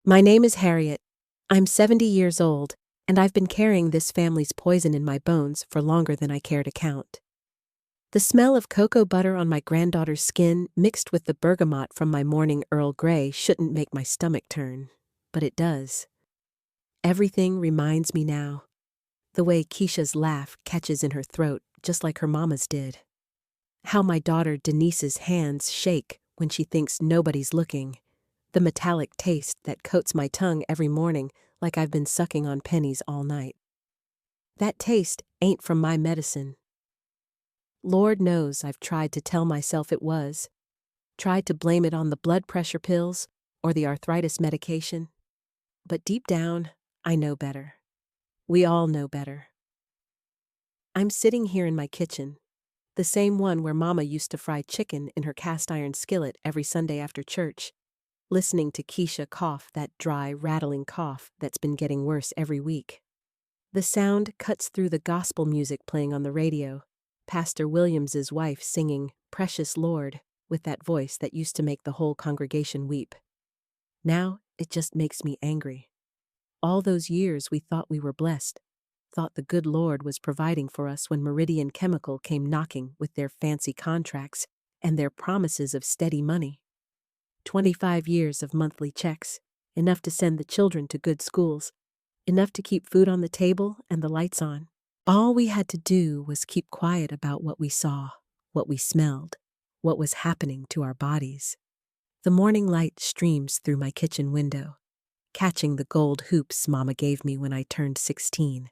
My name is Harriet. I'm 70 years old, and I've been carrying this family's poison in my bones for longer than I care to count. The smell of cocoa butter on my granddaughter's skin mixed with the bergamot from my morning Earl Grey shouldn't make my stomach turn, but it does. Everything reminds me now. The way Keisha's laugh catches in her throat just like her mama's did. How my daughter Denise's hands shake when she thinks nobody's looking. The metallic taste that coats my tongue every morning like I've been sucking on pennies all night. That taste ain't from my medicine. Lord knows I've tried to tell myself it was. Tried to blame it on the blood pressure pills or the arthritis medication. But deep down, I know better. We all know better. I'm sitting here in my kitchen, the same one where Mama used to fry chicken in her cast-iron skillet every Sunday after church, listening to Keisha cough that dry, rattling cough that's been getting worse every week. The sound cuts through the gospel music playing on the radio, Pastor Williams's wife singing "Precious Lord" with that voice that used to make the whole congregation weep. Now it just makes me angry. All those years we thought we were blessed, thought the good Lord was providing for us when Meridian Chemical came knocking with their fancy contracts and their promises of steady money. 25 years of monthly checks, enough to send the children to good schools, enough to keep food on the table and the lights on. All we had to do was keep quiet about what we saw, what we smelled, what was happening to our bodies. The morning light streams through my kitchen window, catching the gold hoops Mama gave me when I turned 16.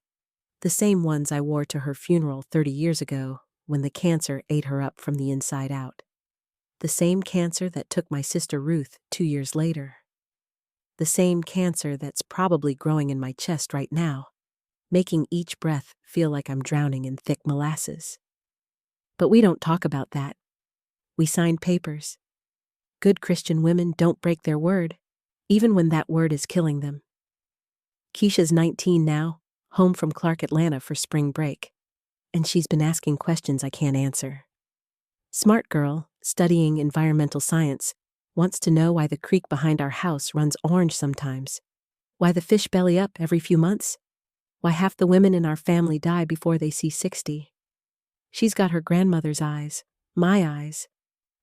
The same ones I wore to her funeral 30 years ago when the cancer ate her up from the inside out. The same cancer that took my sister Ruth 2 years later. The same cancer that's probably growing in my chest right now, making each breath feel like I'm drowning in thick molasses. But we don't talk about that. We sign papers. Good Christian women don't break their word, even when that word is killing them. Keisha's 19 now, home from Clark, Atlanta for spring break, and she's been asking questions I can't answer. Smart girl, studying environmental science, wants to know why the creek behind our house runs orange sometimes, why the fish belly up every few months, why half the women in our family die before they see 60. She's got her grandmother's eyes, my eyes,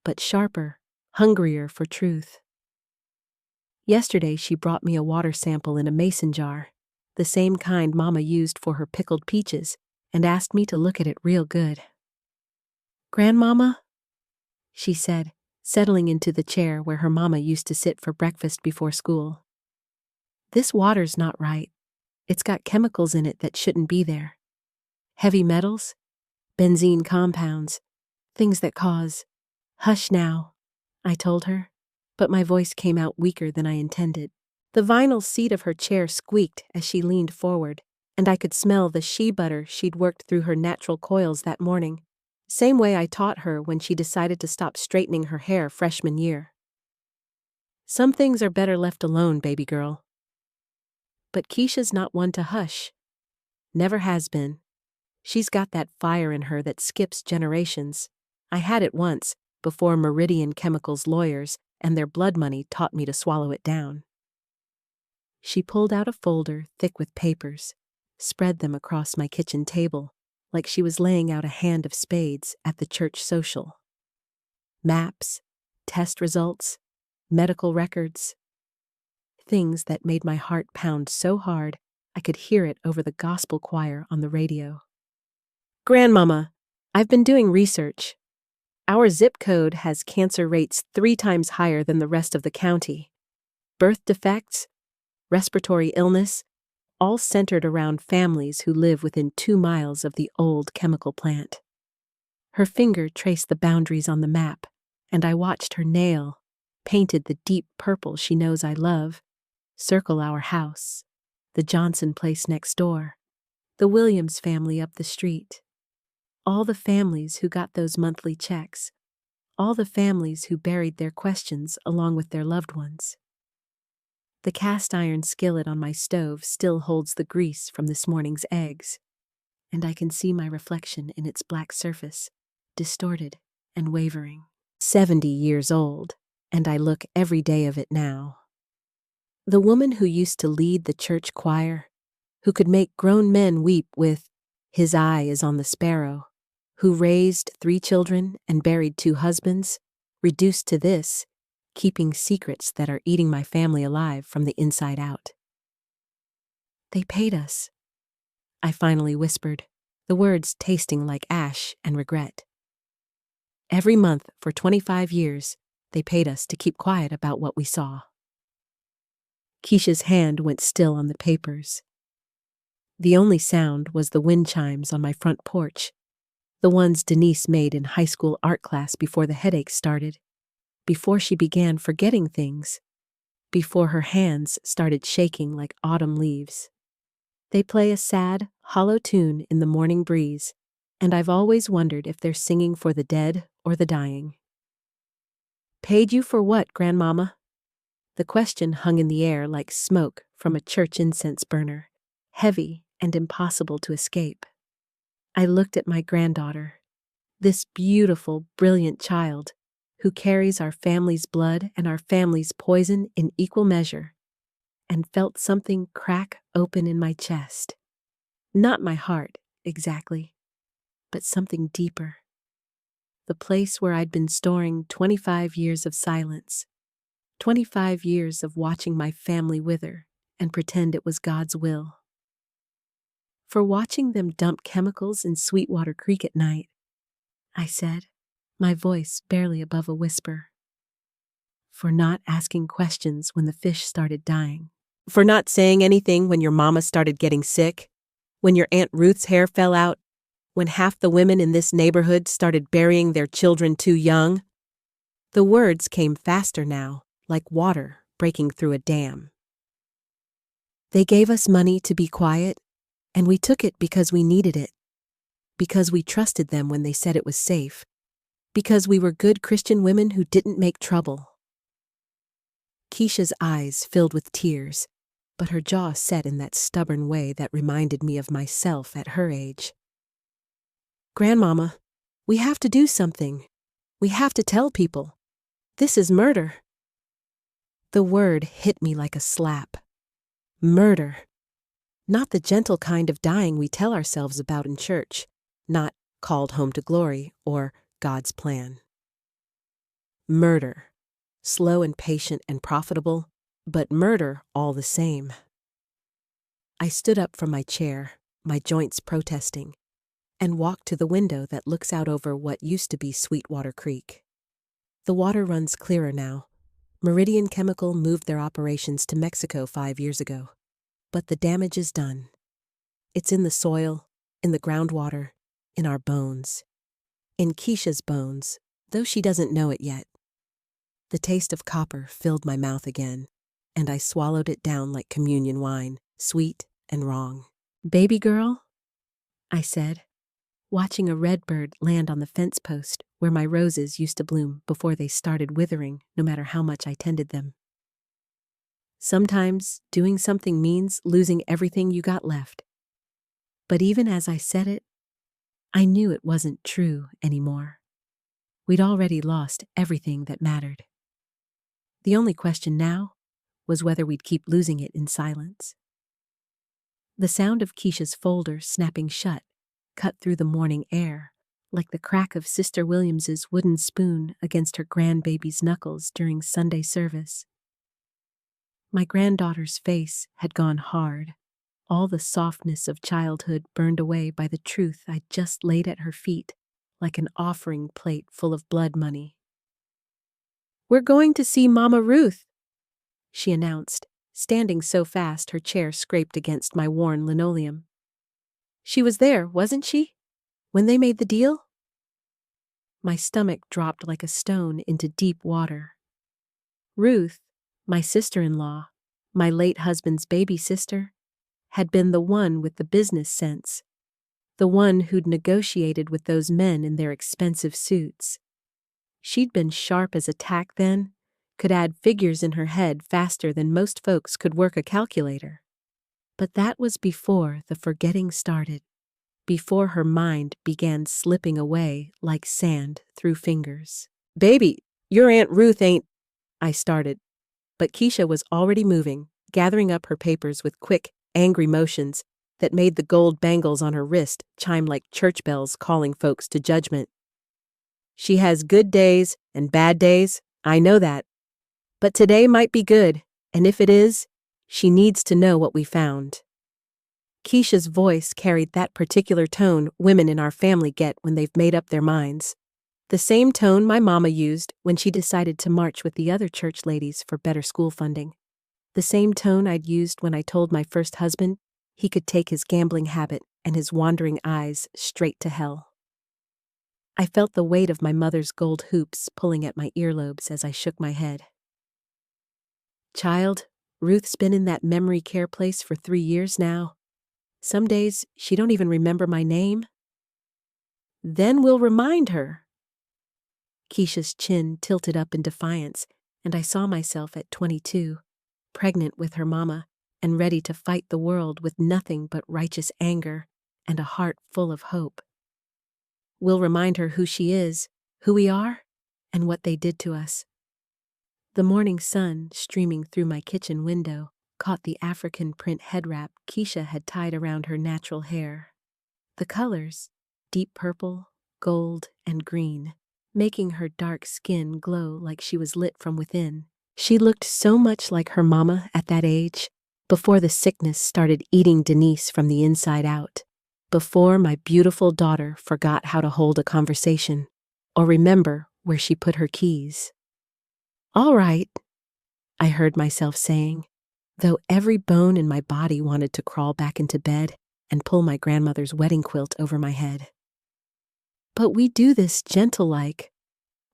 but sharper, hungrier for truth. Yesterday she brought me a water sample in a mason jar, the same kind Mama used for her pickled peaches, and asked me to look at it real good. "Grandmama," she said, settling into the chair where her mama used to sit for breakfast before school. "This water's not right. It's got chemicals in it that shouldn't be there. Heavy metals, benzene compounds, things that cause—" "Hush now," I told her, but my voice came out weaker than I intended. The vinyl seat of her chair squeaked as she leaned forward, and I could smell the shea butter she'd worked through her natural coils that morning, same way I taught her when she decided to stop straightening her hair freshman year. Some things are better left alone, baby girl. But Keisha's not one to hush. Never has been. She's got that fire in her that skips generations. I had it once, before Meridian Chemical's lawyers and their blood money taught me to swallow it down. She pulled out a folder thick with papers, spread them across my kitchen table, like she was laying out a hand of spades at the church social. Maps, test results, medical records. Things that made my heart pound so hard I could hear it over the gospel choir on the radio. "Grandmama, I've been doing research. Our zip code has cancer rates 3 times higher than the rest of the county. Birth defects, respiratory illness, all centered around families who live within 2 miles of the old chemical plant." Her finger traced the boundaries on the map, and I watched her nail, painted the deep purple she knows I love, circle our house, the Johnson place next door, the Williams family up the street. All the families who got those monthly checks, all the families who buried their questions along with their loved ones. The cast-iron skillet on my stove still holds the grease from this morning's eggs, and I can see my reflection in its black surface, distorted and wavering. 70 years old, and I look every day of it now. The woman who used to lead the church choir, who could make grown men weep with "His eye is on the sparrow," who raised 3 children and buried 2 husbands, reduced to this, keeping secrets that are eating my family alive from the inside out. "They paid us," I finally whispered, the words tasting like ash and regret. "Every month for 25 years, they paid us to keep quiet about what we saw." Keisha's hand went still on the papers. The only sound was the wind chimes on my front porch, the ones Denise made in high school art class before the headache started, before she began forgetting things, before her hands started shaking like autumn leaves. They play a sad, hollow tune in the morning breeze, and I've always wondered if they're singing for the dead or the dying. "Paid you for what, Grandmama?" The question hung in the air like smoke from a church incense burner, heavy and impossible to escape. I looked at my granddaughter, this beautiful, brilliant child who carries our family's blood and our family's poison in equal measure, and felt something crack open in my chest. Not my heart, exactly, but something deeper. The place where I'd been storing 25 years of silence, 25 years of watching my family wither and pretend it was God's will. "For watching them dump chemicals in Sweetwater Creek at night," I said, my voice barely above a whisper. "For not asking questions when the fish started dying. For not saying anything when your mama started getting sick, when your Aunt Ruth's hair fell out, when half the women in this neighborhood started burying their children too young." The words came faster now, like water breaking through a dam. "They gave us money to be quiet, and we took it because we needed it, because we trusted them when they said it was safe, because we were good Christian women who didn't make trouble." Keisha's eyes filled with tears, but her jaw set in that stubborn way that reminded me of myself at her age. "Grandmama, we have to do something. We have to tell people. This is murder." The word hit me like a slap. Murder. Not the gentle kind of dying we tell ourselves about in church, not called home to glory or God's plan. Murder. Slow and patient and profitable, but murder all the same. I stood up from my chair, my joints protesting, and walked to the window that looks out over what used to be Sweetwater Creek. The water runs clearer now. Meridian Chemical moved their operations to Mexico 5 years ago. But the damage is done. It's in the soil, in the groundwater, in our bones. In Keisha's bones, though she doesn't know it yet. The taste of copper filled my mouth again, and I swallowed it down like communion wine, sweet and wrong. "Baby girl," I said, watching a red bird land on the fence post where my roses used to bloom before they started withering, no matter how much I tended them. Sometimes doing something means losing everything you got left. But even as I said it, I knew it wasn't true anymore. We'd already lost everything that mattered. The only question now was whether we'd keep losing it in silence. The sound of Keisha's folder snapping shut cut through the morning air like the crack of Sister Williams's wooden spoon against her grandbaby's knuckles during Sunday service. My granddaughter's face had gone hard, all the softness of childhood burned away by the truth I'd just laid at her feet like an offering plate full of blood money. "We're going to see Mama Ruth," she announced, standing so fast her chair scraped against my worn linoleum. "She was there, wasn't she, when they made the deal?" My stomach dropped like a stone into deep water. Ruth, my sister-in-law, my late husband's baby sister, had been the one with the business sense, the one who'd negotiated with those men in their expensive suits. She'd been sharp as a tack then, could add figures in her head faster than most folks could work a calculator. But that was before the forgetting started, before her mind began slipping away like sand through fingers. "Baby, your Aunt Ruth ain't—" I started, but Keisha was already moving, gathering up her papers with quick, angry motions that made the gold bangles on her wrist chime like church bells calling folks to judgment. She has good days and bad days, I know that. But today might be good, and if it is, she needs to know what we found. Keisha's voice carried that particular tone women in our family get when they've made up their minds. The same tone my mama used when she decided to march with the other church ladies for better school funding. The same tone I'd used when I told my first husband he could take his gambling habit and his wandering eyes straight to hell. I felt the weight of my mother's gold hoops pulling at my earlobes as I shook my head. Child, Ruth's been in that memory care place for 3 years now. Some days she don't even remember my name. Then we'll remind her. Keisha's chin tilted up in defiance, and I saw myself at 22, pregnant with her mama, and ready to fight the world with nothing but righteous anger and a heart full of hope. We'll remind her who she is, who we are, and what they did to us. The morning sun, streaming through my kitchen window, caught the African print head wrap Keisha had tied around her natural hair. The colors, deep purple, gold, and green, making her dark skin glow like she was lit from within. She looked so much like her mama at that age, before the sickness started eating Denise from the inside out, before my beautiful daughter forgot how to hold a conversation or remember where she put her keys. All right, I heard myself saying, though every bone in my body wanted to crawl back into bed and pull my grandmother's wedding quilt over my head. But we do this gentle-like.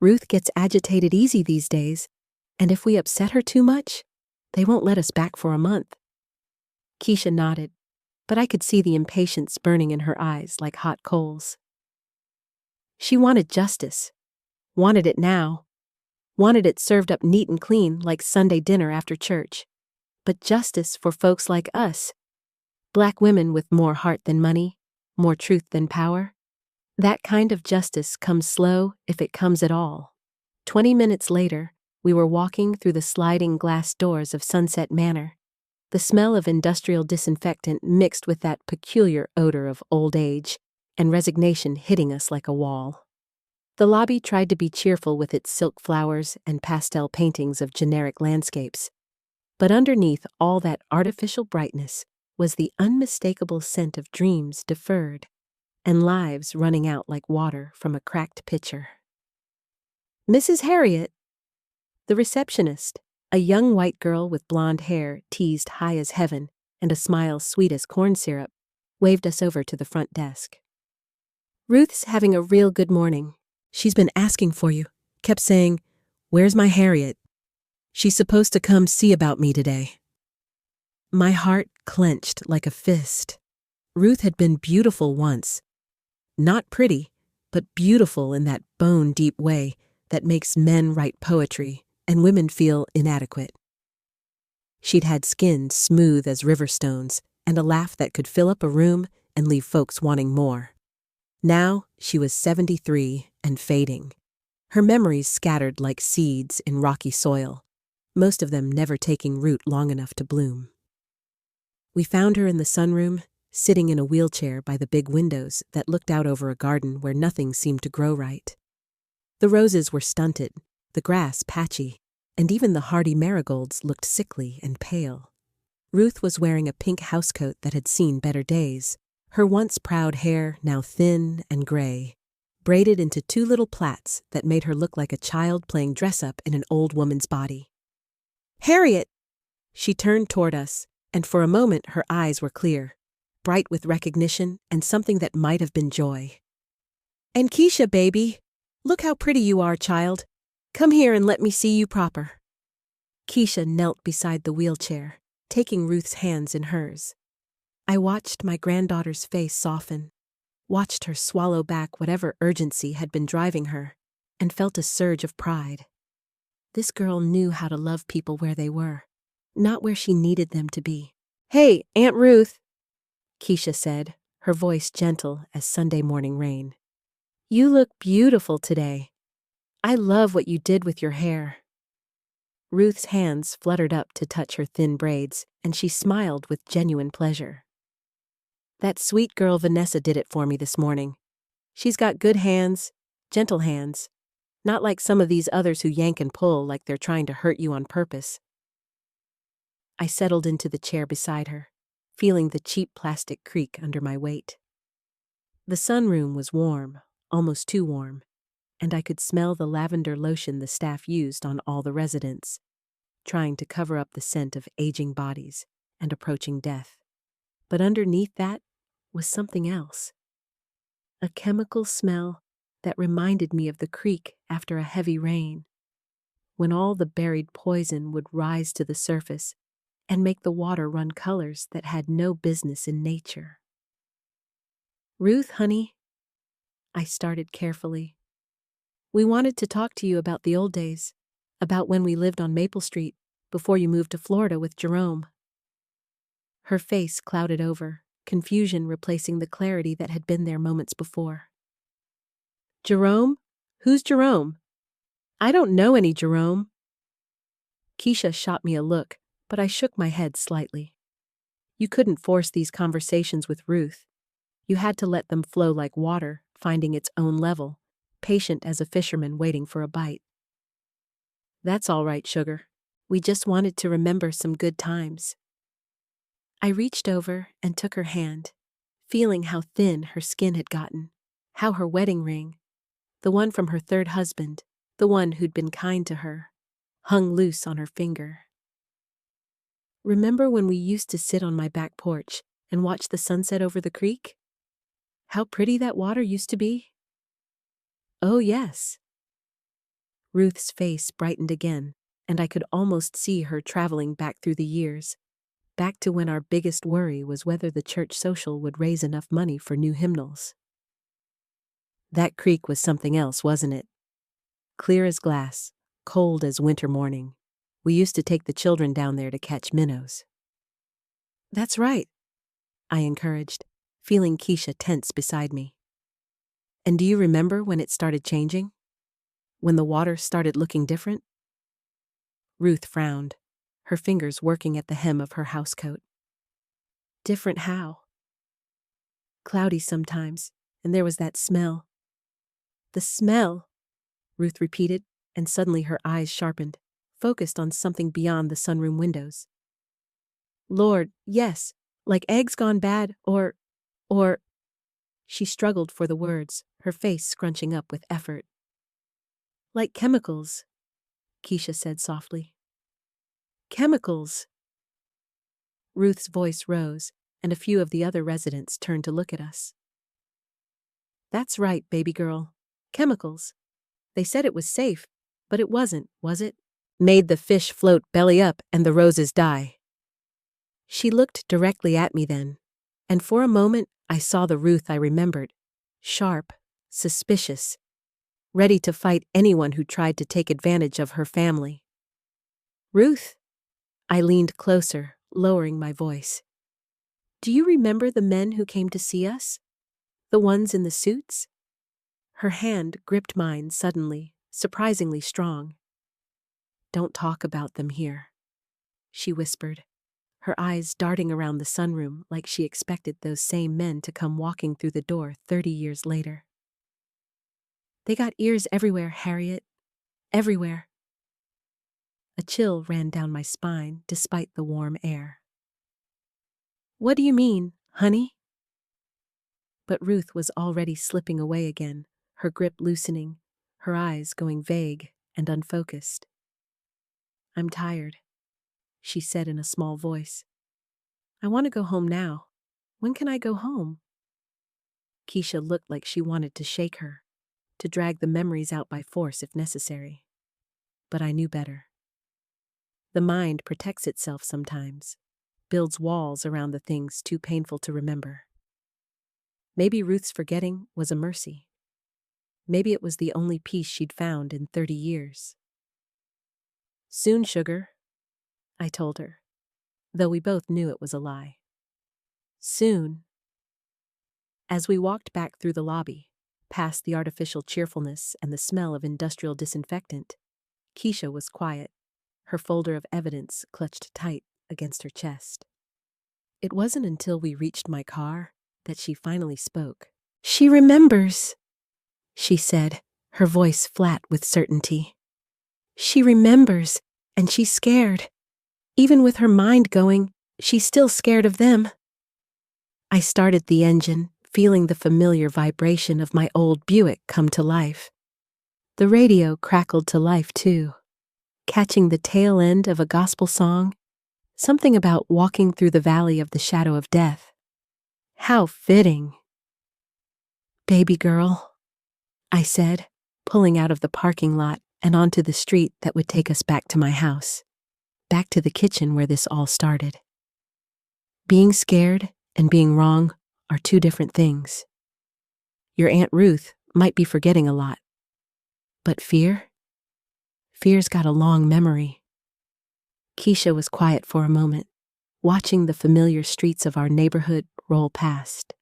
Ruth gets agitated easy these days, and if we upset her too much, they won't let us back for a month. Keisha nodded, but I could see the impatience burning in her eyes like hot coals. She wanted justice, wanted it now, wanted it served up neat and clean like Sunday dinner after church. But justice for folks like us, Black women with more heart than money, more truth than power. That kind of justice comes slow if it comes at all. 20 minutes later, we were walking through the sliding glass doors of Sunset Manor, the smell of industrial disinfectant mixed with that peculiar odor of old age and resignation hitting us like a wall. The lobby tried to be cheerful with its silk flowers and pastel paintings of generic landscapes, but underneath all that artificial brightness was the unmistakable scent of dreams deferred and lives running out like water from a cracked pitcher. Mrs. Harriet, the receptionist, a young white girl with blonde hair teased high as heaven and a smile sweet as corn syrup, waved us over to the front desk. Ruth's having a real good morning. She's been asking for you, kept saying, "Where's my Harriet? She's supposed to come see about me today." My heart clenched like a fist. Ruth had been beautiful once. Not pretty, but beautiful in that bone-deep way that makes men write poetry and women feel inadequate. She'd had skin smooth as river stones and a laugh that could fill up a room and leave folks wanting more. Now she was 73 and fading, her memories scattered like seeds in rocky soil, most of them never taking root long enough to bloom. We found her in the sunroom, sitting in a wheelchair by the big windows that looked out over a garden where nothing seemed to grow right. The roses were stunted, the grass patchy, and even the hardy marigolds looked sickly and pale. Ruth was wearing a pink housecoat that had seen better days, her once proud hair now thin and gray, braided into 2 little plaits that made her look like a child playing dress-up in an old woman's body. "Harriet!" She turned toward us, and for a moment her eyes were clear, bright with recognition and something that might have been joy. "And Keisha, baby, look how pretty you are, child. Come here and let me see you proper." Keisha knelt beside the wheelchair, taking Ruth's hands in hers. I watched my granddaughter's face soften, watched her swallow back whatever urgency had been driving her, and felt a surge of pride. This girl knew how to love people where they were, not where she needed them to be. "Hey, Aunt Ruth," Keisha said, her voice gentle as Sunday morning rain. "You look beautiful today. I love what you did with your hair." Ruth's hands fluttered up to touch her thin braids, and she smiled with genuine pleasure. That sweet girl Vanessa did it for me this morning. She's got good hands, gentle hands, not like some of these others who yank and pull like they're trying to hurt you on purpose. I settled into the chair beside her, feeling the cheap plastic creak under my weight. The sunroom was warm, almost too warm, and I could smell the lavender lotion the staff used on all the residents, trying to cover up the scent of aging bodies and approaching death. But underneath that was something else. A chemical smell that reminded me of the creek after a heavy rain, when all the buried poison would rise to the surface and make the water run colors that had no business in nature. Ruth, honey, I started carefully. We wanted to talk to you about the old days, about when we lived on Maple Street before you moved to Florida with Jerome. Her face clouded over, confusion replacing the clarity that had been there moments before. Jerome? Who's Jerome? I don't know any Jerome. Keisha shot me a look, but I shook my head slightly. You couldn't force these conversations with Ruth. You had to let them flow like water, finding its own level, patient as a fisherman waiting for a bite. That's all right, sugar. We just wanted to remember some good times. I reached over and took her hand, feeling how thin her skin had gotten, how her wedding ring, the one from her third husband, the one who'd been kind to her, hung loose on her finger. Remember when we used to sit on my back porch and watch the sunset over the creek? How pretty that water used to be? Oh, yes. Ruth's face brightened again, and I could almost see her traveling back through the years, back to when our biggest worry was whether the church social would raise enough money for new hymnals. That creek was something else, wasn't it? Clear as glass, cold as winter morning. We used to take the children down there to catch minnows. That's right, I encouraged, feeling Keisha tense beside me. And do you remember when it started changing? When the water started looking different? Ruth frowned, her fingers working at the hem of her housecoat. Different how? Cloudy sometimes, and there was that smell. The smell, Ruth repeated, and suddenly her eyes sharpened, focused on something beyond the sunroom windows. Lord, yes, like eggs gone bad, or... She struggled for the words, her face scrunching up with effort. Like chemicals, Keisha said softly. Chemicals. Ruth's voice rose, and a few of the other residents turned to look at us. That's right, baby girl. Chemicals. They said it was safe, but it wasn't, was it? Made the fish float belly up and the roses die. She looked directly at me then, and for a moment I saw the Ruth I remembered, sharp, suspicious, ready to fight anyone who tried to take advantage of her family. Ruth? I leaned closer, lowering my voice. Do you remember the men who came to see us? The ones in the suits? Her hand gripped mine suddenly, surprisingly strong. Don't talk about them here, she whispered, her eyes darting around the sunroom like she expected those same men to come walking through the door 30 years later. They got ears everywhere, Harriet. Everywhere. A chill ran down my spine despite the warm air. What do you mean, honey? But Ruth was already slipping away again, her grip loosening, her eyes going vague and unfocused. I'm tired, she said in a small voice. I want to go home now. When can I go home? Keisha looked like she wanted to shake her, to drag the memories out by force if necessary. But I knew better. The mind protects itself sometimes, builds walls around the things too painful to remember. Maybe Ruth's forgetting was a mercy. Maybe it was the only peace she'd found in 30 years. Soon, sugar, I told her, though we both knew it was a lie. Soon. As we walked back through the lobby, past the artificial cheerfulness and the smell of industrial disinfectant, Keisha was quiet, her folder of evidence clutched tight against her chest. It wasn't until we reached my car that she finally spoke. "She remembers," she said, her voice flat with certainty. "She remembers, and she's scared. Even with her mind going, she's still scared of them." I started the engine, feeling the familiar vibration of my old Buick come to life. The radio crackled to life too, catching the tail end of a gospel song, something about walking through the valley of the shadow of death. How fitting. "Baby girl," I said, pulling out of the parking lot and onto the street that would take us back to my house, back to the kitchen where this all started. Being scared and being wrong are two different things. Your Aunt Ruth might be forgetting a lot. But fear? Fear's got a long memory. Keisha was quiet for a moment, watching the familiar streets of our neighborhood roll past.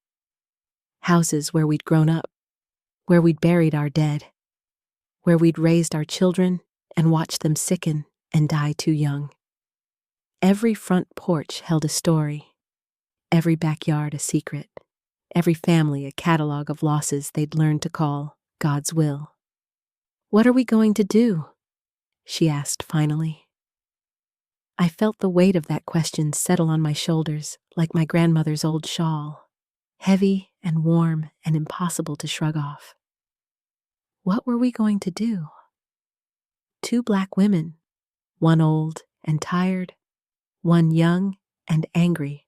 Houses where we'd grown up, where we'd buried our dead, where we'd raised our children and watched them sicken and die too young. Every front porch held a story, every backyard a secret, every family a catalog of losses they'd learned to call God's will. "What are we going to do?" she asked finally. I felt the weight of that question settle on my shoulders like my grandmother's old shawl, heavy and warm and impossible to shrug off. What were we going to do? Two black women, one old and tired, one young and angry,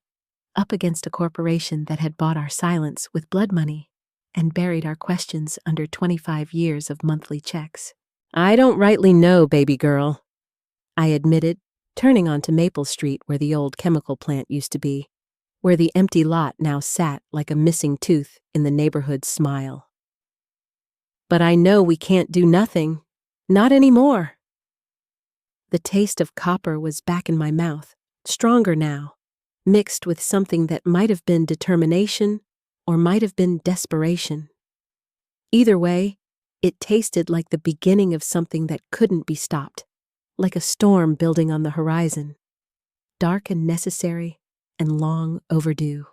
up against a corporation that had bought our silence with blood money and buried our questions under 25 years of monthly checks. "I don't rightly know, baby girl," I admitted, turning onto Maple Street where the old chemical plant used to be, where the empty lot now sat like a missing tooth in the neighborhood's smile. "But I know we can't do nothing. Not anymore." The taste of copper was back in my mouth, stronger now, mixed with something that might have been determination or might have been desperation. Either way, it tasted like the beginning of something that couldn't be stopped, like a storm building on the horizon, dark and necessary and long overdue.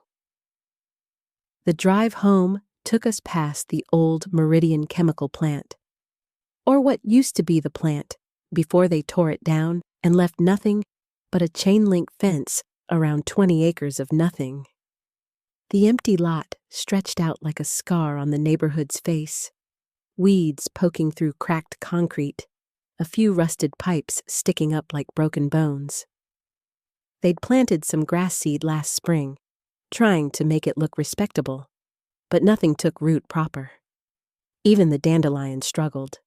The drive home took us past the old Meridian chemical plant, or what used to be the plant before they tore it down and left nothing but a chain-link fence around 20 acres of nothing. The empty lot stretched out like a scar on the neighborhood's face, weeds poking through cracked concrete, a few rusted pipes sticking up like broken bones. They'd planted some grass seed last spring, trying to make it look respectable, but nothing took root proper. Even the dandelion struggled.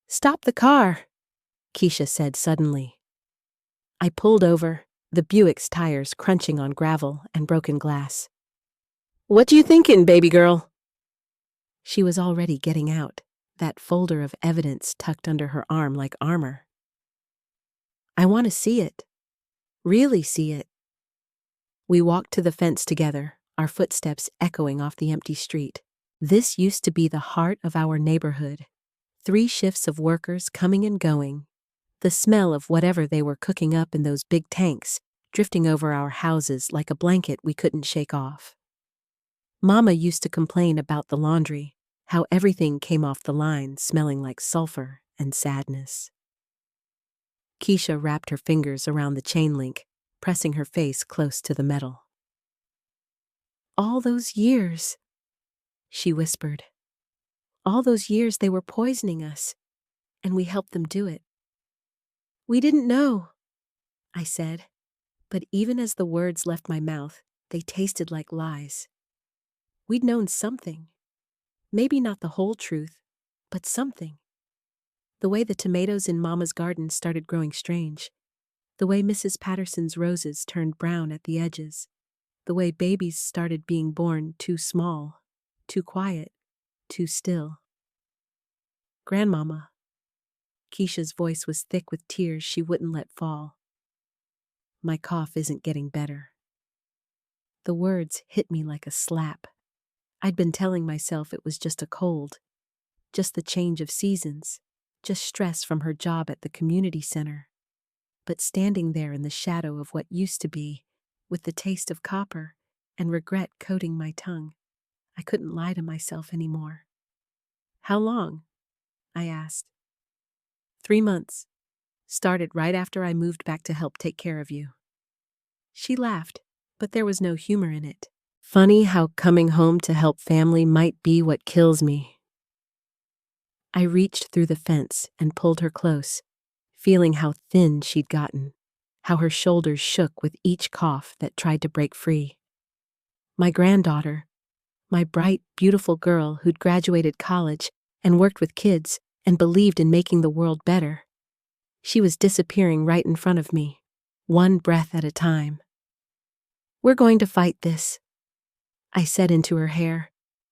"Stop the car," Keisha said suddenly. I pulled over, the Buick's tires crunching on gravel and broken glass. "What you thinking, baby girl?" She was already getting out, that folder of evidence tucked under her arm like armor. "I want to see it. Really see it." We walked to the fence together, our footsteps echoing off the empty street. This used to be the heart of our neighborhood. 3 shifts of workers coming and going, the smell of whatever they were cooking up in those big tanks drifting over our houses like a blanket we couldn't shake off. Mama used to complain about the laundry, how everything came off the line smelling like sulfur and sadness. Keisha wrapped her fingers around the chain link, pressing her face close to the metal. "All those years," she whispered. "All those years they were poisoning us, and we helped them do it." "We didn't know," I said, but even as the words left my mouth, they tasted like lies. We'd known something. Maybe not the whole truth, but something. The way the tomatoes in Mama's garden started growing strange, the way Mrs. Patterson's roses turned brown at the edges, the way babies started being born too small, too quiet, too still. "Grandmama." Keisha's voice was thick with tears she wouldn't let fall. "My cough isn't getting better." The words hit me like a slap. I'd been telling myself it was just a cold, just the change of seasons, just stress from her job at the community center. But standing there in the shadow of what used to be, with the taste of copper and regret coating my tongue, I couldn't lie to myself anymore. "How long?" I asked. "3 months. Started right after I moved back to help take care of you." She laughed, but there was no humor in it. "Funny how coming home to help family might be what kills me." I reached through the fence and pulled her close, feeling how thin she'd gotten, how her shoulders shook with each cough that tried to break free. My granddaughter, my bright, beautiful girl who'd graduated college and worked with kids and believed in making the world better. She was disappearing right in front of me, one breath at a time. "We're going to fight this," I said into her hair,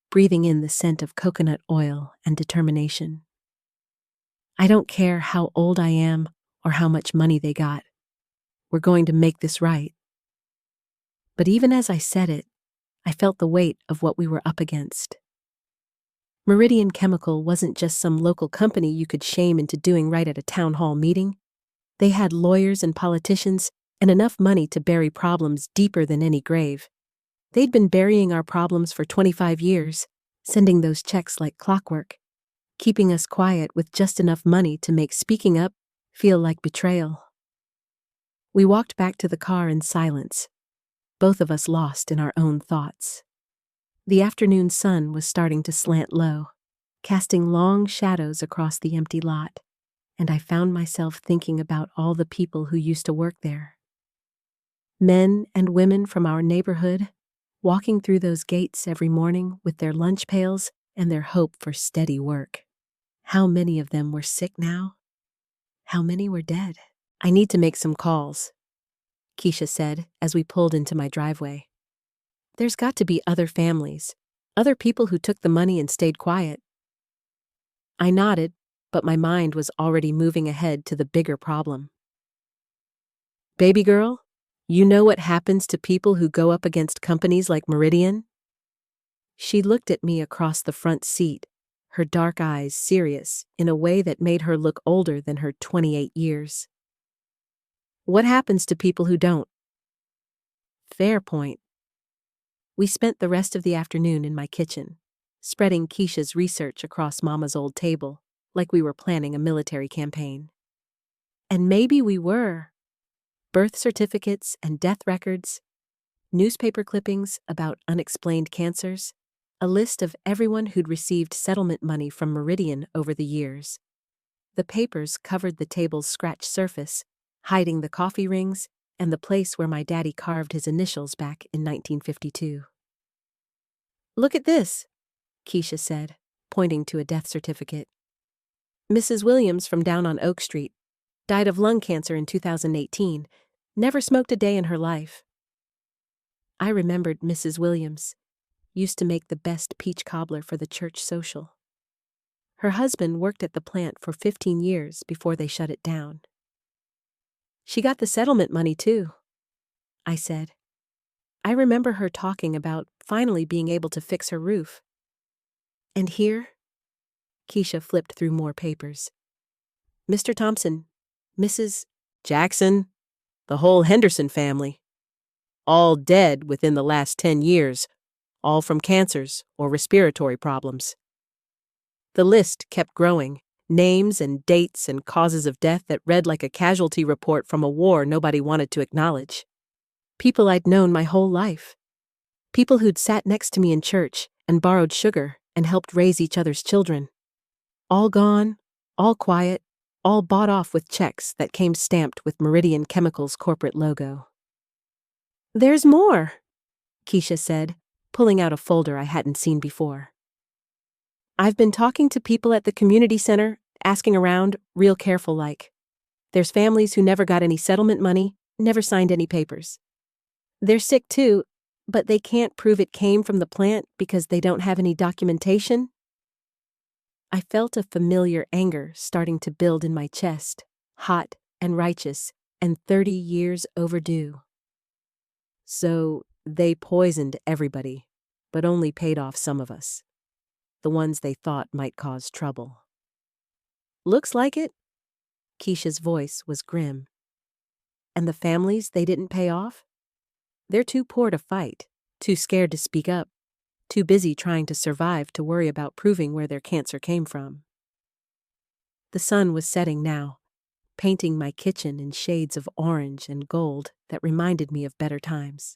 breathing in the scent of coconut oil and determination. "I don't care how old I am or how much money they got. We're going to make this right." But even as I said it, I felt the weight of what we were up against. Meridian Chemical wasn't just some local company you could shame into doing right at a town hall meeting. They had lawyers and politicians and enough money to bury problems deeper than any grave. They'd been burying our problems for 25 years, sending those checks like clockwork, keeping us quiet with just enough money to make speaking up feel like betrayal. We walked back to the car in silence, both of us lost in our own thoughts. The afternoon sun was starting to slant low, casting long shadows across the empty lot, and I found myself thinking about all the people who used to work there. Men and women from our neighborhood, walking through those gates every morning with their lunch pails and their hope for steady work. How many of them were sick now? How many were dead? "I need to make some calls," Keisha said as we pulled into my driveway. "There's got to be other families, other people who took the money and stayed quiet." I nodded, but my mind was already moving ahead to the bigger problem. "Baby girl, you know what happens to people who go up against companies like Meridian?" She looked at me across the front seat, her dark eyes serious in a way that made her look older than her 28 years. "What happens to people who don't?" Fair point. We spent the rest of the afternoon in my kitchen, spreading Keisha's research across Mama's old table, like we were planning a military campaign. And maybe we were. Birth certificates and death records, newspaper clippings about unexplained cancers, a list of everyone who'd received settlement money from Meridian over the years. The papers covered the table's scratched surface, hiding the coffee rings and the place where my daddy carved his initials back in 1952. "Look at this," Keisha said, pointing to a death certificate. "Mrs. Williams from down on Oak Street. Died of lung cancer in 2018. Never smoked a day in her life." I remembered Mrs. Williams. Used to make the best peach cobbler for the church social. Her husband worked at the plant for 15 years before they shut it down. "She got the settlement money too," I said. I remember her talking about finally being able to fix her roof. "And here?" Keisha flipped through more papers. "Mr. Thompson, Mrs. Jackson, the whole Henderson family. All dead within the last 10 years, all from cancers or respiratory problems." The list kept growing, names and dates and causes of death that read like a casualty report from a war nobody wanted to acknowledge. People I'd known my whole life. People who'd sat next to me in church and borrowed sugar and helped raise each other's children. All gone, all quiet, all bought off with checks that came stamped with Meridian Chemical's corporate logo. "There's more," Keisha said, pulling out a folder I hadn't seen before. "I've been talking to people at the community center, asking around, real careful like. There's families who never got any settlement money, never signed any papers. They're sick too, but they can't prove it came from the plant because they don't have any documentation." I felt a familiar anger starting to build in my chest, hot and righteous, and 30 years overdue. "So they poisoned everybody, but only paid off some of us, the ones they thought might cause trouble." Looks like it. Keisha's voice was grim. And the families they didn't pay off? They're too poor to fight, too scared to speak up, too busy trying to survive to worry about proving where their cancer came from. The sun was setting now, painting my kitchen in shades of orange and gold that reminded me of better times.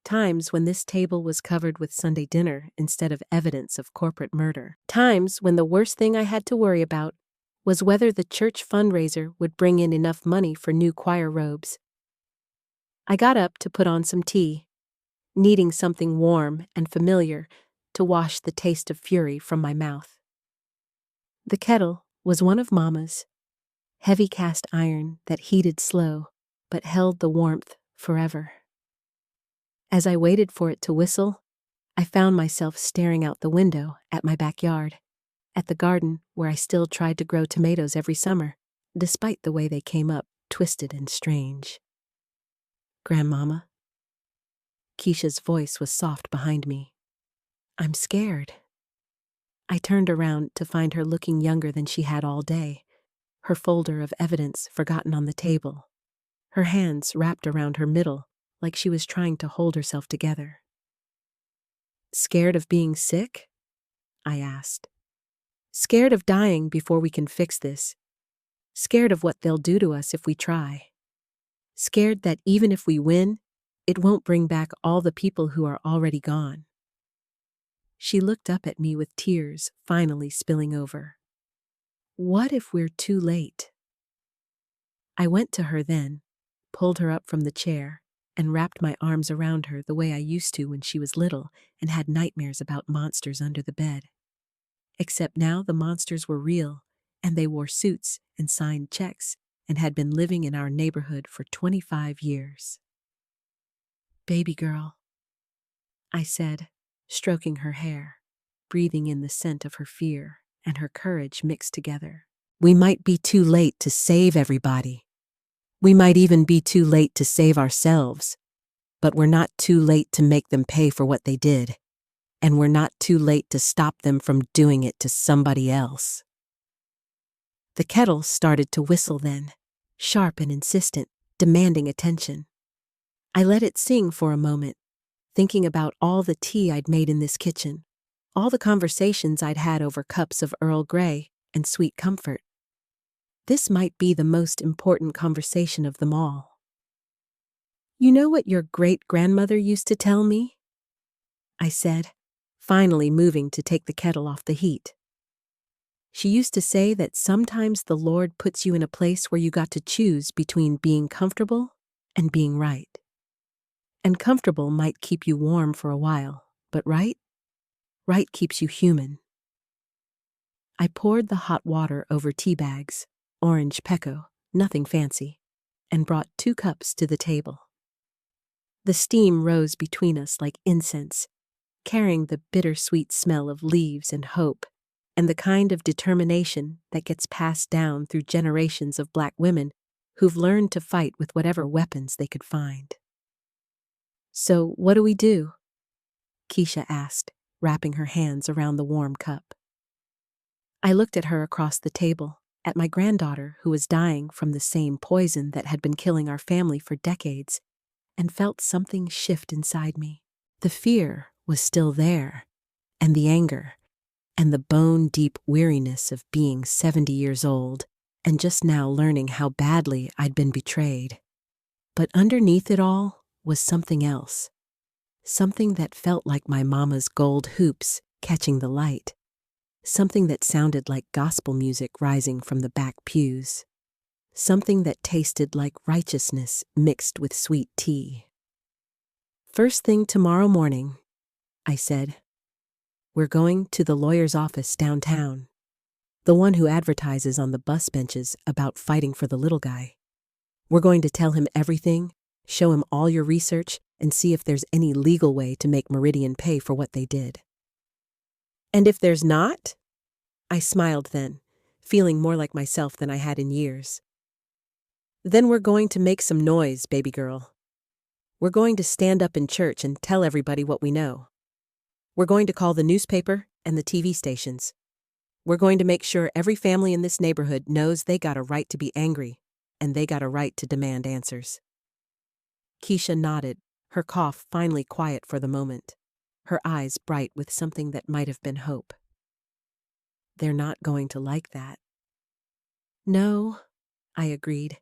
Times when this table was covered with Sunday dinner instead of evidence of corporate murder. Times when the worst thing I had to worry about was whether the church fundraiser would bring in enough money for new choir robes. I got up to put on some tea, needing something warm and familiar to wash the taste of fury from my mouth. The kettle was one of Mama's, heavy cast iron that heated slow but held the warmth forever. As I waited for it to whistle, I found myself staring out the window at my backyard, at the garden where I still tried to grow tomatoes every summer, despite the way they came up twisted and strange. Grandmama. Keisha's voice was soft behind me. I'm scared. I turned around to find her looking younger than she had all day, her folder of evidence forgotten on the table, her hands wrapped around her middle like she was trying to hold herself together. Scared of being sick? I asked. Scared of dying before we can fix this. Scared of what they'll do to us if we try. Scared that even if we win, it won't bring back all the people who are already gone. She looked up at me with tears finally spilling over. What if we're too late? I went to her then, pulled her up from the chair, and wrapped my arms around her the way I used to when she was little and had nightmares about monsters under the bed. Except now the monsters were real, and they wore suits and signed checks and had been living in our neighborhood for 25 years. Baby girl, I said, stroking her hair, breathing in the scent of her fear and her courage mixed together. We might be too late to save everybody. We might even be too late to save ourselves, but we're not too late to make them pay for what they did, and we're not too late to stop them from doing it to somebody else. The kettle started to whistle then, sharp and insistent, demanding attention. I let it sing for a moment, thinking about all the tea I'd made in this kitchen, all the conversations I'd had over cups of Earl Grey and sweet comfort. This might be the most important conversation of them all. You know what your great-grandmother used to tell me? I said, finally moving to take the kettle off the heat. She used to say that sometimes the Lord puts you in a place where you got to choose between being comfortable and being right. And comfortable might keep you warm for a while, but right keeps you human. I poured the hot water over tea bags, orange pekoe, nothing fancy, and brought 2 cups to the table. The steam rose between us like incense, carrying the bittersweet smell of leaves and hope, and the kind of determination that gets passed down through generations of Black women who've learned to fight with whatever weapons they could find. So what do we do? Keisha asked, wrapping her hands around the warm cup. I looked at her across the table, at my granddaughter who was dying from the same poison that had been killing our family for decades, and felt something shift inside me. The fear was still there, and the anger, and the bone-deep weariness of being 70 years old and just now learning how badly I'd been betrayed. But underneath it all was something else, something that felt like my mama's gold hoops catching the light, something that sounded like gospel music rising from the back pews, something that tasted like righteousness mixed with sweet tea. First thing tomorrow morning, I said, we're going to the lawyer's office downtown, the one who advertises on the bus benches about fighting for the little guy. We're going to tell him everything, show him all your research, and see if there's any legal way to make Meridian pay for what they did. And if there's not? I smiled then, feeling more like myself than I had in years. Then we're going to make some noise, baby girl. We're going to stand up in church and tell everybody what we know. We're going to call the newspaper and the TV stations. We're going to make sure every family in this neighborhood knows they got a right to be angry, and they got a right to demand answers." Keisha nodded, her cough finally quiet for the moment, her eyes bright with something that might have been hope. "They're not going to like that." "No," I agreed,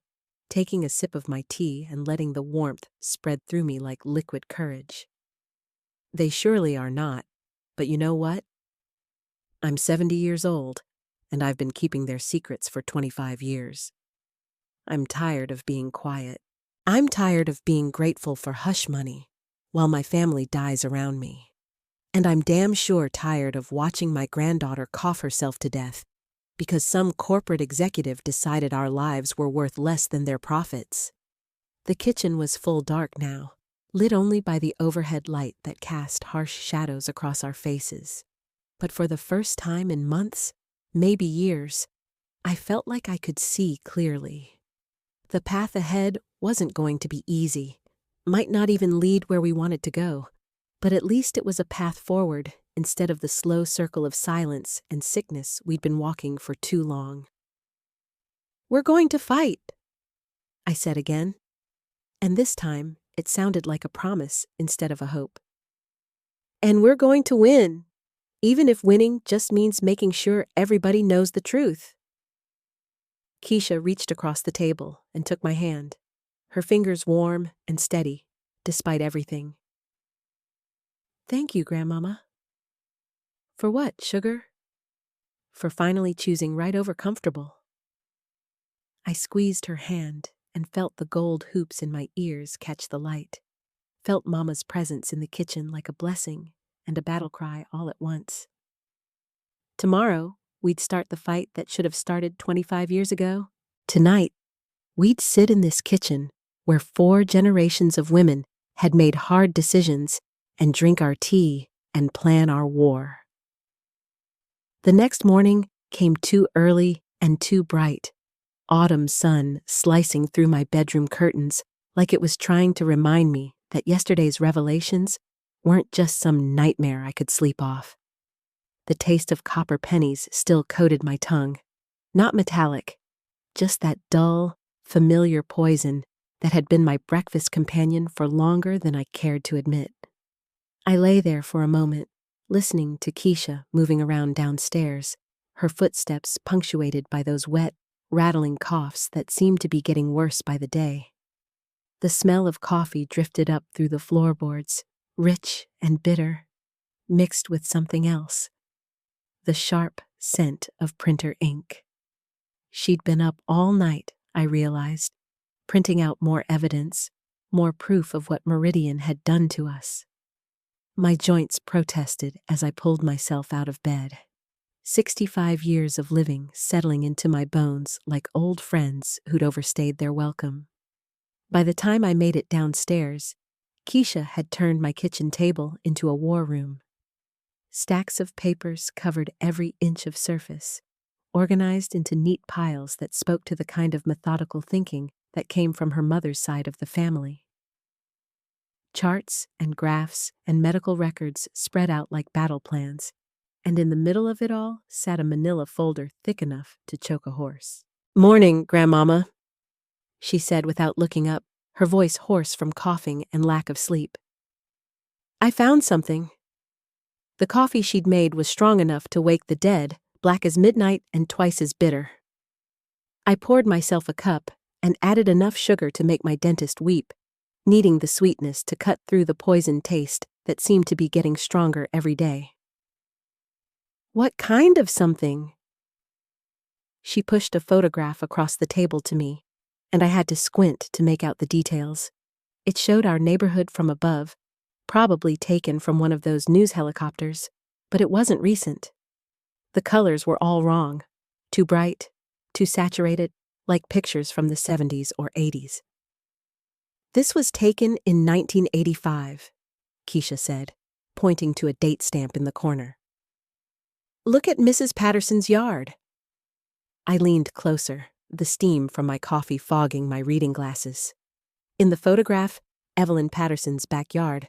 taking a sip of my tea and letting the warmth spread through me like liquid courage. "They surely are not, but you know what? I'm 70 years old, and I've been keeping their secrets for 25 years. I'm tired of being quiet. I'm tired of being grateful for hush money while my family dies around me. And I'm damn sure tired of watching my granddaughter cough herself to death because some corporate executive decided our lives were worth less than their profits." The kitchen was full dark now, lit only by the overhead light that cast harsh shadows across our faces. But for the first time in months, maybe years, I felt like I could see clearly. The path ahead wasn't going to be easy, might not even lead where we wanted to go, but at least it was a path forward instead of the slow circle of silence and sickness we'd been walking for too long. "We're going to fight," I said again, and this time it sounded like a promise instead of a hope. "And we're going to win, even if winning just means making sure everybody knows the truth." Keisha reached across the table and took my hand, her fingers warm and steady, despite everything. "Thank you, Grandmama." "For what, sugar?" "For finally choosing right over comfortable." I squeezed her hand and felt the gold hoops in my ears catch the light, felt Mama's presence in the kitchen like a blessing and a battle cry all at once. Tomorrow, we'd start the fight that should have started 25 years ago. Tonight, we'd sit in this kitchen where 4 generations of women had made hard decisions and drink our tea and plan our war. The next morning came too early and too bright, autumn sun slicing through my bedroom curtains like it was trying to remind me that yesterday's revelations weren't just some nightmare I could sleep off. The taste of copper pennies still coated my tongue, not metallic, just that dull, familiar poison that had been my breakfast companion for longer than I cared to admit. I lay there for a moment, listening to Keisha moving around downstairs, her footsteps punctuated by those wet, rattling coughs that seemed to be getting worse by the day. The smell of coffee drifted up through the floorboards, rich and bitter, mixed with something else. The sharp scent of printer ink. She'd been up all night, I realized, printing out more evidence, more proof of what Meridian had done to us. My joints protested as I pulled myself out of bed. 65 years of living settling into my bones like old friends who'd overstayed their welcome. By the time I made it downstairs, Keisha had turned my kitchen table into a war room. Stacks of papers covered every inch of surface, organized into neat piles that spoke to the kind of methodical thinking that came from her mother's side of the family. Charts and graphs and medical records spread out like battle plans, and in the middle of it all sat a manila folder thick enough to choke a horse. "Morning, Grandmama," she said without looking up, her voice hoarse from coughing and lack of sleep. "I found something." The coffee she'd made was strong enough to wake the dead, black as midnight and twice as bitter. I poured myself a cup and added enough sugar to make my dentist weep, needing the sweetness to cut through the poison taste that seemed to be getting stronger every day. "What kind of something?" She pushed a photograph across the table to me, and I had to squint to make out the details. It showed our neighborhood from above, probably taken from one of those news helicopters, but it wasn't recent. The colors were all wrong, too bright, too saturated, like pictures from the 70s or 80s. "This was taken in 1985, Keisha said, pointing to a date stamp in the corner. "Look at Mrs. Patterson's yard." I leaned closer, the steam from my coffee fogging my reading glasses. In the photograph, Evelyn Patterson's backyard,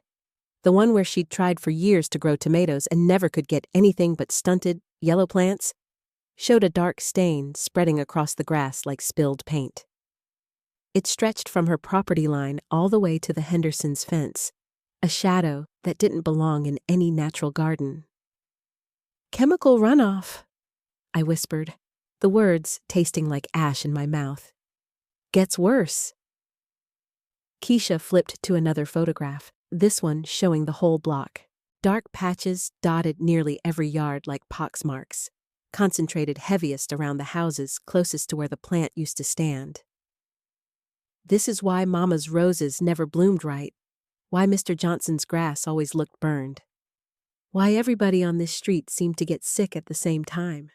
the one where she'd tried for years to grow tomatoes and never could get anything but stunted, yellow plants, showed a dark stain spreading across the grass like spilled paint. It stretched from her property line all the way to the Hendersons' fence, a shadow that didn't belong in any natural garden. "Chemical runoff," I whispered, the words tasting like ash in my mouth. "Gets worse." Keisha flipped to another photograph, this one showing the whole block. Dark patches dotted nearly every yard like poxmarks, concentrated heaviest around the houses closest to where the plant used to stand. This is why Mama's roses never bloomed right, why Mr. Johnson's grass always looked burned, why everybody on this street seemed to get sick at the same time.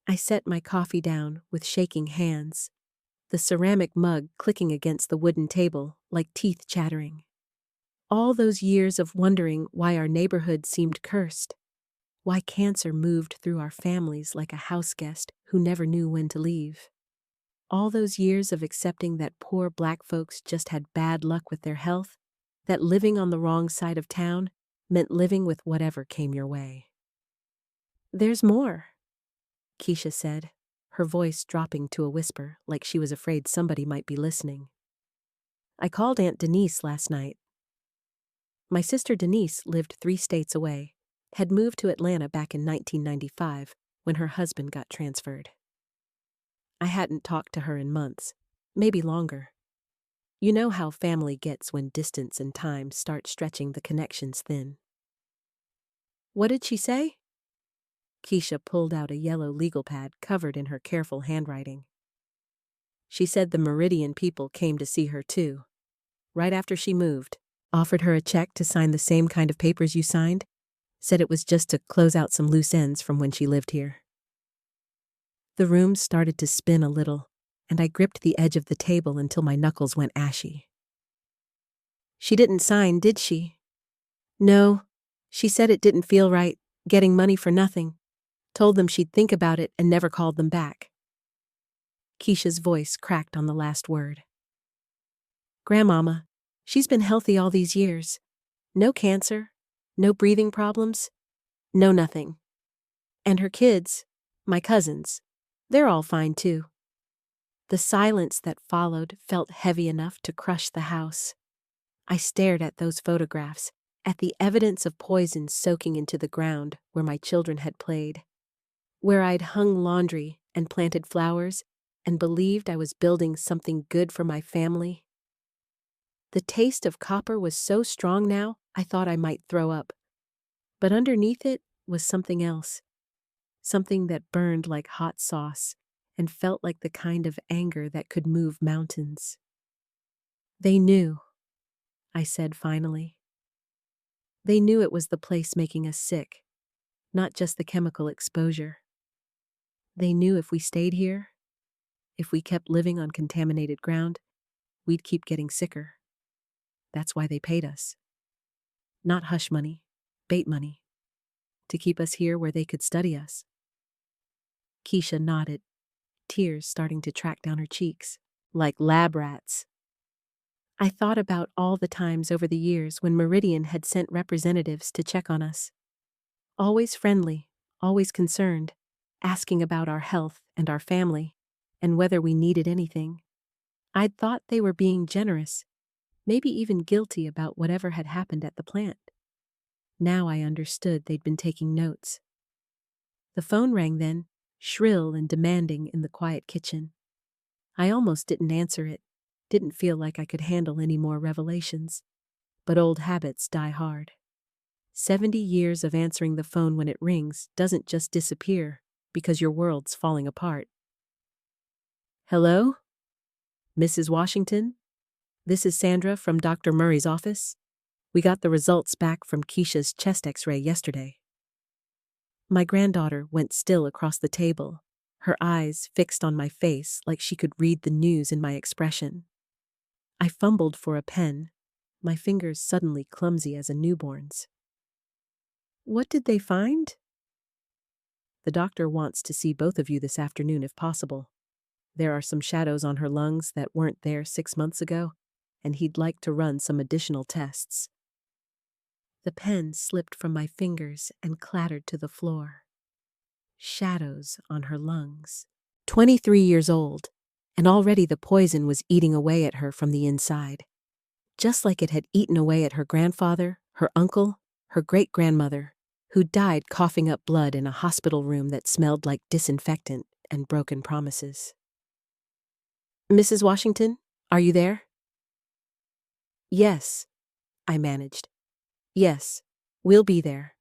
I set my coffee down with shaking hands, the ceramic mug clicking against the wooden table like teeth chattering. All those years of wondering why our neighborhood seemed cursed, why cancer moved through our families like a house guest who never knew when to leave. All those years of accepting that poor black folks just had bad luck with their health, that living on the wrong side of town meant living with whatever came your way. "There's more," Keisha said, her voice dropping to a whisper like she was afraid somebody might be listening. "I called Aunt Denise last night. My sister Denise lived 3 states away, had moved to Atlanta back in 1995 when her husband got transferred. I hadn't talked to her in months, maybe longer. You know how family gets when distance and time start stretching the connections thin." "What did she say?" Keisha pulled out a yellow legal pad covered in her careful handwriting. "She said the Meridian people came to see her too, right after she moved, offered her a check to sign the same kind of papers you signed, said it was just to close out some loose ends from when she lived here." The room started to spin a little, and I gripped the edge of the table until my knuckles went ashy. "She didn't sign, did she?" "No. She said it didn't feel right, getting money for nothing. Told them she'd think about it and never called them back." Keisha's voice cracked on the last word. "Grandmama, she's been healthy all these years. No cancer, no breathing problems, no nothing. And her kids, my cousins, they're all fine too." The silence that followed felt heavy enough to crush the house. I stared at those photographs, at the evidence of poison soaking into the ground where my children had played, where I'd hung laundry and planted flowers and believed I was building something good for my family. The taste of copper was so strong now I thought I might throw up. But underneath it was something else, something that burned like hot sauce and felt like the kind of anger that could move mountains. "They knew," I said finally. "They knew it was the place making us sick, not just the chemical exposure. They knew if we stayed here, if we kept living on contaminated ground, we'd keep getting sicker. That's why they paid us. Not hush money, bait money, to keep us here where they could study us." Keisha nodded, tears starting to track down her cheeks, like lab rats. I thought about all the times over the years when Meridian had sent representatives to check on us. Always friendly, always concerned, asking about our health and our family, and whether we needed anything. I'd thought they were being generous, maybe even guilty about whatever had happened at the plant. Now I understood they'd been taking notes. The phone rang then, shrill and demanding in the quiet kitchen. I almost didn't answer it, didn't feel like I could handle any more revelations. But old habits die hard. 70 years of answering the phone when it rings doesn't just disappear because your world's falling apart. "Hello? Mrs. Washington? This is Sandra from Dr. Murray's office. We got the results back from Keisha's chest x-ray yesterday." My granddaughter went still across the table, her eyes fixed on my face like she could read the news in my expression. I fumbled for a pen, my fingers suddenly clumsy as a newborn's. "What did they find?" "The doctor wants to see both of you this afternoon if possible. There are some shadows on her lungs that weren't there 6 months ago, and he'd like to run some additional tests." The pen slipped from my fingers and clattered to the floor. shadows on her lungs. 23 years old, and already the poison was eating away at her from the inside. Just like it had eaten away at her grandfather, her uncle, her great-grandmother, who died coughing up blood in a hospital room that smelled like disinfectant and broken promises. "Mrs. Washington, are you there?" "Yes," I managed. "Yes, we'll be there."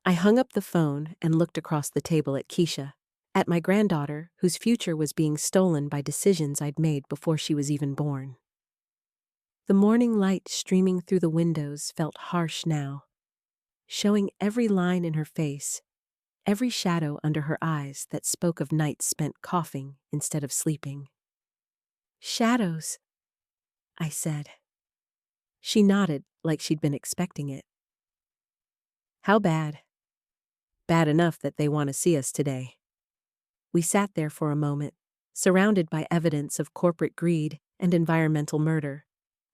I hung up the phone and looked across the table at Keisha, at my granddaughter whose future was being stolen by decisions I'd made before she was even born. The morning light streaming through the windows felt harsh now, showing every line in her face, every shadow under her eyes that spoke of nights spent coughing instead of sleeping. "Shadows," I said. She nodded like she'd been expecting it. "How bad?" "Bad enough that they want to see us today." We sat there for a moment, surrounded by evidence of corporate greed and environmental murder,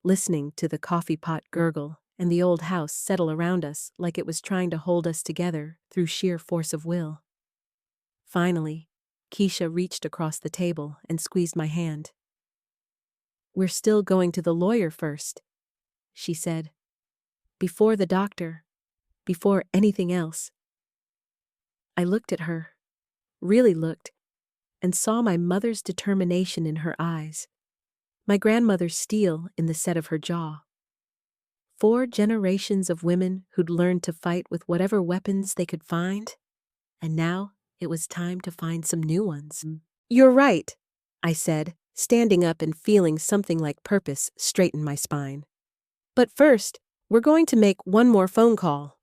listening to the coffee pot gurgle and the old house settle around us like it was trying to hold us together through sheer force of will. Finally, Keisha reached across the table and squeezed my hand. "We're still going to the lawyer first," she said. "Before the doctor, before anything else." I looked at her, really looked, and saw my mother's determination in her eyes, my grandmother's steel in the set of her jaw. 4 generations of women who'd learned to fight with whatever weapons they could find, and now it was time to find some new ones. "You're right," I said, standing up and feeling something like purpose straighten my spine. "But first, we're going to make one more phone call."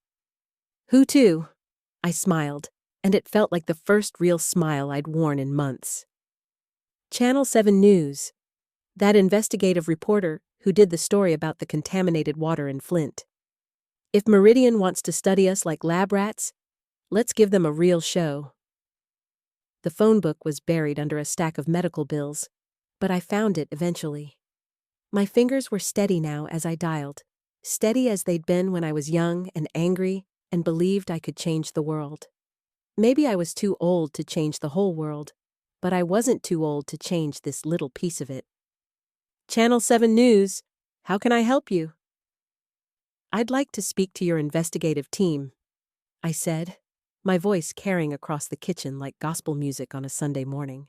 "Who to?" I smiled, and it felt like the first real smile I'd worn in months. "Channel 7 News. That investigative reporter who did the story about the contaminated water in Flint. If Meridian wants to study us like lab rats, let's give them a real show." The phone book was buried under a stack of medical bills, but I found it eventually. My fingers were steady now as I dialed, steady as they'd been when I was young and angry and believed I could change the world. Maybe I was too old to change the whole world, but I wasn't too old to change this little piece of it. "Channel 7 News, how can I help you?" "I'd like to speak to your investigative team," I said, my voice carrying across the kitchen like gospel music on a Sunday morning.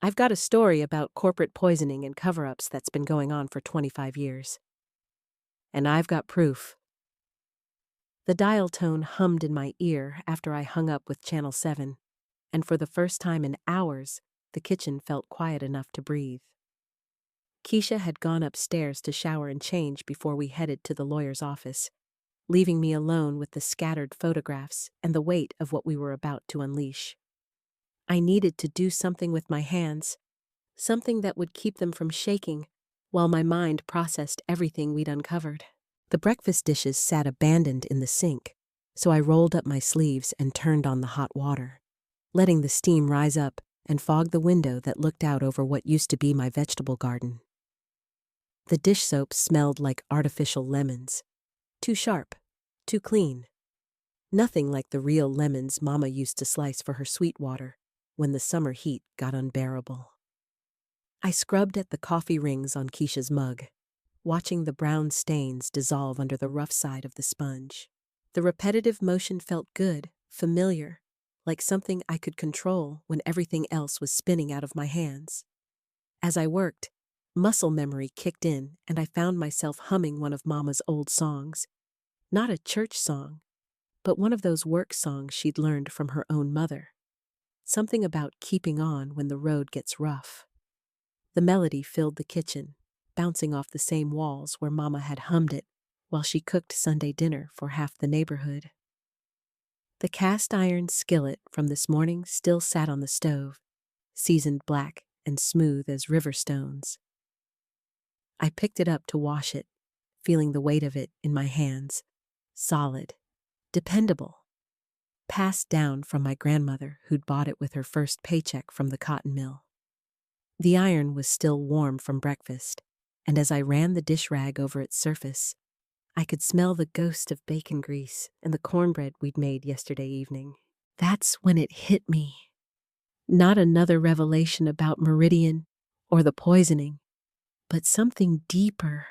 "I've got a story about corporate poisoning and cover-ups that's been going on for 25 years. And I've got proof." The dial tone hummed in my ear after I hung up with Channel 7, and for the first time in hours, the kitchen felt quiet enough to breathe. Keisha had gone upstairs to shower and change before we headed to the lawyer's office, leaving me alone with the scattered photographs and the weight of what we were about to unleash. I needed to do something with my hands, something that would keep them from shaking, while my mind processed everything we'd uncovered. The breakfast dishes sat abandoned in the sink, so I rolled up my sleeves and turned on the hot water, letting the steam rise up and fog the window that looked out over what used to be my vegetable garden. The dish soap smelled like artificial lemons. Too sharp, too clean. Nothing like the real lemons Mama used to slice for her sweet water when the summer heat got unbearable. I scrubbed at the coffee rings on Keisha's mug, watching the brown stains dissolve under the rough side of the sponge. The repetitive motion felt good, familiar, like something I could control when everything else was spinning out of my hands. As I worked, muscle memory kicked in and I found myself humming one of Mama's old songs. Not a church song, but one of those work songs she'd learned from her own mother. Something about keeping on when the road gets rough. The melody filled the kitchen, bouncing off the same walls where Mama had hummed it while she cooked Sunday dinner for half the neighborhood. The cast iron skillet from this morning still sat on the stove, seasoned black and smooth as river stones. I picked it up to wash it, feeling the weight of it in my hands, solid, dependable, passed down from my grandmother who'd bought it with her first paycheck from the cotton mill. The iron was still warm from breakfast, and as I ran the dish rag over its surface, I could smell the ghost of bacon grease and the cornbread we'd made yesterday evening. That's when it hit me. Not another revelation about Meridian or the poisoning, but something deeper.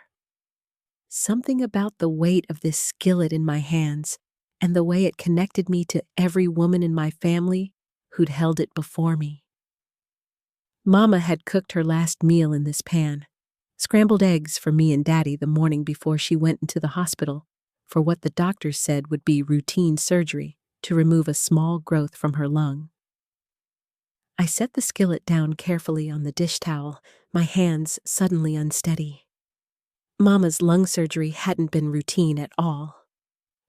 Something about the weight of this skillet in my hands and the way it connected me to every woman in my family who'd held it before me. Mama had cooked her last meal in this pan, scrambled eggs for me and Daddy the morning before she went into the hospital for what the doctors said would be routine surgery to remove a small growth from her lung. I set the skillet down carefully on the dish towel, my hands suddenly unsteady. Mama's lung surgery hadn't been routine at all.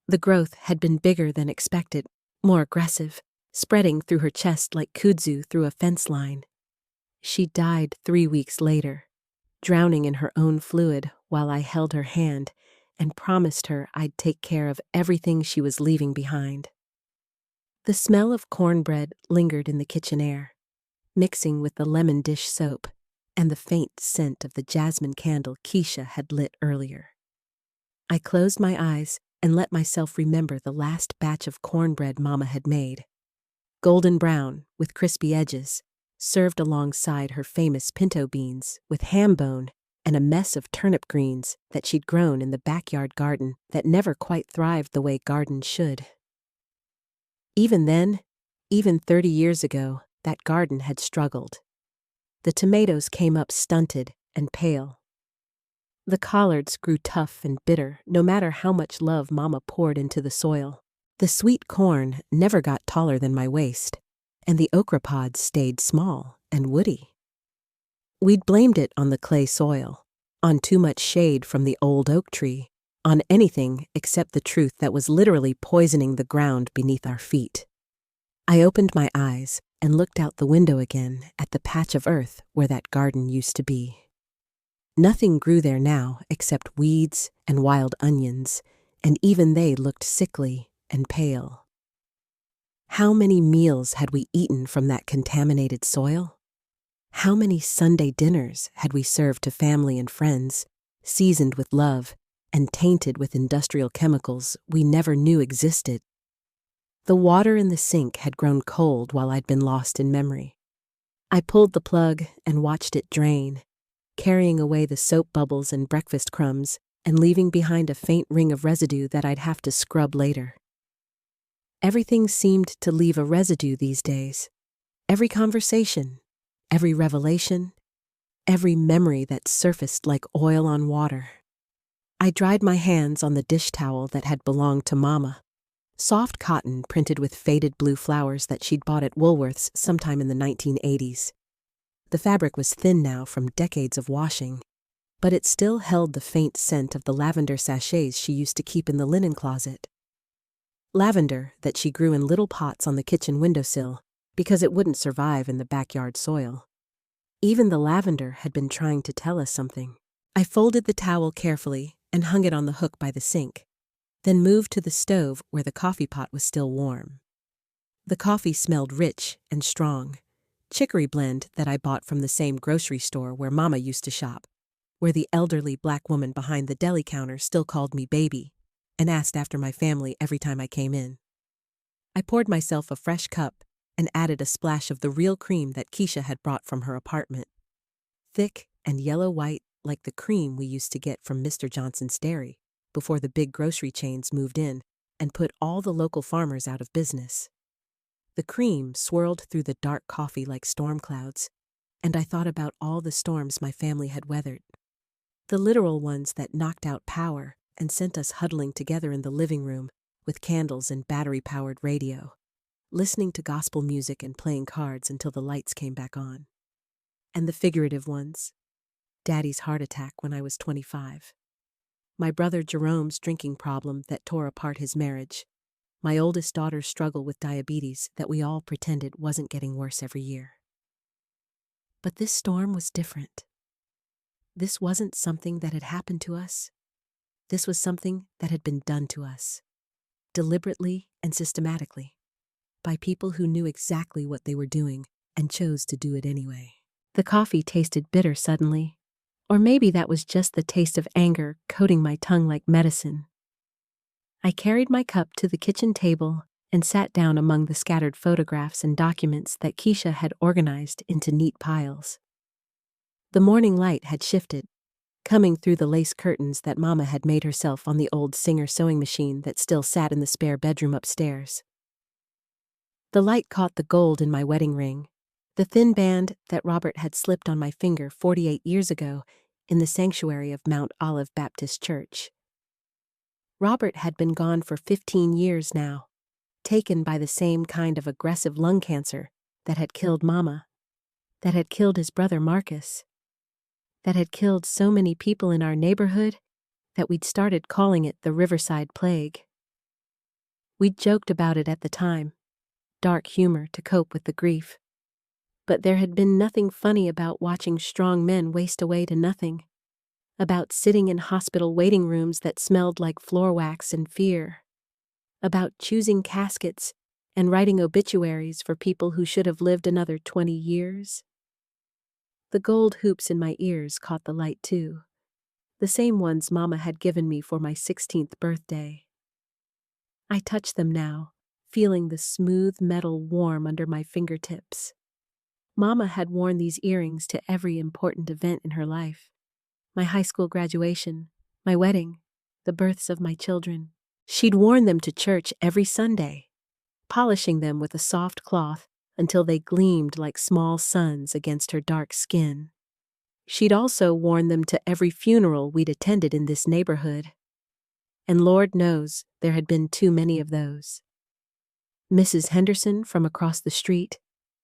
The growth had been bigger than expected, more aggressive, spreading through her chest like kudzu through a fence line. She died 3 weeks later, drowning in her own fluid while I held her hand and promised her I'd take care of everything she was leaving behind. The smell of cornbread lingered in the kitchen air, mixing with the lemon dish soap and the faint scent of the jasmine candle Keisha had lit earlier. I closed my eyes and let myself remember the last batch of cornbread Mama had made. Golden brown, with crispy edges, served alongside her famous pinto beans with ham bone and a mess of turnip greens that she'd grown in the backyard garden that never quite thrived the way gardens should. Even then, even 30 years ago, that garden had struggled. The tomatoes came up stunted and pale. The collards grew tough and bitter no matter how much love Mama poured into the soil. The sweet corn never got taller than my waist, and the okra pods stayed small and woody. We'd blamed it on the clay soil, on too much shade from the old oak tree, on anything except the truth that was literally poisoning the ground beneath our feet. I opened my eyes and looked out the window again at the patch of earth where that garden used to be. Nothing grew there now except weeds and wild onions, and even they looked sickly and pale. How many meals had we eaten from that contaminated soil? How many Sunday dinners had we served to family and friends, seasoned with love and tainted with industrial chemicals we never knew existed? The water in the sink had grown cold while I'd been lost in memory. I pulled the plug and watched it drain, carrying away the soap bubbles and breakfast crumbs and leaving behind a faint ring of residue that I'd have to scrub later. Everything seemed to leave a residue these days. Every conversation, every revelation, every memory that surfaced like oil on water. I dried my hands on the dish towel that had belonged to Mama. Soft cotton printed with faded blue flowers that she'd bought at Woolworth's sometime in the 1980s. The fabric was thin now from decades of washing, but it still held the faint scent of the lavender sachets she used to keep in the linen closet. Lavender that she grew in little pots on the kitchen windowsill because it wouldn't survive in the backyard soil. Even the lavender had been trying to tell us something. I folded the towel carefully and hung it on the hook by the sink, then moved to the stove where the coffee pot was still warm. The coffee smelled rich and strong, chicory blend that I bought from the same grocery store where Mama used to shop, where the elderly black woman behind the deli counter still called me baby and asked after my family every time I came in. I poured myself a fresh cup and added a splash of the real cream that Keisha had brought from her apartment. Thick and yellow-white like the cream we used to get from Mr. Johnson's Dairy before the big grocery chains moved in and put all the local farmers out of business. The cream swirled through the dark coffee like storm clouds, and I thought about all the storms my family had weathered. The literal ones that knocked out power and sent us huddling together in the living room with candles and battery-powered radio, listening to gospel music and playing cards until the lights came back on. And the figurative ones, Daddy's heart attack when I was 25. My brother Jerome's drinking problem that tore apart his marriage. My oldest daughter's struggle with diabetes that we all pretended wasn't getting worse every year. But this storm was different. This wasn't something that had happened to us. This was something that had been done to us, deliberately and systematically, by people who knew exactly what they were doing and chose to do it anyway. The coffee tasted bitter suddenly, or maybe that was just the taste of anger coating my tongue like medicine. I carried my cup to the kitchen table and sat down among the scattered photographs and documents that Keisha had organized into neat piles. The morning light had shifted, coming through the lace curtains that Mama had made herself on the old Singer sewing machine that still sat in the spare bedroom upstairs. The light caught the gold in my wedding ring, the thin band that Robert had slipped on my finger 48 years ago in the sanctuary of Mount Olive Baptist Church. Robert had been gone for 15 years now, taken by the same kind of aggressive lung cancer that had killed Mama, that had killed his brother Marcus, that had killed so many people in our neighborhood that we'd started calling it the Riverside Plague. We'd joked about it at the time, dark humor to cope with the grief. But there had been nothing funny about watching strong men waste away to nothing, about sitting in hospital waiting rooms that smelled like floor wax and fear, about choosing caskets and writing obituaries for people who should have lived another 20 years. The gold hoops in my ears caught the light too, the same ones Mama had given me for my 16th birthday. I touched them now, feeling the smooth metal warm under my fingertips. Mama had worn these earrings to every important event in her life. My high school graduation, my wedding, the births of my children. She'd worn them to church every Sunday, polishing them with a soft cloth until they gleamed like small suns against her dark skin. She'd also worn them to every funeral we'd attended in this neighborhood. And Lord knows there had been too many of those. Mrs. Henderson from across the street,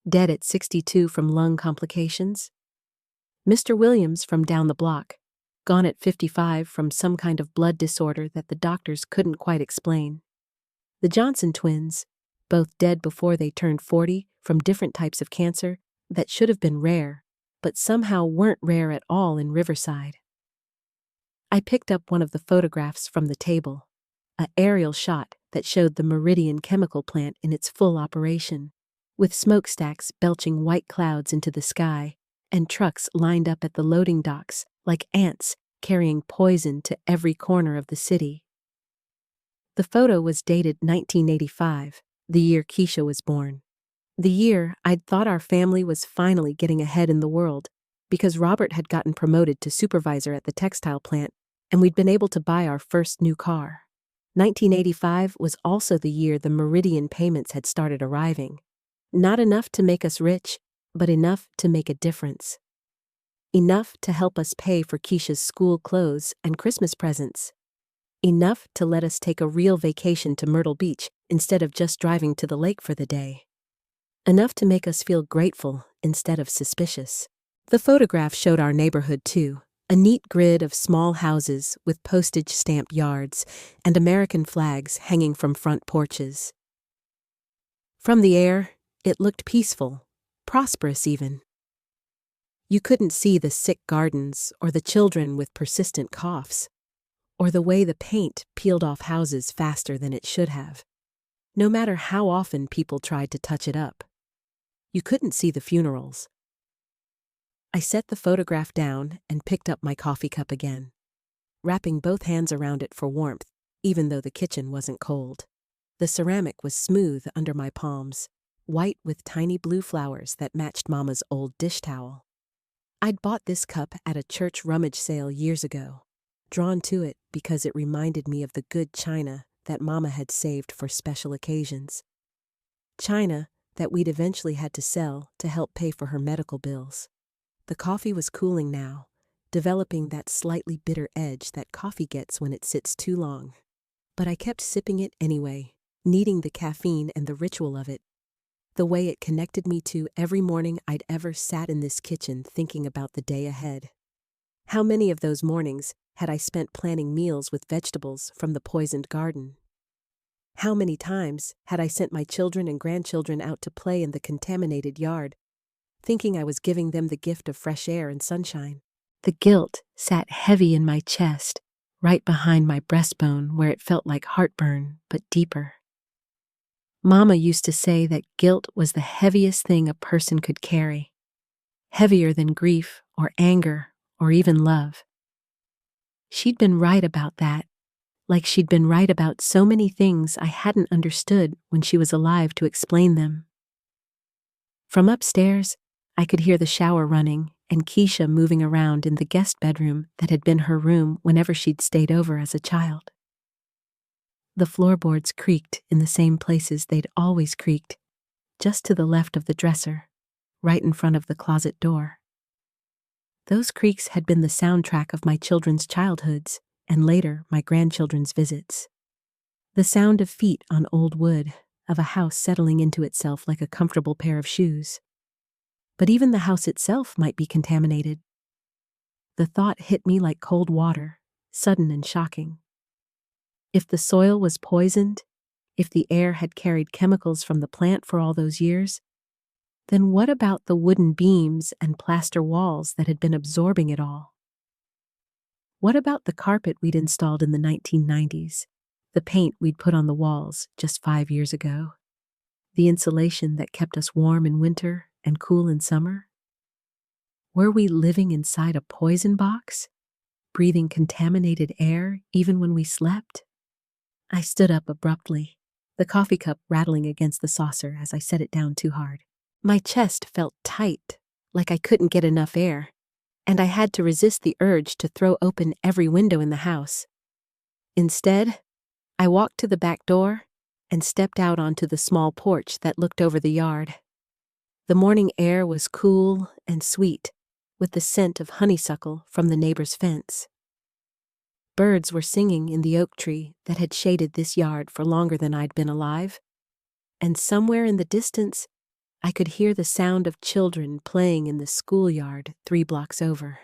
dead at 62 from lung complications. Mr. Williams from down the block, gone at 55 from some kind of blood disorder that the doctors couldn't quite explain. The Johnson twins, both dead before they turned 40 from different types of cancer that should have been rare, but somehow weren't rare at all in Riverside. I picked up one of the photographs from the table, an aerial shot that showed the Meridian chemical plant in its full operation, with smokestacks belching white clouds into the sky and trucks lined up at the loading docks like ants carrying poison to every corner of the city. The photo was dated 1985, the year Keisha was born. The year I'd thought our family was finally getting ahead in the world because Robert had gotten promoted to supervisor at the textile plant and we'd been able to buy our first new car. 1985 was also the year the Meridian payments had started arriving. Not enough to make us rich, but enough to make a difference. Enough to help us pay for Keisha's school clothes and Christmas presents. Enough to let us take a real vacation to Myrtle Beach instead of just driving to the lake for the day. Enough to make us feel grateful instead of suspicious. The photograph showed our neighborhood too, a neat grid of small houses with postage-stamped yards and American flags hanging from front porches. From the air, it looked peaceful, prosperous even. You couldn't see the sick gardens or the children with persistent coughs, or the way the paint peeled off houses faster than it should have, no matter how often people tried to touch it up. You couldn't see the funerals. I set the photograph down and picked up my coffee cup again, wrapping both hands around it for warmth, even though the kitchen wasn't cold. The ceramic was smooth under my palms, white with tiny blue flowers that matched Mama's old dish towel. I'd bought this cup at a church rummage sale years ago, drawn to it because it reminded me of the good china that Mama had saved for special occasions. China that we'd eventually had to sell to help pay for her medical bills. The coffee was cooling now, developing that slightly bitter edge that coffee gets when it sits too long. But I kept sipping it anyway, needing the caffeine and the ritual of it, the way it connected me to every morning I'd ever sat in this kitchen thinking about the day ahead. How many of those mornings had I spent planning meals with vegetables from the poisoned garden? How many times had I sent my children and grandchildren out to play in the contaminated yard, thinking I was giving them the gift of fresh air and sunshine? The guilt sat heavy in my chest, right behind my breastbone where it felt like heartburn, but deeper. Mama used to say that guilt was the heaviest thing a person could carry, heavier than grief or anger or even love. She'd been right about that, like she'd been right about so many things I hadn't understood when she was alive to explain them. From upstairs, I could hear the shower running and Keisha moving around in the guest bedroom that had been her room whenever she'd stayed over as a child. The floorboards creaked in the same places they'd always creaked, just to the left of the dresser, right in front of the closet door. Those creaks had been the soundtrack of my children's childhoods and later my grandchildren's visits. The sound of feet on old wood, of a house settling into itself like a comfortable pair of shoes. But even the house itself might be contaminated. The thought hit me like cold water, sudden and shocking. If the soil was poisoned, if the air had carried chemicals from the plant for all those years, then what about the wooden beams and plaster walls that had been absorbing it all? What about the carpet we'd installed in the 1990s, the paint we'd put on the walls just 5 years ago, the insulation that kept us warm in winter and cool in summer? Were we living inside a poison box, breathing contaminated air even when we slept? I stood up abruptly, the coffee cup rattling against the saucer as I set it down too hard. My chest felt tight, like I couldn't get enough air, and I had to resist the urge to throw open every window in the house. Instead, I walked to the back door and stepped out onto the small porch that looked over the yard. The morning air was cool and sweet, with the scent of honeysuckle from the neighbor's fence. Birds were singing in the oak tree that had shaded this yard for longer than I'd been alive, and somewhere in the distance, I could hear the sound of children playing in the schoolyard 3 blocks over.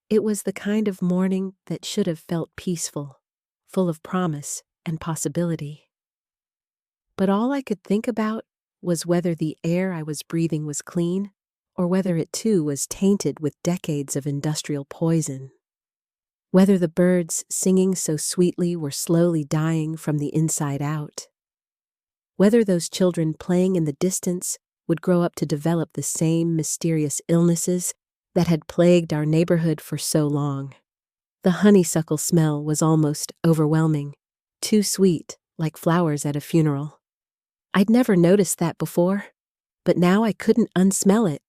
It was the kind of morning that should have felt peaceful, full of promise and possibility. But all I could think about was whether the air I was breathing was clean, or whether it too was tainted with decades of industrial poison. Whether the birds singing so sweetly were slowly dying from the inside out. Whether those children playing in the distance would grow up to develop the same mysterious illnesses that had plagued our neighborhood for so long. The honeysuckle smell was almost overwhelming, too sweet, like flowers at a funeral. I'd never noticed that before, but now I couldn't unsmell it.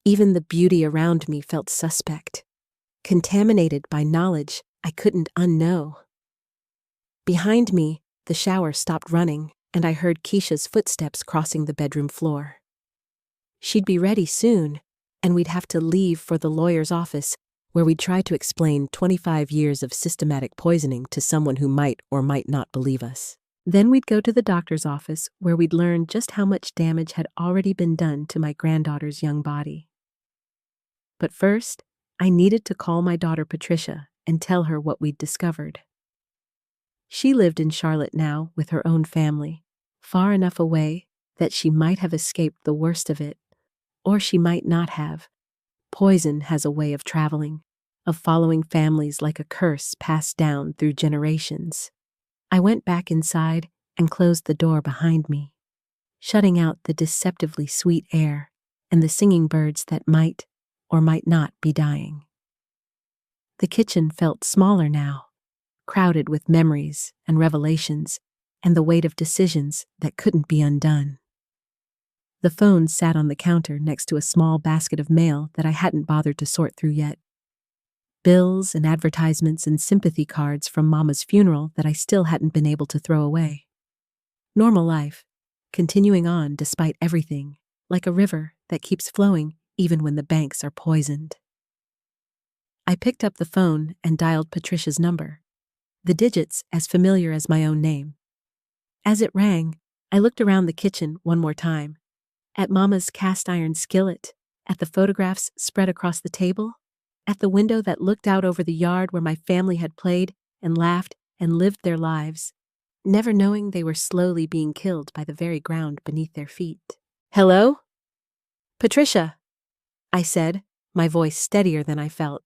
Even the beauty around me felt suspect, contaminated by knowledge I couldn't unknow. Behind me, the shower stopped running, and I heard Keisha's footsteps crossing the bedroom floor. She'd be ready soon, and we'd have to leave for the lawyer's office, where we'd try to explain 25 years of systematic poisoning to someone who might or might not believe us. Then we'd go to the doctor's office, where we'd learn just how much damage had already been done to my granddaughter's young body. But first, I needed to call my daughter Patricia and tell her what we'd discovered. She lived in Charlotte now with her own family, far enough away that she might have escaped the worst of it, or she might not have. Poison has a way of traveling, of following families like a curse passed down through generations. I went back inside and closed the door behind me, shutting out the deceptively sweet air and the singing birds that might or might not be dying. The kitchen felt smaller now, crowded with memories and revelations and the weight of decisions that couldn't be undone. The phone sat on the counter next to a small basket of mail that I hadn't bothered to sort through yet. Bills and advertisements and sympathy cards from Mama's funeral that I still hadn't been able to throw away. Normal life, continuing on despite everything, like a river that keeps flowing even when the banks are poisoned. I picked up the phone and dialed Patricia's number, the digits as familiar as my own name. As it rang, I looked around the kitchen one more time, at Mama's cast iron skillet, at the photographs spread across the table, at the window that looked out over the yard where my family had played and laughed and lived their lives, never knowing they were slowly being killed by the very ground beneath their feet. "Hello? Patricia," I said, my voice steadier than I felt.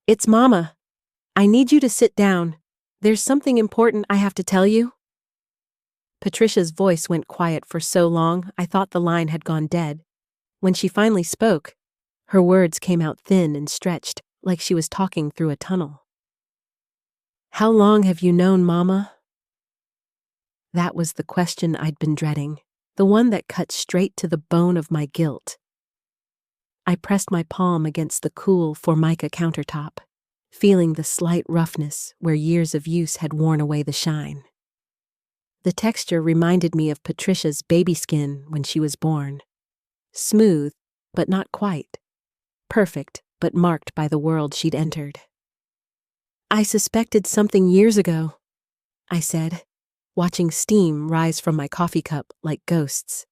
"It's Mama. I need you to sit down. There's something important I have to tell you." Patricia's voice went quiet for so long I thought the line had gone dead. When she finally spoke, her words came out thin and stretched, like she was talking through a tunnel. How long have you known, Mama? That was the question I'd been dreading, the one that cut straight to the bone of my guilt. I pressed my palm against the cool Formica countertop, feeling the slight roughness where years of use had worn away the shine. The texture reminded me of Patricia's baby skin when she was born. Smooth, but not quite. Perfect, but marked by the world she'd entered. I suspected something years ago, I said, watching steam rise from my coffee cup like ghosts.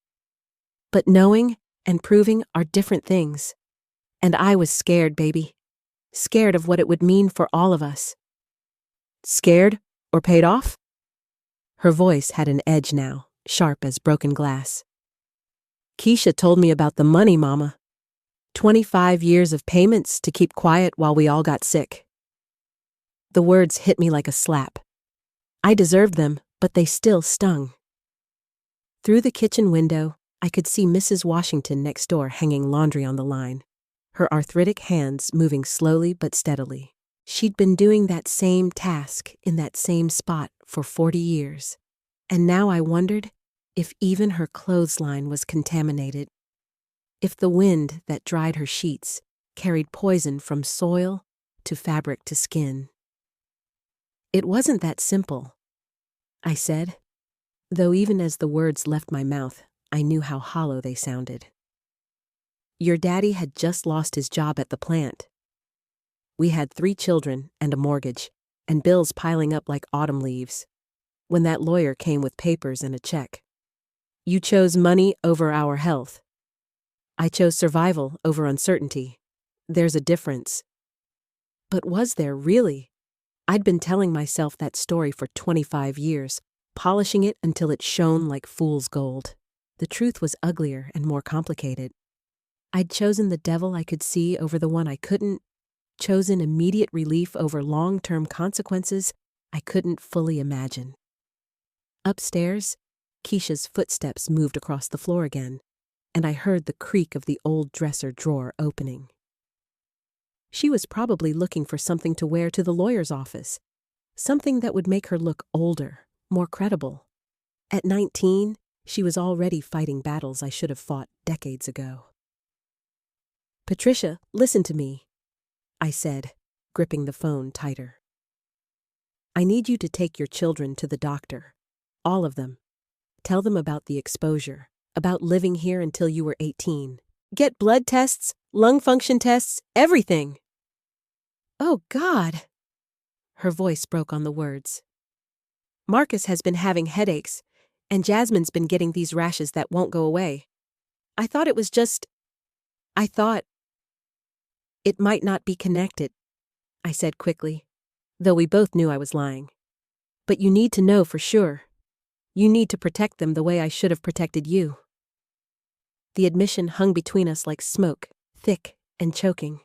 But knowing and proving are different things. And I was scared, baby. Scared of what it would mean for all of us. Scared or paid off? Her voice had an edge now, sharp as broken glass. Keisha told me about the money, Mama. 25 years of payments to keep quiet while we all got sick. The words hit me like a slap. I deserved them, but they still stung. Through the kitchen window, I could see Mrs. Washington next door hanging laundry on the line, her arthritic hands moving slowly but steadily. She'd been doing that same task in that same spot for 40 years, and now I wondered if even her clothesline was contaminated, if the wind that dried her sheets carried poison from soil to fabric to skin. It wasn't that simple, I said, though even as the words left my mouth, I knew how hollow they sounded. Your daddy had just lost his job at the plant. We had 3 children and a mortgage, and bills piling up like autumn leaves, when that lawyer came with papers and a check. You chose money over our health. I chose survival over uncertainty. There's a difference. But was there really? I'd been telling myself that story for 25 years, polishing it until it shone like fool's gold. The truth was uglier and more complicated. I'd chosen the devil I could see over the one I couldn't, chosen immediate relief over long-term consequences I couldn't fully imagine. Upstairs, Keisha's footsteps moved across the floor again, and I heard the creak of the old dresser drawer opening. She was probably looking for something to wear to the lawyer's office, something that would make her look older, more credible. At 19, she was already fighting battles I should have fought decades ago. Patricia, listen to me, I said, gripping the phone tighter. I need you to take your children to the doctor, all of them. Tell them about the exposure, about living here until you were 18. Get blood tests, lung function tests, everything. Oh, God. Her voice broke on the words. Marcus has been having headaches, and Jasmine's been getting these rashes that won't go away. I thought it might not be connected, I said quickly, though we both knew I was lying. But you need to know for sure. You need to protect them the way I should have protected you. The admission hung between us like smoke, thick and choking.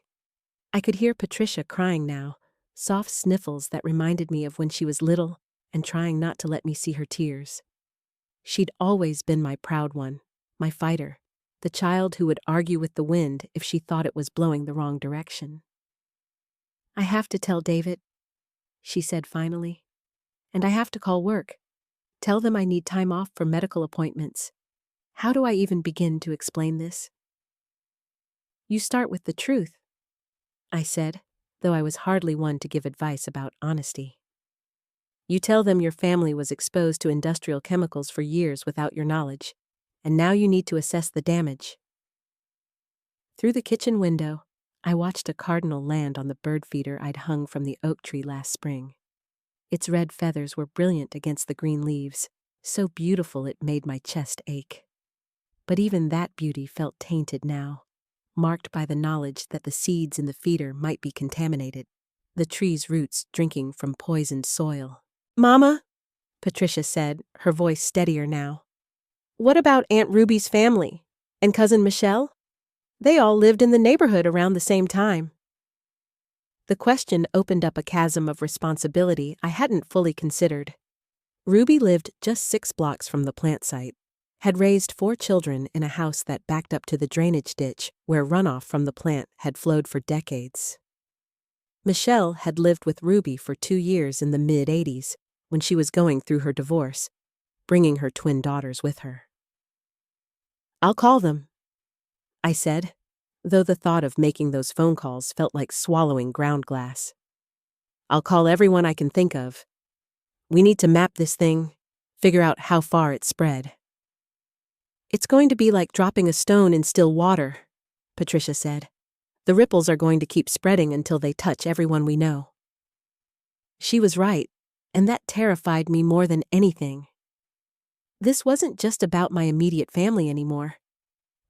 I could hear Patricia crying now, soft sniffles that reminded me of when she was little and trying not to let me see her tears. She'd always been my proud one, my fighter, the child who would argue with the wind if she thought it was blowing the wrong direction. I have to tell David, she said finally, and I have to call work. Tell them I need time off for medical appointments. How do I even begin to explain this? You start with the truth, I said, though I was hardly one to give advice about honesty. You tell them your family was exposed to industrial chemicals for years without your knowledge, and now you need to assess the damage. Through the kitchen window, I watched a cardinal land on the bird feeder I'd hung from the oak tree last spring. Its red feathers were brilliant against the green leaves, so beautiful it made my chest ache. But even that beauty felt tainted now, marked by the knowledge that the seeds in the feeder might be contaminated, the tree's roots drinking from poisoned soil. Mama, Patricia said, her voice steadier now. What about Aunt Ruby's family and Cousin Michelle? They all lived in the neighborhood around the same time. The question opened up a chasm of responsibility I hadn't fully considered. Ruby lived just 6 blocks from the plant site, had raised 4 children in a house that backed up to the drainage ditch where runoff from the plant had flowed for decades. Michelle had lived with Ruby for 2 years in the mid-80s when she was going through her divorce, bringing her twin daughters with her. "I'll call them," I said, though the thought of making those phone calls felt like swallowing ground glass. "I'll call everyone I can think of. We need to map this thing, figure out how far it spread." "It's going to be like dropping a stone in still water," Patricia said. "The ripples are going to keep spreading until they touch everyone we know." She was right, and that terrified me more than anything. This wasn't just about my immediate family anymore.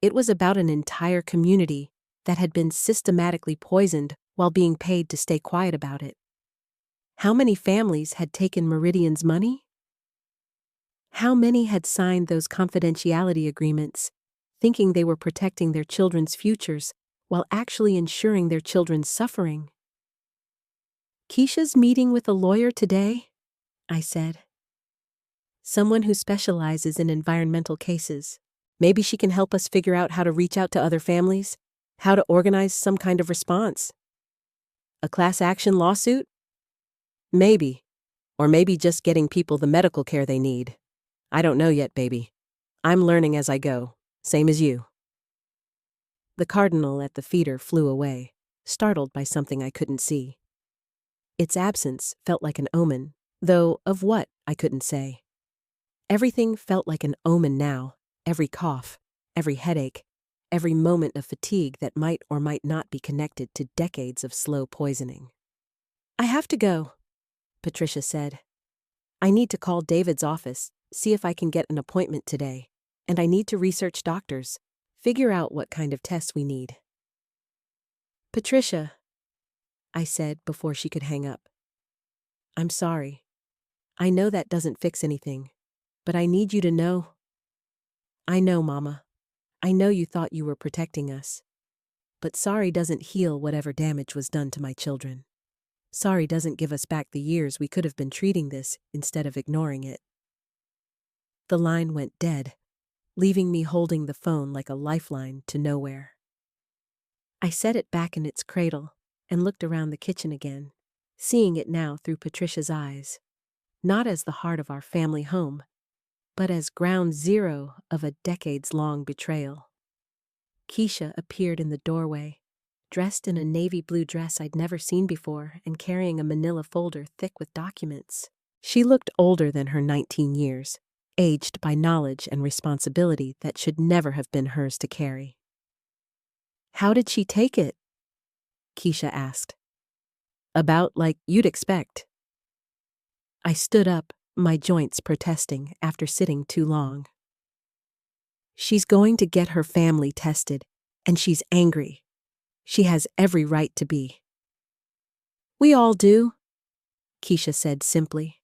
It was about an entire community that had been systematically poisoned while being paid to stay quiet about it. How many families had taken Meridian's money? How many had signed those confidentiality agreements, thinking they were protecting their children's futures while actually ensuring their children's suffering? "Keisha's meeting with a lawyer today," I said. "Someone who specializes in environmental cases. Maybe she can help us figure out how to reach out to other families, how to organize some kind of response. A class action lawsuit? Maybe. Or maybe just getting people the medical care they need. I don't know yet, baby. I'm learning as I go, same as you." The cardinal at the feeder flew away, startled by something I couldn't see. Its absence felt like an omen, though of what I couldn't say. Everything felt like an omen now, every cough, every headache, every moment of fatigue that might or might not be connected to decades of slow poisoning. "I have to go," Patricia said. "I need to call David's office, see if I can get an appointment today, and I need to research doctors, figure out what kind of tests we need." "Patricia," I said before she could hang up. "I'm sorry. I know that doesn't fix anything, but I need you to know." "I know, Mama. I know you thought you were protecting us. But sorry doesn't heal whatever damage was done to my children. Sorry doesn't give us back the years we could have been treating this instead of ignoring it." The line went dead, leaving me holding the phone like a lifeline to nowhere. I set it back in its cradle and looked around the kitchen again, seeing it now through Patricia's eyes, not as the heart of our family home, but as ground zero of a decades-long betrayal. Keisha appeared in the doorway, dressed in a navy blue dress I'd never seen before and carrying a manila folder thick with documents. She looked older than her 19 years, aged by knowledge and responsibility that should never have been hers to carry. "How did she take it?" Keisha asked. "About like you'd expect." I stood up, my joints protesting after sitting too long. "She's going to get her family tested, and she's angry. She has every right to be." "We all do," Keisha said simply.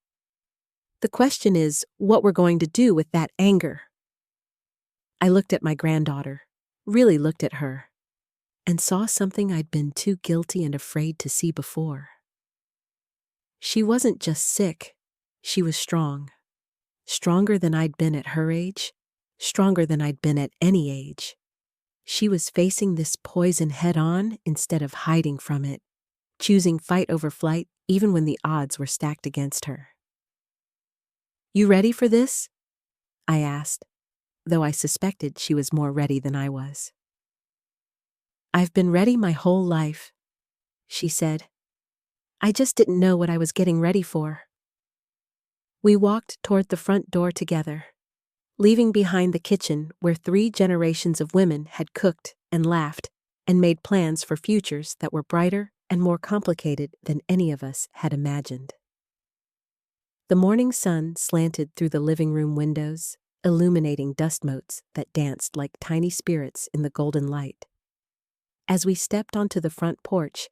"The question is what we're going to do with that anger." I looked at my granddaughter, really looked at her, and saw something I'd been too guilty and afraid to see before. She wasn't just sick, she was strong. Stronger than I'd been at her age, stronger than I'd been at any age. She was facing this poison head-on instead of hiding from it, choosing fight over flight even when the odds were stacked against her. "You ready for this?" I asked, though I suspected she was more ready than I was. "I've been ready my whole life," she said. "I just didn't know what I was getting ready for." We walked toward the front door together, leaving behind the kitchen where 3 generations of women had cooked and laughed and made plans for futures that were brighter and more complicated than any of us had imagined. The morning sun slanted through the living room windows, illuminating dust motes that danced like tiny spirits in the golden light. As we stepped onto the front porch,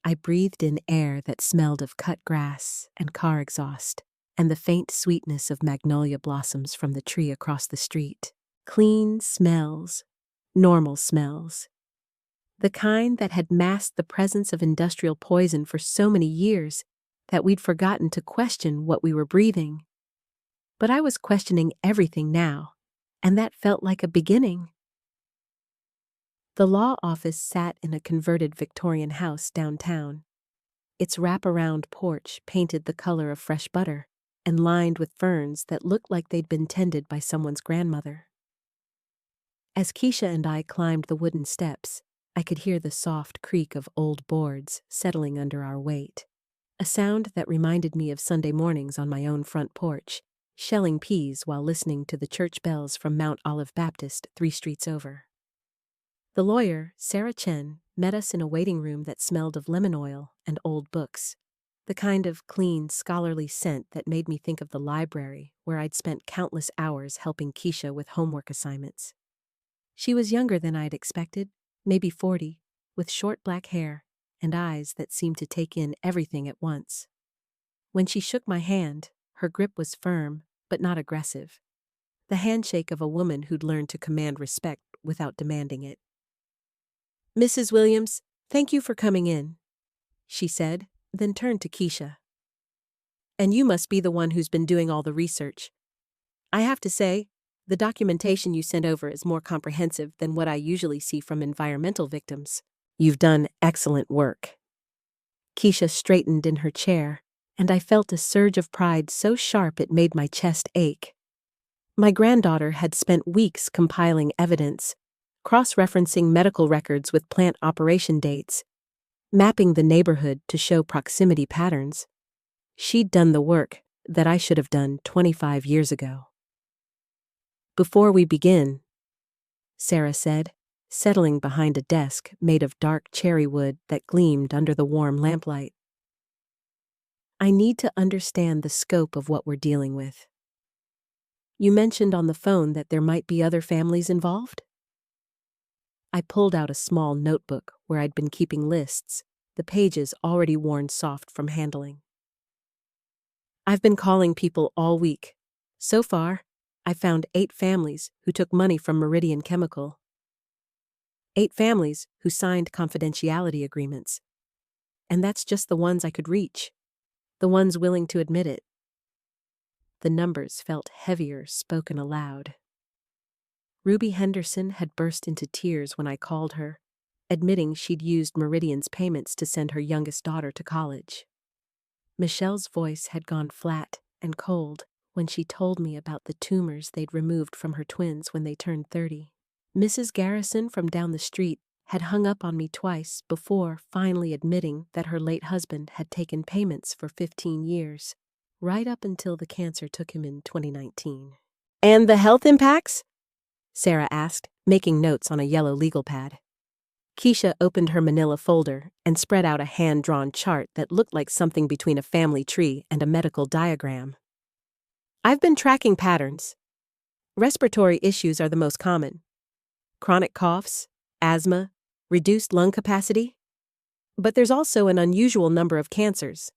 I breathed in air that smelled of cut grass and car exhaust, and the faint sweetness of magnolia blossoms from the tree across the street. Clean smells, normal smells. The kind that had masked the presence of industrial poison for so many years that we'd forgotten to question what we were breathing. But I was questioning everything now, and that felt like a beginning. The law office sat in a converted Victorian house downtown. its wraparound porch painted the color of fresh butter and lined with ferns that looked like they'd been tended by someone's grandmother. As Keisha and I climbed the wooden steps, I could hear the soft creak of old boards settling under our weight, a sound that reminded me of Sunday mornings on my own front porch, shelling peas while listening to the church bells from Mount Olive Baptist 3 streets over. The lawyer, Sarah Chen, met us in a waiting room that smelled of lemon oil and old books, the kind of clean, scholarly scent that made me think of the library where I'd spent countless hours helping Keisha with homework assignments. She was younger than I'd expected, maybe 40, with short black hair and eyes that seemed to take in everything at once. When she shook my hand, her grip was firm, but not aggressive. The handshake of a woman who'd learned to command respect without demanding it. "Mrs. Williams, thank you for coming in," she said, then turned to Keisha. "And you must be the one who's been doing all the research. I have to say, the documentation you sent over is more comprehensive than what I usually see from environmental victims. You've done excellent work." Keisha straightened in her chair, and I felt a surge of pride so sharp it made my chest ache. My granddaughter had spent weeks compiling evidence, cross-referencing medical records with plant operation dates, mapping the neighborhood to show proximity patterns. She'd done the work that I should have done 25 years ago. "Before we begin," Sarah said, settling behind a desk made of dark cherry wood that gleamed under the warm lamplight, "I need to understand the scope of what we're dealing with. You mentioned on the phone that there might be other families involved?" I pulled out a small notebook where I'd been keeping lists, the pages already worn soft from handling. "I've been calling people all week. So far, I found 8 families who took money from Meridian Chemical. 8 families who signed confidentiality agreements. And that's just the ones I could reach, the ones willing to admit it." The numbers felt heavier spoken aloud. Ruby Henderson had burst into tears when I called her, admitting she'd used Meridian's payments to send her youngest daughter to college. Michelle's voice had gone flat and cold when she told me about the tumors they'd removed from her twins when they turned 30. Mrs. Garrison from down the street had hung up on me twice before finally admitting that her late husband had taken payments for 15 years, right up until the cancer took him in 2019. "And the health impacts?" Sarah asked, making notes on a yellow legal pad. Keisha opened her manila folder and spread out a hand-drawn chart that looked like something between a family tree and a medical diagram. "I've been tracking patterns. Respiratory issues are the most common. Chronic coughs, asthma, reduced lung capacity. But there's also an unusual number of cancers: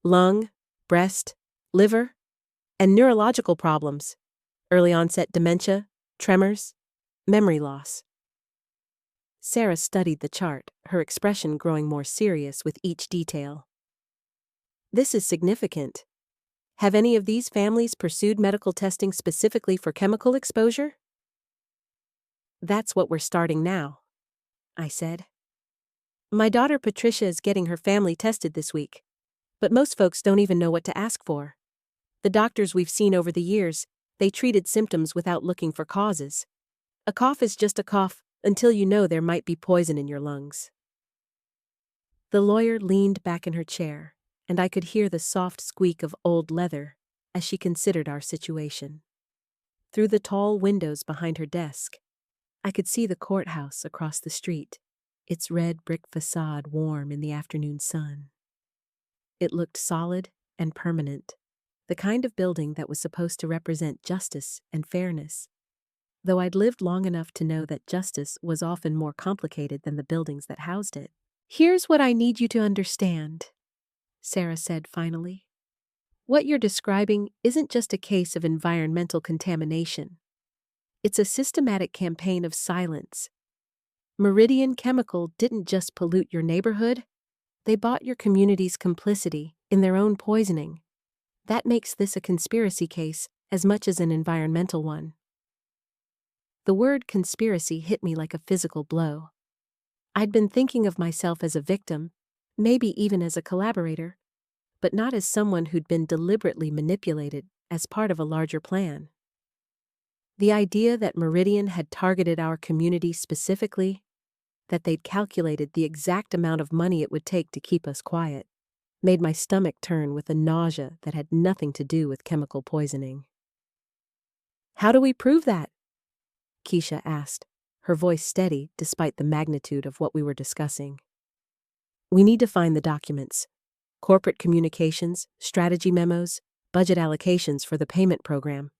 lung, breast, liver, and neurological problems, early onset dementia, tremors, memory loss." Sarah studied the chart, her expression growing more serious with each detail. "This is significant. Have any of these families pursued medical testing specifically for chemical exposure?" "That's what we're starting now," I said. "My daughter Patricia is getting her family tested this week, but most folks don't even know what to ask for. The doctors we've seen over the years, they treated symptoms without looking for causes. A cough is just a cough until you know there might be poison in your lungs." The lawyer leaned back in her chair, and I could hear the soft squeak of old leather as she considered our situation. Through the tall windows behind her desk, I could see the courthouse across the street, its red brick facade warm in the afternoon sun. It looked solid and permanent, the kind of building that was supposed to represent justice and fairness, though I'd lived long enough to know that justice was often more complicated than the buildings that housed it. "Here's what I need you to understand," Sarah said finally. "What you're describing isn't just a case of environmental contamination. It's a systematic campaign of silence. Meridian Chemical didn't just pollute your neighborhood, they bought your community's complicity in their own poisoning. That makes this a conspiracy case as much as an environmental one." The word conspiracy hit me like a physical blow. I'd been thinking of myself as a victim, maybe even as a collaborator, but not as someone who'd been deliberately manipulated as part of a larger plan. The idea that Meridian had targeted our community specifically, that they'd calculated the exact amount of money it would take to keep us quiet, made my stomach turn with a nausea that had nothing to do with chemical poisoning. "How do we prove that?" Keisha asked, her voice steady despite the magnitude of what we were discussing. "We need to find the documents. Corporate communications, strategy memos, budget allocations for the payment program.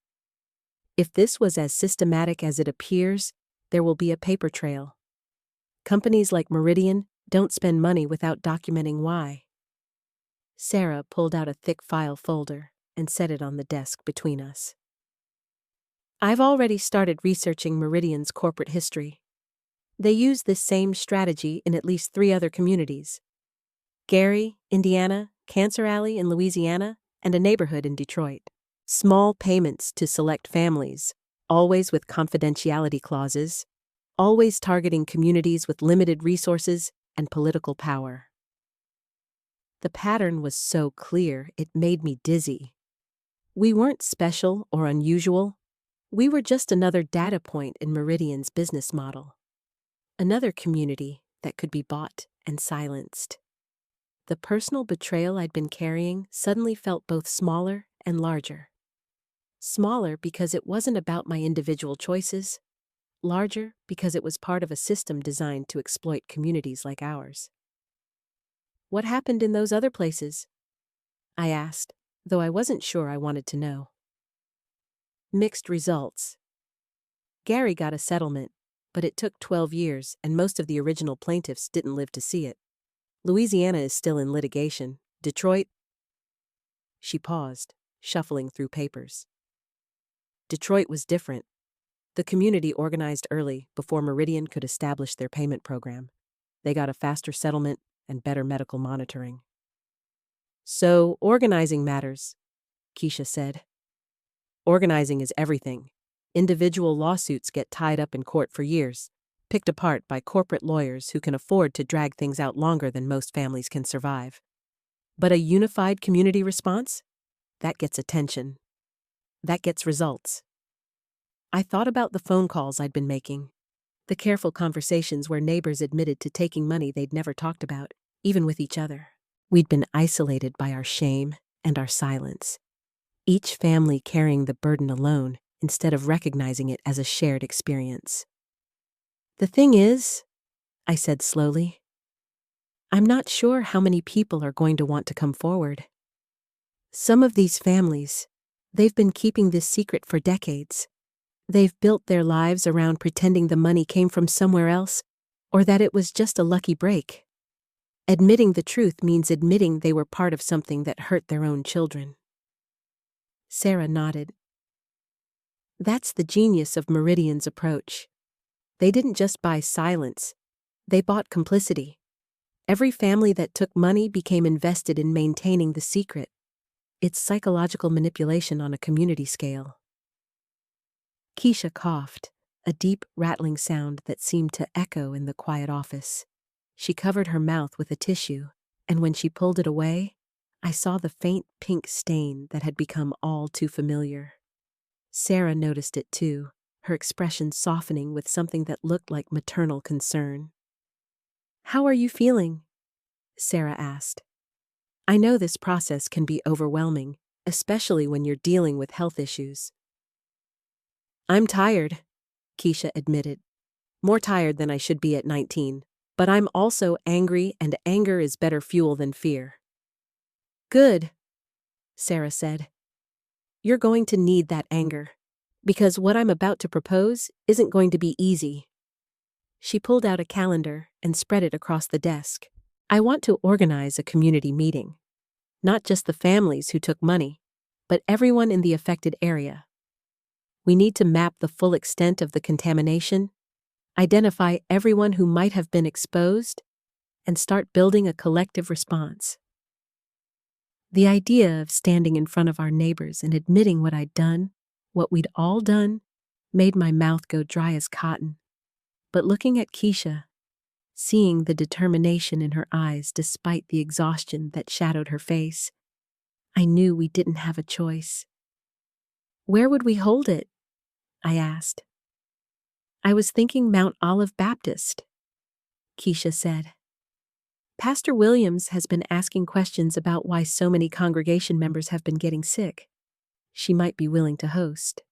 If this was as systematic as it appears, there will be a paper trail. Companies like Meridian don't spend money without documenting why." Sarah pulled out a thick file folder and set it on the desk between us. "I've already started researching Meridian's corporate history. They use this same strategy in at least 3 other communities: Gary, Indiana, Cancer Alley in Louisiana, and a neighborhood in Detroit. Small payments to select families, always with confidentiality clauses, always targeting communities with limited resources and political power." The pattern was so clear it made me dizzy. We weren't special or unusual. We were just another data point in Meridian's business model. Another community that could be bought and silenced. The personal betrayal I'd been carrying suddenly felt both smaller and larger. Smaller because it wasn't about my individual choices, larger because it was part of a system designed to exploit communities like ours. "What happened in those other places?" I asked, though I wasn't sure I wanted to know. "Mixed results. Gary got a settlement, but it took 12 years and most of the original plaintiffs didn't live to see it. Louisiana is still in litigation. Detroit—" She paused, shuffling through papers. "Detroit was different. The community organized early before Meridian could establish their payment program. They got a faster settlement and better medical monitoring." "So, organizing matters," Keisha said. "Organizing is everything. Individual lawsuits get tied up in court for years, picked apart by corporate lawyers who can afford to drag things out longer than most families can survive. But a unified community response? That gets attention. That gets results." I thought about the phone calls I'd been making, the careful conversations where neighbors admitted to taking money they'd never talked about, even with each other. We'd been isolated by our shame and our silence, each family carrying the burden alone instead of recognizing it as a shared experience. "The thing is," I said slowly, "I'm not sure how many people are going to want to come forward. Some of these families, they've been keeping this secret for decades. They've built their lives around pretending the money came from somewhere else, or that it was just a lucky break. Admitting the truth means admitting they were part of something that hurt their own children." Sarah nodded. "That's the genius of Meridian's approach. They didn't just buy silence, they bought complicity. Every family that took money became invested in maintaining the secret. It's psychological manipulation on a community scale." Keisha coughed, a deep, rattling sound that seemed to echo in the quiet office. She covered her mouth with a tissue, and when she pulled it away, I saw the faint pink stain that had become all too familiar. Sarah noticed it too, her expression softening with something that looked like maternal concern. "How are you feeling?" Sarah asked. "I know this process can be overwhelming, especially when you're dealing with health issues." "I'm tired," Keisha admitted. "More tired than I should be at 19. But I'm also angry, and anger is better fuel than fear." "Good," Sarah said. "You're going to need that anger, because what I'm about to propose isn't going to be easy." She pulled out a calendar and spread it across the desk. "I want to organize a community meeting. Not just the families who took money, but everyone in the affected area. We need to map the full extent of the contamination, identify everyone who might have been exposed, and start building a collective response." The idea of standing in front of our neighbors and admitting what I'd done, what we'd all done, made my mouth go dry as cotton. But looking at Keisha, Seeing the determination in her eyes despite the exhaustion that shadowed her face, I knew we didn't have a choice. "Where would we hold it?" I asked. "I was thinking Mount Olive Baptist," Keisha said. "Pastor Williams has been asking questions about why so many congregation members have been getting sick. She might be willing to host."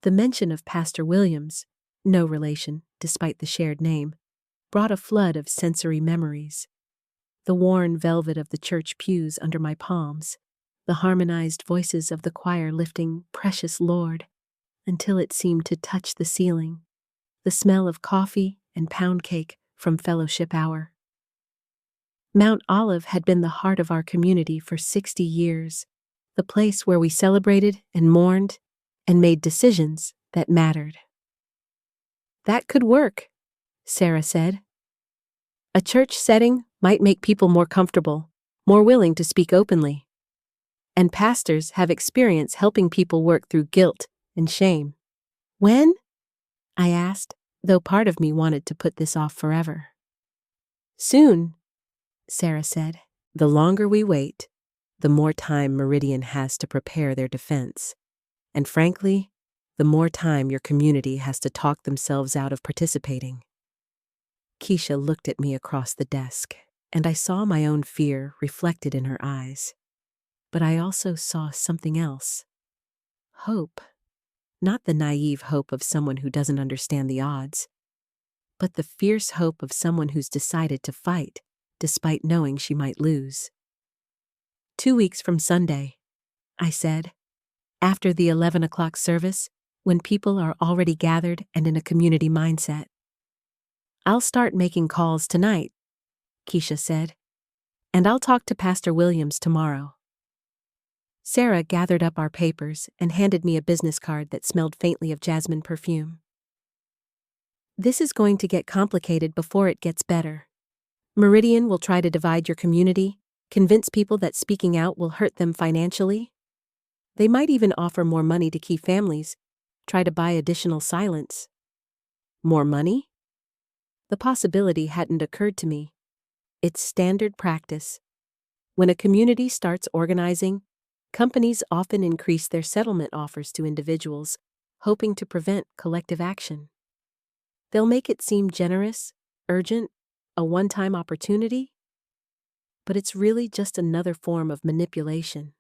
The mention of Pastor Williams, no relation despite the shared name, brought a flood of sensory memories. The worn velvet of the church pews under my palms, the harmonized voices of the choir lifting "Precious Lord" until it seemed to touch the ceiling, the smell of coffee and pound cake from fellowship hour. Mount Olive had been the heart of our community for 60 years, the place where we celebrated and mourned and made decisions that mattered. "That could work," Sarah said. "A church setting might make people more comfortable, more willing to speak openly. And pastors have experience helping people work through guilt and shame." "When?" I asked, though part of me wanted to put this off forever. "Soon," Sarah said. "The longer we wait, the more time Meridian has to prepare their defense. And frankly, the more time your community has to talk themselves out of participating." Keisha looked at me across the desk, and I saw my own fear reflected in her eyes. But I also saw something else. Hope. Not the naive hope of someone who doesn't understand the odds, but the fierce hope of someone who's decided to fight, despite knowing she might lose. 2 weeks from Sunday," I said, "after the 11 o'clock service, when people are already gathered and in a community mindset." "I'll start making calls tonight," Keisha said, "and I'll talk to Pastor Williams tomorrow." Sarah gathered up our papers and handed me a business card that smelled faintly of jasmine perfume. "This is going to get complicated before it gets better. Meridian will try to divide your community, convince people that speaking out will hurt them financially. They might even offer more money to key families, try to buy additional silence." "More money?" The possibility hadn't occurred to me. It's standard practice. When a community starts organizing, companies often increase their settlement offers to individuals, hoping to prevent collective action. They'll make it seem generous, urgent, a one-time opportunity, but it's really just another form of manipulation.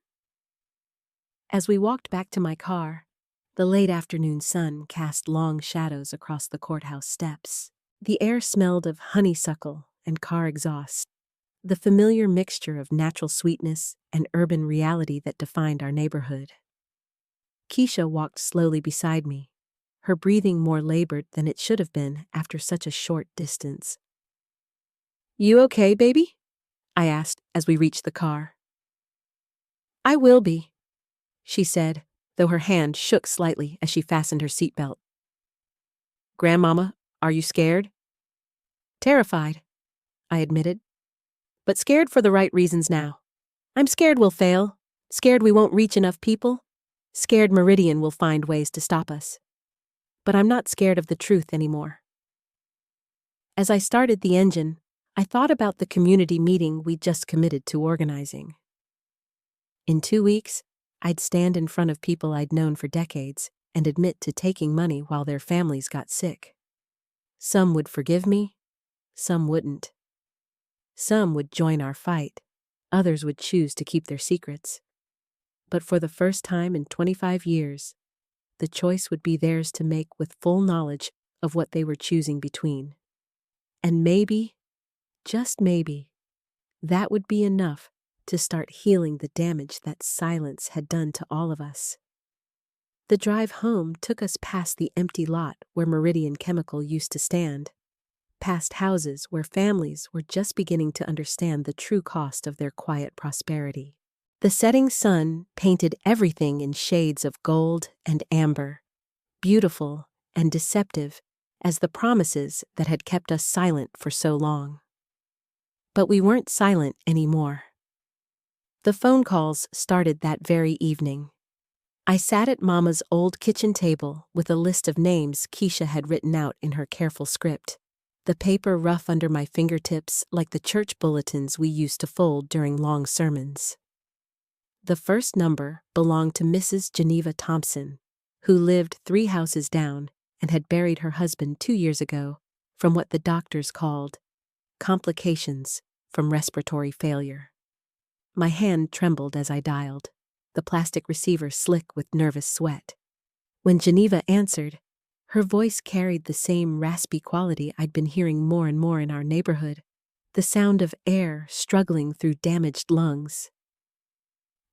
As we walked back to my car, the late afternoon sun cast long shadows across the courthouse steps. The air smelled of honeysuckle and car exhaust, the familiar mixture of natural sweetness and urban reality that defined our neighborhood. Keisha walked slowly beside me, her breathing more labored than it should have been after such a short distance. "You okay, baby?" I asked as we reached the car. "I will be," she said, though her hand shook slightly as she fastened her seatbelt. "Grandmama, are you scared?" "Terrified," I admitted, "but scared for the right reasons now. I'm scared we'll fail, scared we won't reach enough people, scared Meridian will find ways to stop us. But I'm not scared of the truth anymore." As I started the engine, I thought about the community meeting we'd just committed to organizing. In 2 weeks, I'd stand in front of people I'd known for decades and admit to taking money while their families got sick. Some would forgive me, some wouldn't. Some would join our fight, others would choose to keep their secrets. But for the first time in 25 years, the choice would be theirs to make with full knowledge of what they were choosing between. And maybe, just maybe, that would be enough to start healing the damage that silence had done to all of us. The drive home took us past the empty lot where Meridian Chemical used to stand, past houses where families were just beginning to understand the true cost of their quiet prosperity. The setting sun painted everything in shades of gold and amber, beautiful and deceptive as the promises that had kept us silent for so long. But we weren't silent anymore. The phone calls started that very evening. I sat at Mama's old kitchen table with a list of names Keisha had written out in her careful script. the paper rough under my fingertips like the church bulletins we used to fold during long sermons. The first number belonged to Mrs. Geneva Thompson, who lived 3 houses down and had buried her husband 2 years ago from what the doctors called complications from respiratory failure. My hand trembled as I dialed, the plastic receiver slick with nervous sweat. When Geneva answered, her voice carried the same raspy quality I'd been hearing more and more in our neighborhood, the sound of air struggling through damaged lungs.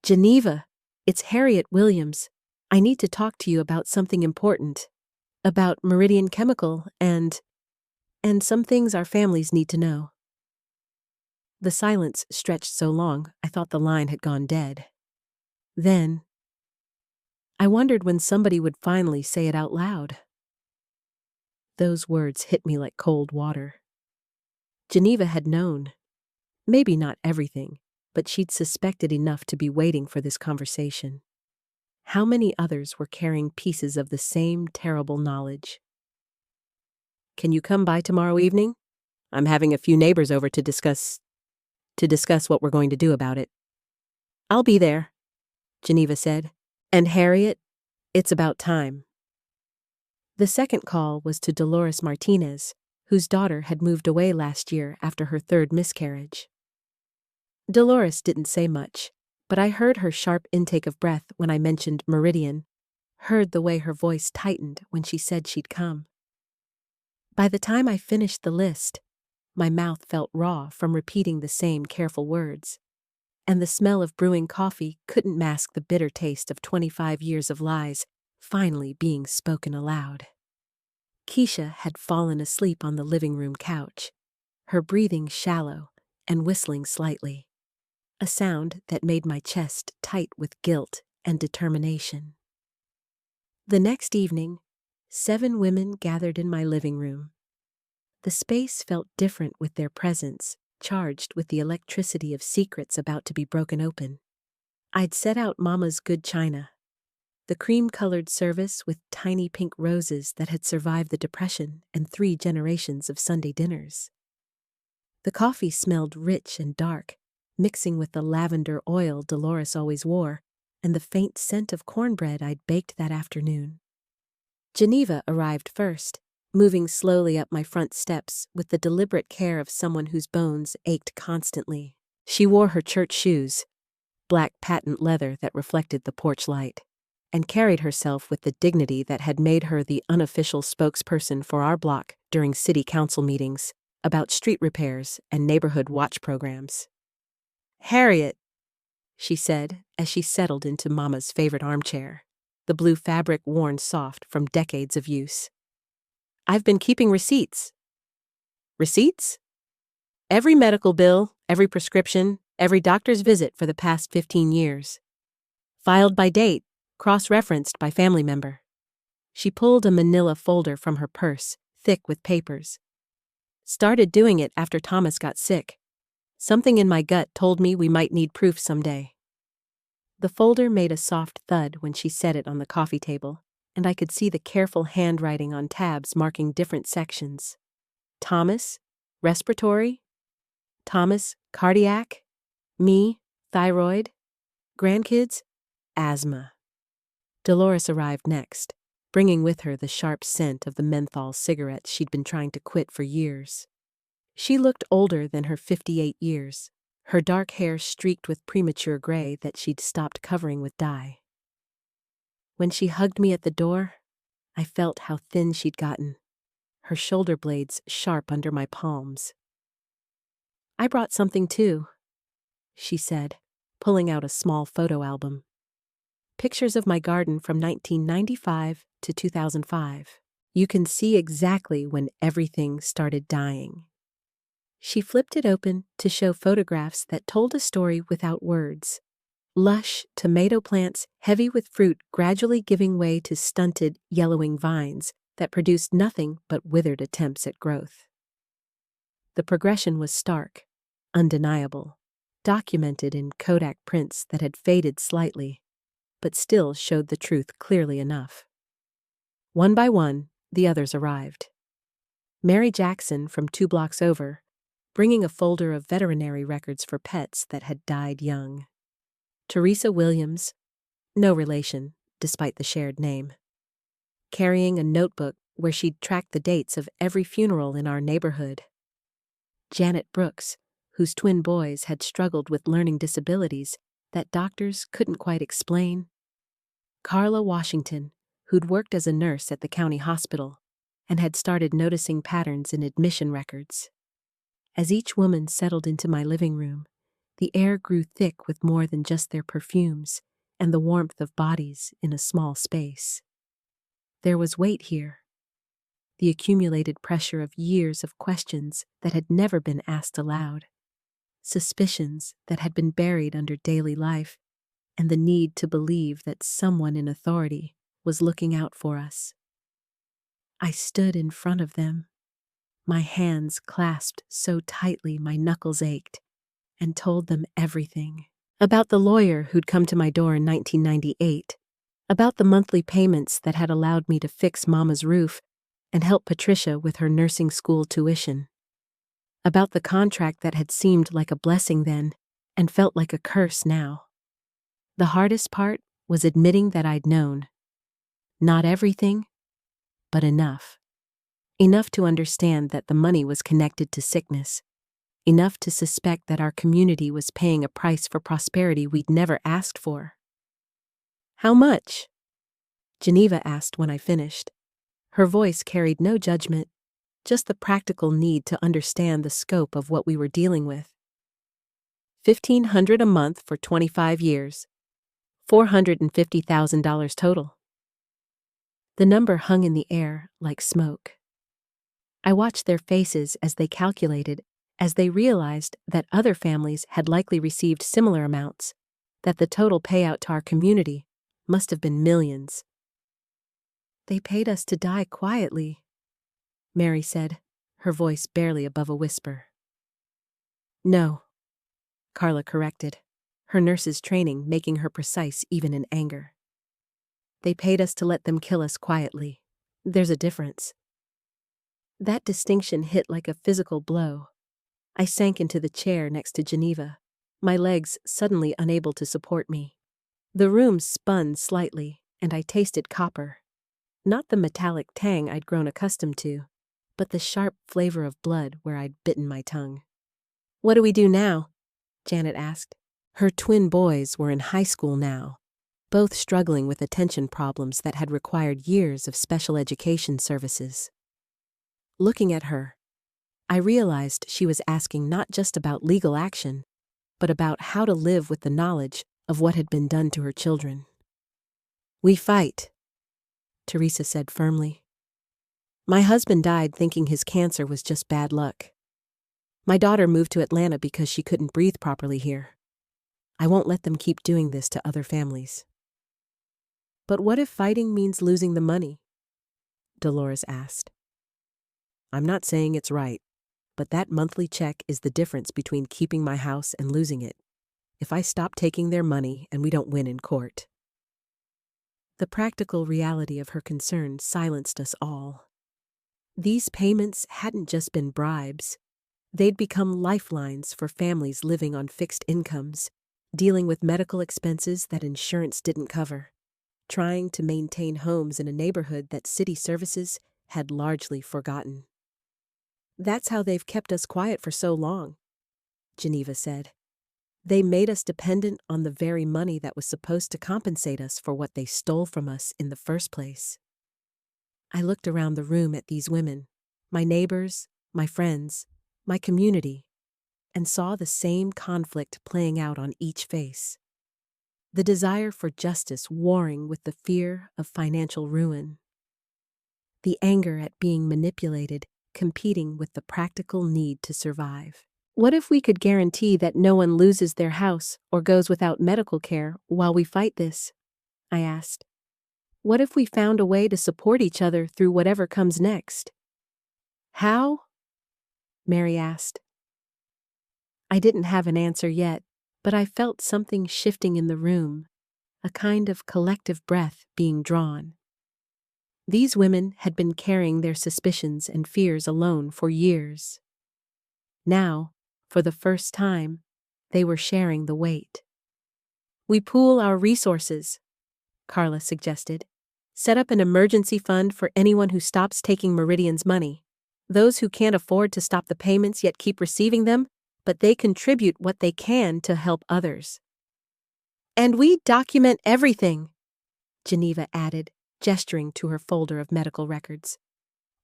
"Geneva, it's Harriet Williams. I need to talk to you about something important. About Meridian Chemical and some things our families need to know." The silence stretched so long I thought the line had gone dead. Then, I wondered when somebody would finally say it out loud. Those words hit me like cold water. Geneva had known. Maybe not everything, but she'd suspected enough to be waiting for this conversation. How many others were carrying pieces of the same terrible knowledge? "Can you come by tomorrow evening? I'm having a few neighbors over to discuss what we're going to do about it." "I'll be there," Geneva said. "And Harriet, it's about time." The second call was to Dolores Martinez, whose daughter had moved away last year after her 3rd miscarriage. Dolores didn't say much, but I heard her sharp intake of breath when I mentioned Meridian, heard the way her voice tightened when she said she'd come. By the time I finished the list, my mouth felt raw from repeating the same careful words, and the smell of brewing coffee couldn't mask the bitter taste of 25 years of lies finally being spoken aloud. Keisha had fallen asleep on the living room couch, her breathing shallow and whistling slightly, a sound that made my chest tight with guilt and determination. The next evening, 7 women gathered in my living room. The space felt different with their presence, charged with the electricity of secrets about to be broken open. I'd set out Mama's good china, the cream-colored service with tiny pink roses that had survived the Depression and 3 generations of Sunday dinners. The coffee smelled rich and dark, mixing with the lavender oil Dolores always wore and the faint scent of cornbread I'd baked that afternoon. Geneva arrived first, moving slowly up my front steps with the deliberate care of someone whose bones ached constantly. She wore her church shoes, black patent leather that reflected the porch light, and carried herself with the dignity that had made her the unofficial spokesperson for our block during city council meetings about street repairs and neighborhood watch programs. "Harriet," she said as she settled into Mama's favorite armchair, the blue fabric worn soft from decades of use. "I've been keeping receipts." "Receipts?" "Every medical bill, every prescription, every doctor's visit for the past 15 years. Filed by date, cross-referenced by family member." She pulled a manila folder from her purse, thick with papers. "Started doing it after Thomas got sick. Something in my gut told me we might need proof someday." The folder made a soft thud when she set it on the coffee table, and I could see the careful handwriting on tabs marking different sections. Thomas, respiratory. Thomas, cardiac. Me, thyroid. Grandkids, asthma. Dolores arrived next, bringing with her the sharp scent of the menthol cigarettes she'd been trying to quit for years. She looked older than her 58 years, her dark hair streaked with premature gray that she'd stopped covering with dye. When she hugged me at the door, I felt how thin she'd gotten, her shoulder blades sharp under my palms. "I brought something too," she said, pulling out a small photo album. "Pictures of my garden from 1995 to 2005. You can see exactly when everything started dying." She flipped it open to show photographs that told a story without words. Lush tomato plants, heavy with fruit, gradually giving way to stunted, yellowing vines that produced nothing but withered attempts at growth. The progression was stark, undeniable, documented in Kodak prints that had faded slightly, but still showed the truth clearly enough. One by one, the others arrived. Mary Jackson from 2 blocks over, bringing a folder of veterinary records for pets that had died young. Teresa Williams, no relation, despite the shared name, carrying a notebook where she'd tracked the dates of every funeral in our neighborhood. Janet Brooks, whose twin boys had struggled with learning disabilities that doctors couldn't quite explain. Carla Washington, who'd worked as a nurse at the county hospital and had started noticing patterns in admission records. As each woman settled into my living room, the air grew thick with more than just their perfumes and the warmth of bodies in a small space. There was weight here, the accumulated pressure of years of questions that had never been asked aloud, suspicions that had been buried under daily life, and the need to believe that someone in authority was looking out for us. I stood in front of them, my hands clasped so tightly my knuckles ached, and told them everything. About the lawyer who'd come to my door in 1998, about the monthly payments that had allowed me to fix Mama's roof and help Patricia with her nursing school tuition, about the contract that had seemed like a blessing then and felt like a curse now. The hardest part was admitting that I'd known. Not everything, but enough. Enough to understand that the money was connected to sickness. Enough to suspect that our community was paying a price for prosperity we'd never asked for. "How much?" Geneva asked when I finished. Her voice carried no judgment, just the practical need to understand the scope of what we were dealing with. $1,500 a month for 25 years. $450,000 total. The number hung in the air like smoke. I watched their faces as they calculated, as they realized that other families had likely received similar amounts, that the total payout to our community must have been millions. "They paid us to die quietly," Mary said, her voice barely above a whisper. "No," Carla corrected, her nurse's training making her precise even in anger. "They paid us to let them kill us quietly. There's a difference." That distinction hit like a physical blow. I sank into the chair next to Geneva, my legs suddenly unable to support me. The room spun slightly, and I tasted copper. Not the metallic tang I'd grown accustomed to, but the sharp flavor of blood where I'd bitten my tongue. "What do we do now?" Janet asked. Her twin boys were in high school now, both struggling with attention problems that had required years of special education services. Looking at her, I realized she was asking not just about legal action, but about how to live with the knowledge of what had been done to her children. "We fight," Teresa said firmly. "My husband died thinking his cancer was just bad luck. My daughter moved to Atlanta because she couldn't breathe properly here. I won't let them keep doing this to other families." "But what if fighting means losing the money?" Dolores asked. "I'm not saying it's right, but that monthly check is the difference between keeping my house and losing it, if I stop taking their money and we don't win in court." The practical reality of her concern silenced us all. These payments hadn't just been bribes. They'd become lifelines for families living on fixed incomes, dealing with medical expenses that insurance didn't cover, trying to maintain homes in a neighborhood that city services had largely forgotten. "That's how they've kept us quiet for so long," Geneva said. "They made us dependent on the very money that was supposed to compensate us for what they stole from us in the first place." I looked around the room at these women, my neighbors, my friends, my community, and saw the same conflict playing out on each face. The desire for justice warring with the fear of financial ruin. The anger at being manipulated competing with the practical need to survive. "What if we could guarantee that no one loses their house or goes without medical care while we fight this?" I asked. "What if we found a way to support each other through whatever comes next?" "How?" Mary asked. I didn't have an answer yet, but I felt something shifting in the room, a kind of collective breath being drawn. These women had been carrying their suspicions and fears alone for years. Now, for the first time, they were sharing the weight. "We pool our resources," Carla suggested. "Set up an emergency fund for anyone who stops taking Meridian's money. Those who can't afford to stop the payments yet keep receiving them, but they contribute what they can to help others." "And we document everything," Geneva added, gesturing to her folder of medical records.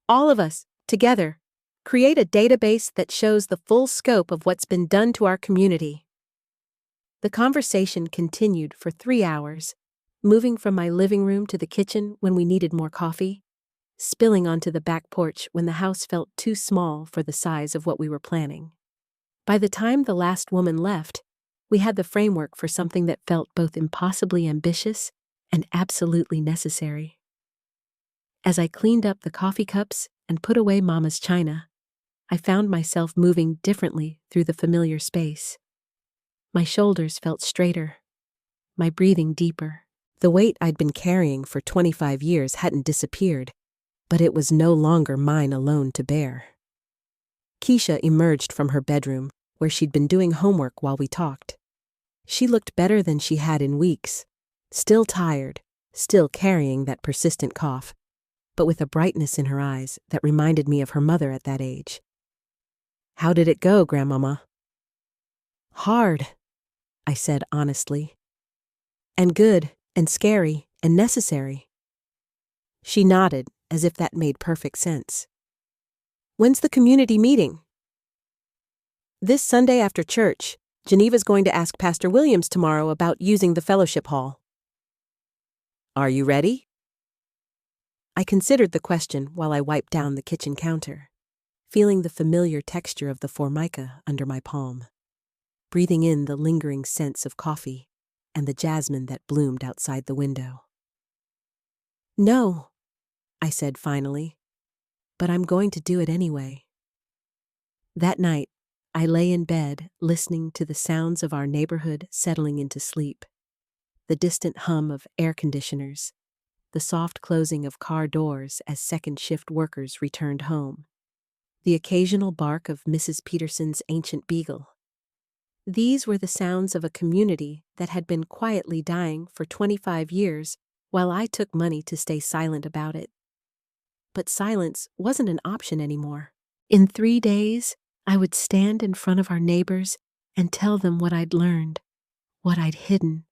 "All of us, together, create a database that shows the full scope of what's been done to our community." The conversation continued for 3 hours, moving from my living room to the kitchen when we needed more coffee, spilling onto the back porch when the house felt too small for the size of what we were planning. By the time the last woman left, we had the framework for something that felt both impossibly ambitious and absolutely necessary. As I cleaned up the coffee cups and put away Mama's china, I found myself moving differently through the familiar space. My shoulders felt straighter, my breathing deeper. The weight I'd been carrying for 25 years hadn't disappeared, but it was no longer mine alone to bear. Keisha emerged from her bedroom, where she'd been doing homework while we talked. She looked better than she had in weeks, still tired, still carrying that persistent cough, but with a brightness in her eyes that reminded me of her mother at that age. "How did it go, Grandmama?" "Hard," I said honestly. "And good, and scary, and necessary." She nodded, as if that made perfect sense. "When's the community meeting?" "This Sunday after church. Geneva's going to ask Pastor Williams tomorrow about using the fellowship hall." "Are you ready?" I considered the question while I wiped down the kitchen counter, feeling the familiar texture of the formica under my palm, breathing in the lingering scents of coffee and the jasmine that bloomed outside the window. "No," I said finally, "but I'm going to do it anyway." That night, I lay in bed listening to the sounds of our neighborhood settling into sleep, the distant hum of air conditioners, the soft closing of car doors as second-shift workers returned home, the occasional bark of Mrs. Peterson's ancient beagle. These were the sounds of a community that had been quietly dying for 25 years while I took money to stay silent about it. But silence wasn't an option anymore. In 3 days, I would stand in front of our neighbors and tell them what I'd learned, what I'd hidden,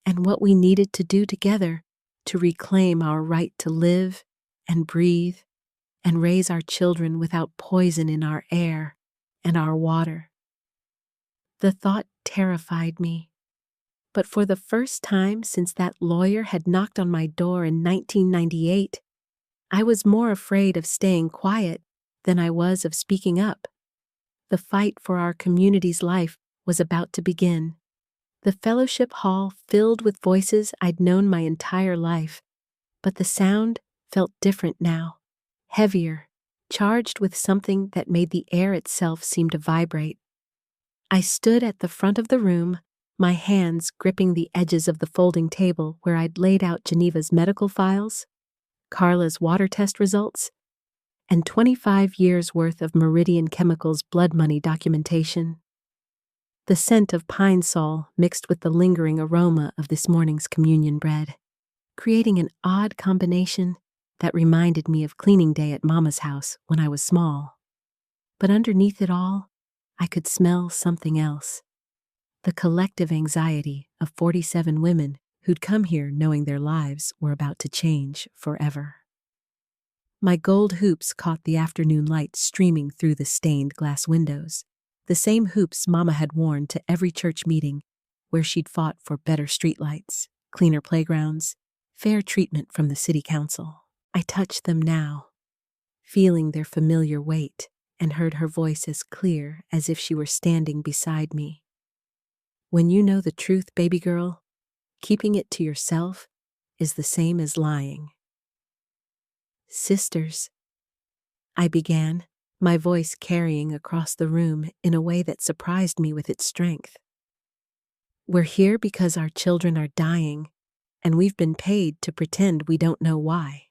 and what we needed to do together to reclaim our right to live and breathe and raise our children without poison in our air and our water. The thought terrified me, but for the first time since that lawyer had knocked on my door in 1998, I was more afraid of staying quiet than I was of speaking up. The fight for our community's life was about to begin. The fellowship hall filled with voices I'd known my entire life, but the sound felt different now, heavier, charged with something that made the air itself seem to vibrate. I stood at the front of the room, my hands gripping the edges of the folding table where I'd laid out Geneva's medical files, Carla's water test results, and 25 years' worth of Meridian Chemicals blood money documentation. The scent of pine sol mixed with the lingering aroma of this morning's communion bread, creating an odd combination that reminded me of cleaning day at Mama's house when I was small. But underneath it all, I could smell something else. The collective anxiety of 47 women who'd come here knowing their lives were about to change forever. My gold hoops caught the afternoon light streaming through the stained glass windows, the same hoops Mama had worn to every church meeting where she'd fought for better streetlights, cleaner playgrounds, fair treatment from the city council. I touched them now, feeling their familiar weight, and heard her voice as clear as if she were standing beside me. "When you know the truth, baby girl, keeping it to yourself is the same as lying." "Sisters," I began, my voice carrying across the room in a way that surprised me with its strength. "We're here because our children are dying, and we've been paid to pretend we don't know why."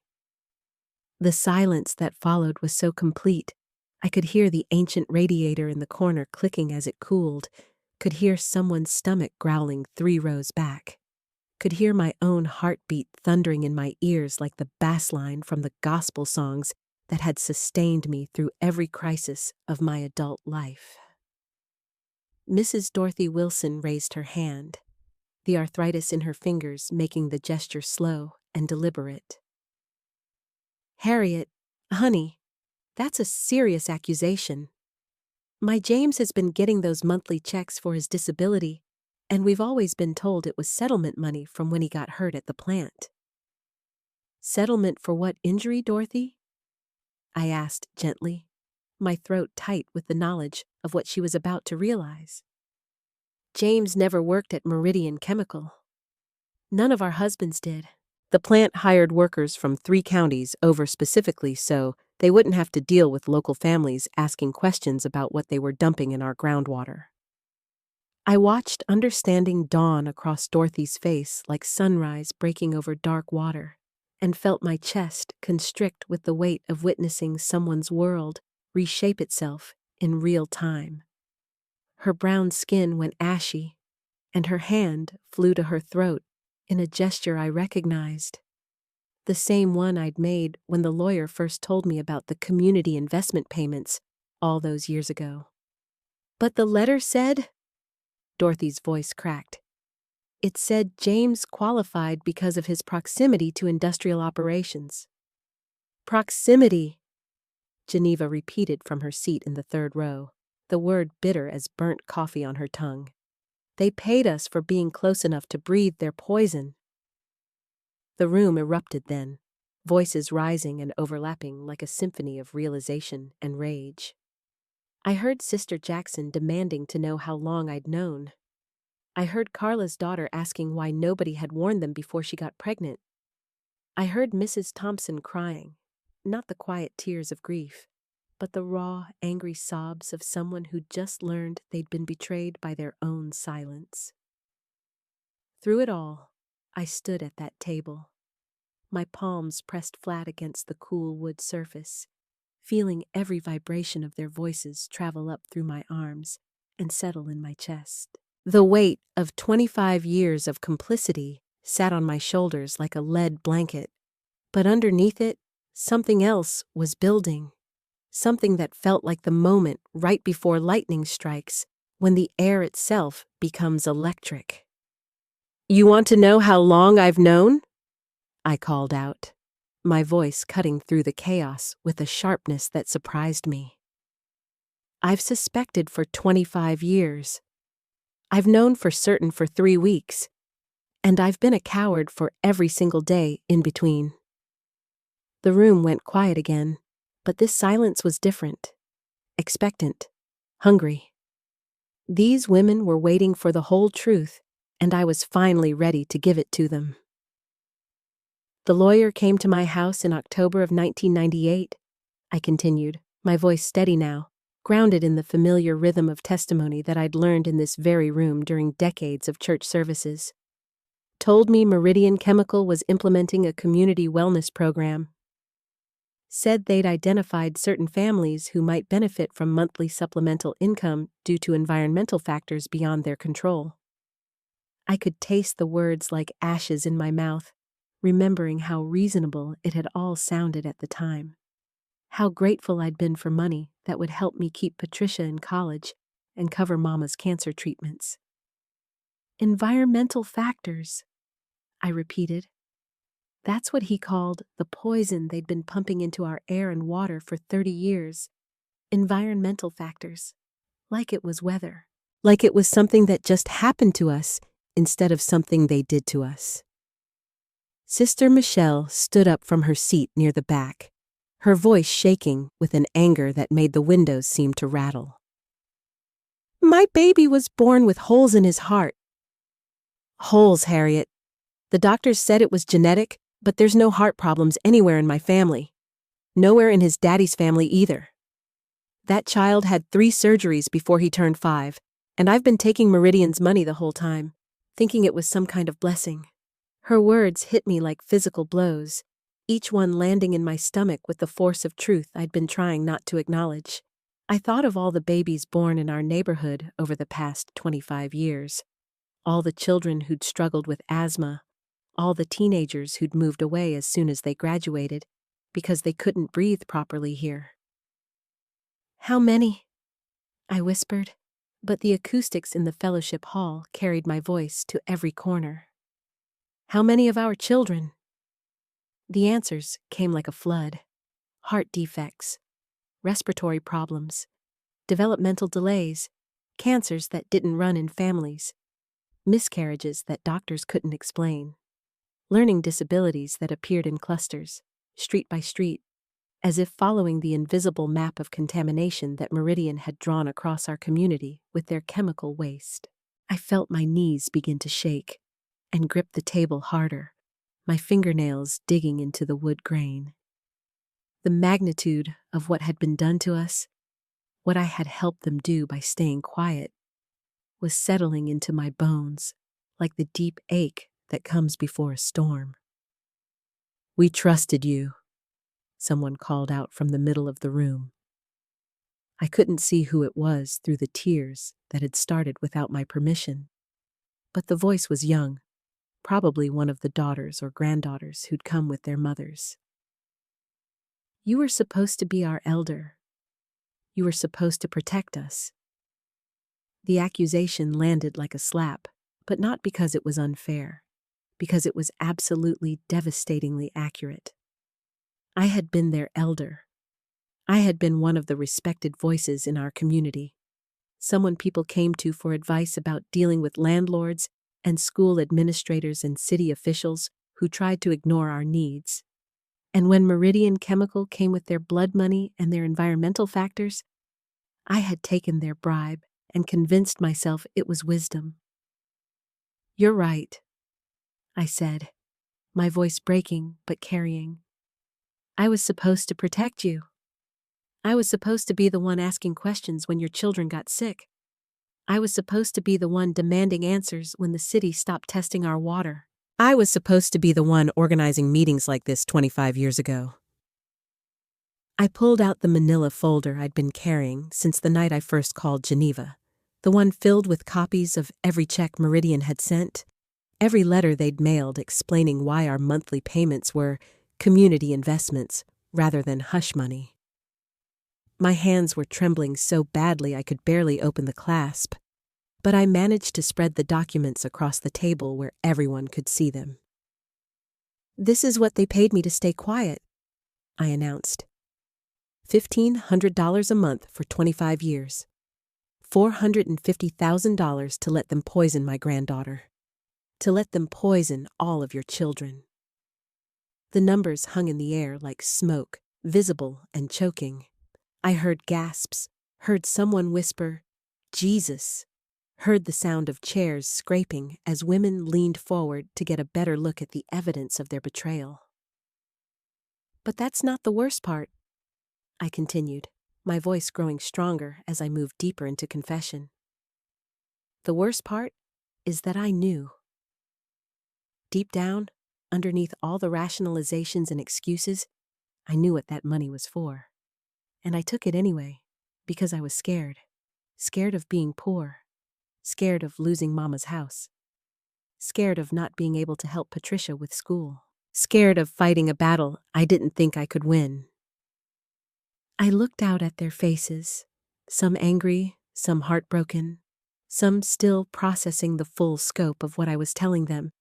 The silence that followed was so complete. I could hear the ancient radiator in the corner clicking as it cooled, could hear someone's stomach growling 3 rows back, could hear my own heartbeat thundering in my ears like the bass line from the gospel songs that had sustained me through every crisis of my adult life. Mrs. Dorothy Wilson raised her hand, the arthritis in her fingers making the gesture slow and deliberate. "Harriet, honey, that's a serious accusation. My James has been getting those monthly checks for his disability, and we've always been told it was settlement money from when he got hurt at the plant." "Settlement for what injury, Dorothy?" I asked gently, my throat tight with the knowledge of what she was about to realize. "James never worked at Meridian Chemical. None of our husbands did. The plant hired workers from 3 counties over specifically so they wouldn't have to deal with local families asking questions about what they were dumping in our groundwater." I watched understanding dawn across Dorothy's face like sunrise breaking over dark water, and felt my chest constrict with the weight of witnessing someone's world reshape itself in real time. Her brown skin went ashy, and her hand flew to her throat in a gesture I recognized. The same one I'd made when the lawyer first told me about the community investment payments all those years ago. "But the letter said," Dorothy's voice cracked, "it said James qualified because of his proximity to industrial operations." "Proximity," Geneva repeated from her seat in the 3rd row, the word bitter as burnt coffee on her tongue. "They paid us for being close enough to breathe their poison." The room erupted then, voices rising and overlapping like a symphony of realization and rage. I heard Sister Jackson demanding to know how long I'd known. I heard Carla's daughter asking why nobody had warned them before she got pregnant. I heard Mrs. Thompson crying, not the quiet tears of grief, but the raw, angry sobs of someone who'd just learned they'd been betrayed by their own silence. Through it all, I stood at that table, my palms pressed flat against the cool wood surface, feeling every vibration of their voices travel up through my arms and settle in my chest. The weight of 25 years of complicity sat on my shoulders like a lead blanket, but underneath it, something else was building, something that felt like the moment right before lightning strikes, when the air itself becomes electric. "You want to know how long I've known?" I called out, my voice cutting through the chaos with a sharpness that surprised me. "I've suspected for 25 years. I've known for certain for 3 weeks, and I've been a coward for every single day in between." The room went quiet again, but this silence was different, expectant, hungry. These women were waiting for the whole truth, and I was finally ready to give it to them. "The lawyer came to my house in October of 1998, I continued, my voice steady now, grounded in the familiar rhythm of testimony that I'd learned in this very room during decades of church services. "Told me Meridian Chemical was implementing a community wellness program. Said they'd identified certain families who might benefit from monthly supplemental income due to environmental factors beyond their control." I could taste the words like ashes in my mouth, remembering how reasonable it had all sounded at the time. How grateful I'd been for money that would help me keep Patricia in college and cover Mama's cancer treatments. "Environmental factors," I repeated. That's what he called the poison they'd been pumping into our air and water for 30 years. Environmental factors. Like it was weather. Like it was something that just happened to us instead of something they did to us. Sister Michelle stood up from her seat near the back, her voice shaking with an anger that made the windows seem to rattle. "My baby was born with holes in his heart." "Holes, Harriet. The doctors said it was genetic, but there's no heart problems anywhere in my family. Nowhere in his daddy's family either. That child had 3 surgeries before he turned 5, and I've been taking Meridian's money the whole time, thinking it was some kind of blessing." Her words hit me like physical blows, each one landing in my stomach with the force of truth I'd been trying not to acknowledge. I thought of all the babies born in our neighborhood over the past 25 years, all the children who'd struggled with asthma, all the teenagers who'd moved away as soon as they graduated because they couldn't breathe properly here. "How many?" I whispered, but the acoustics in the fellowship hall carried my voice to every corner. "How many of our children?" The answers came like a flood. Heart defects, respiratory problems, developmental delays, cancers that didn't run in families, miscarriages that doctors couldn't explain, learning disabilities that appeared in clusters, street by street, as if following the invisible map of contamination that Meridian had drawn across our community with their chemical waste. I felt my knees begin to shake and grip the table harder, my fingernails digging into the wood grain. The magnitude of what had been done to us, what I had helped them do by staying quiet, was settling into my bones like the deep ache that comes before a storm. "We trusted you," someone called out from the middle of the room. I couldn't see who it was through the tears that had started without my permission, but the voice was young, probably one of the daughters or granddaughters who'd come with their mothers. "You were supposed to be our elder. You were supposed to protect us." The accusation landed like a slap, but not because it was unfair, because it was absolutely devastatingly accurate. I had been their elder. I had been one of the respected voices in our community, someone people came to for advice about dealing with landlords and school administrators and city officials who tried to ignore our needs. And when Meridian Chemical came with their blood money and their environmental factors, I had taken their bribe and convinced myself it was wisdom. "You're right," I said, my voice breaking but carrying. "I was supposed to protect you. I was supposed to be the one asking questions when your children got sick. I was supposed to be the one demanding answers when the city stopped testing our water. I was supposed to be the one organizing meetings like this 25 years ago." I pulled out the manila folder I'd been carrying since the night I first called Geneva, the one filled with copies of every check Meridian had sent, every letter they'd mailed explaining why our monthly payments were community investments rather than hush money. My hands were trembling so badly I could barely open the clasp, but I managed to spread the documents across the table where everyone could see them. "This is what they paid me to stay quiet," I announced. $1,500 a month for 25 years. $450,000 to let them poison my granddaughter. To let them poison all of your children. The numbers hung in the air like smoke, visible and choking. I heard gasps, heard someone whisper, "Jesus," heard the sound of chairs scraping as women leaned forward to get a better look at the evidence of their betrayal. "But that's not the worst part," I continued, my voice growing stronger as I moved deeper into confession. "The worst part is that I knew. Deep down, underneath all the rationalizations and excuses, I knew what that money was for. And I took it anyway, because I was scared. Scared of being poor. Scared of losing Mama's house. Scared of not being able to help Patricia with school. Scared of fighting a battle I didn't think I could win." I looked out at their faces, some angry, some heartbroken, some still processing the full scope of what I was telling them,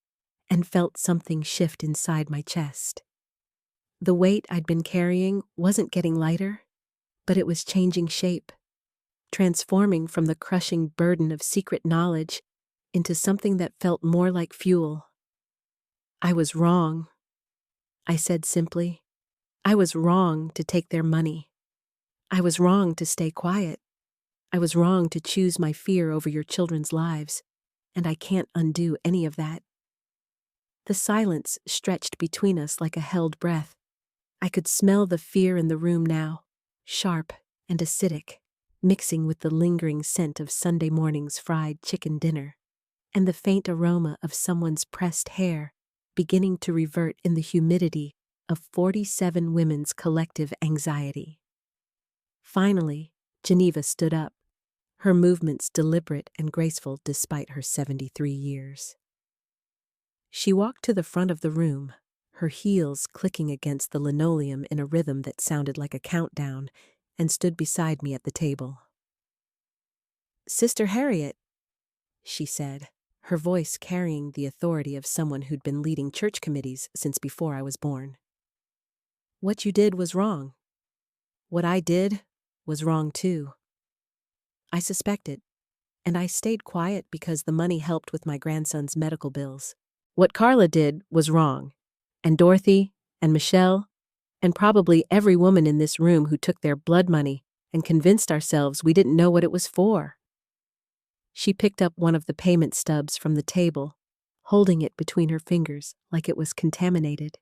and felt something shift inside my chest. The weight I'd been carrying wasn't getting lighter, but it was changing shape, transforming from the crushing burden of secret knowledge into something that felt more like fuel. "I was wrong," I said simply. "I was wrong to take their money. I was wrong to stay quiet. I was wrong to choose my fear over your children's lives, and I can't undo any of that." The silence stretched between us like a held breath. I could smell the fear in the room now, sharp and acidic, mixing with the lingering scent of Sunday morning's fried chicken dinner, and the faint aroma of someone's pressed hair beginning to revert in the humidity of 47 women's collective anxiety. Finally, Geneva stood up, her movements deliberate and graceful despite her 73 years. She walked to the front of the room, her heels clicking against the linoleum in a rhythm that sounded like a countdown, and stood beside me at the table. "Sister Harriet," she said, her voice carrying the authority of someone who'd been leading church committees since before I was born. "What you did was wrong. What I did was wrong too. I suspected, and I stayed quiet because the money helped with my grandson's medical bills. What Carla did was wrong, and Dorothy and Michelle, and probably every woman in this room who took their blood money and convinced ourselves we didn't know what it was for." She picked up one of the payment stubs from the table, holding it between her fingers like it was contaminated.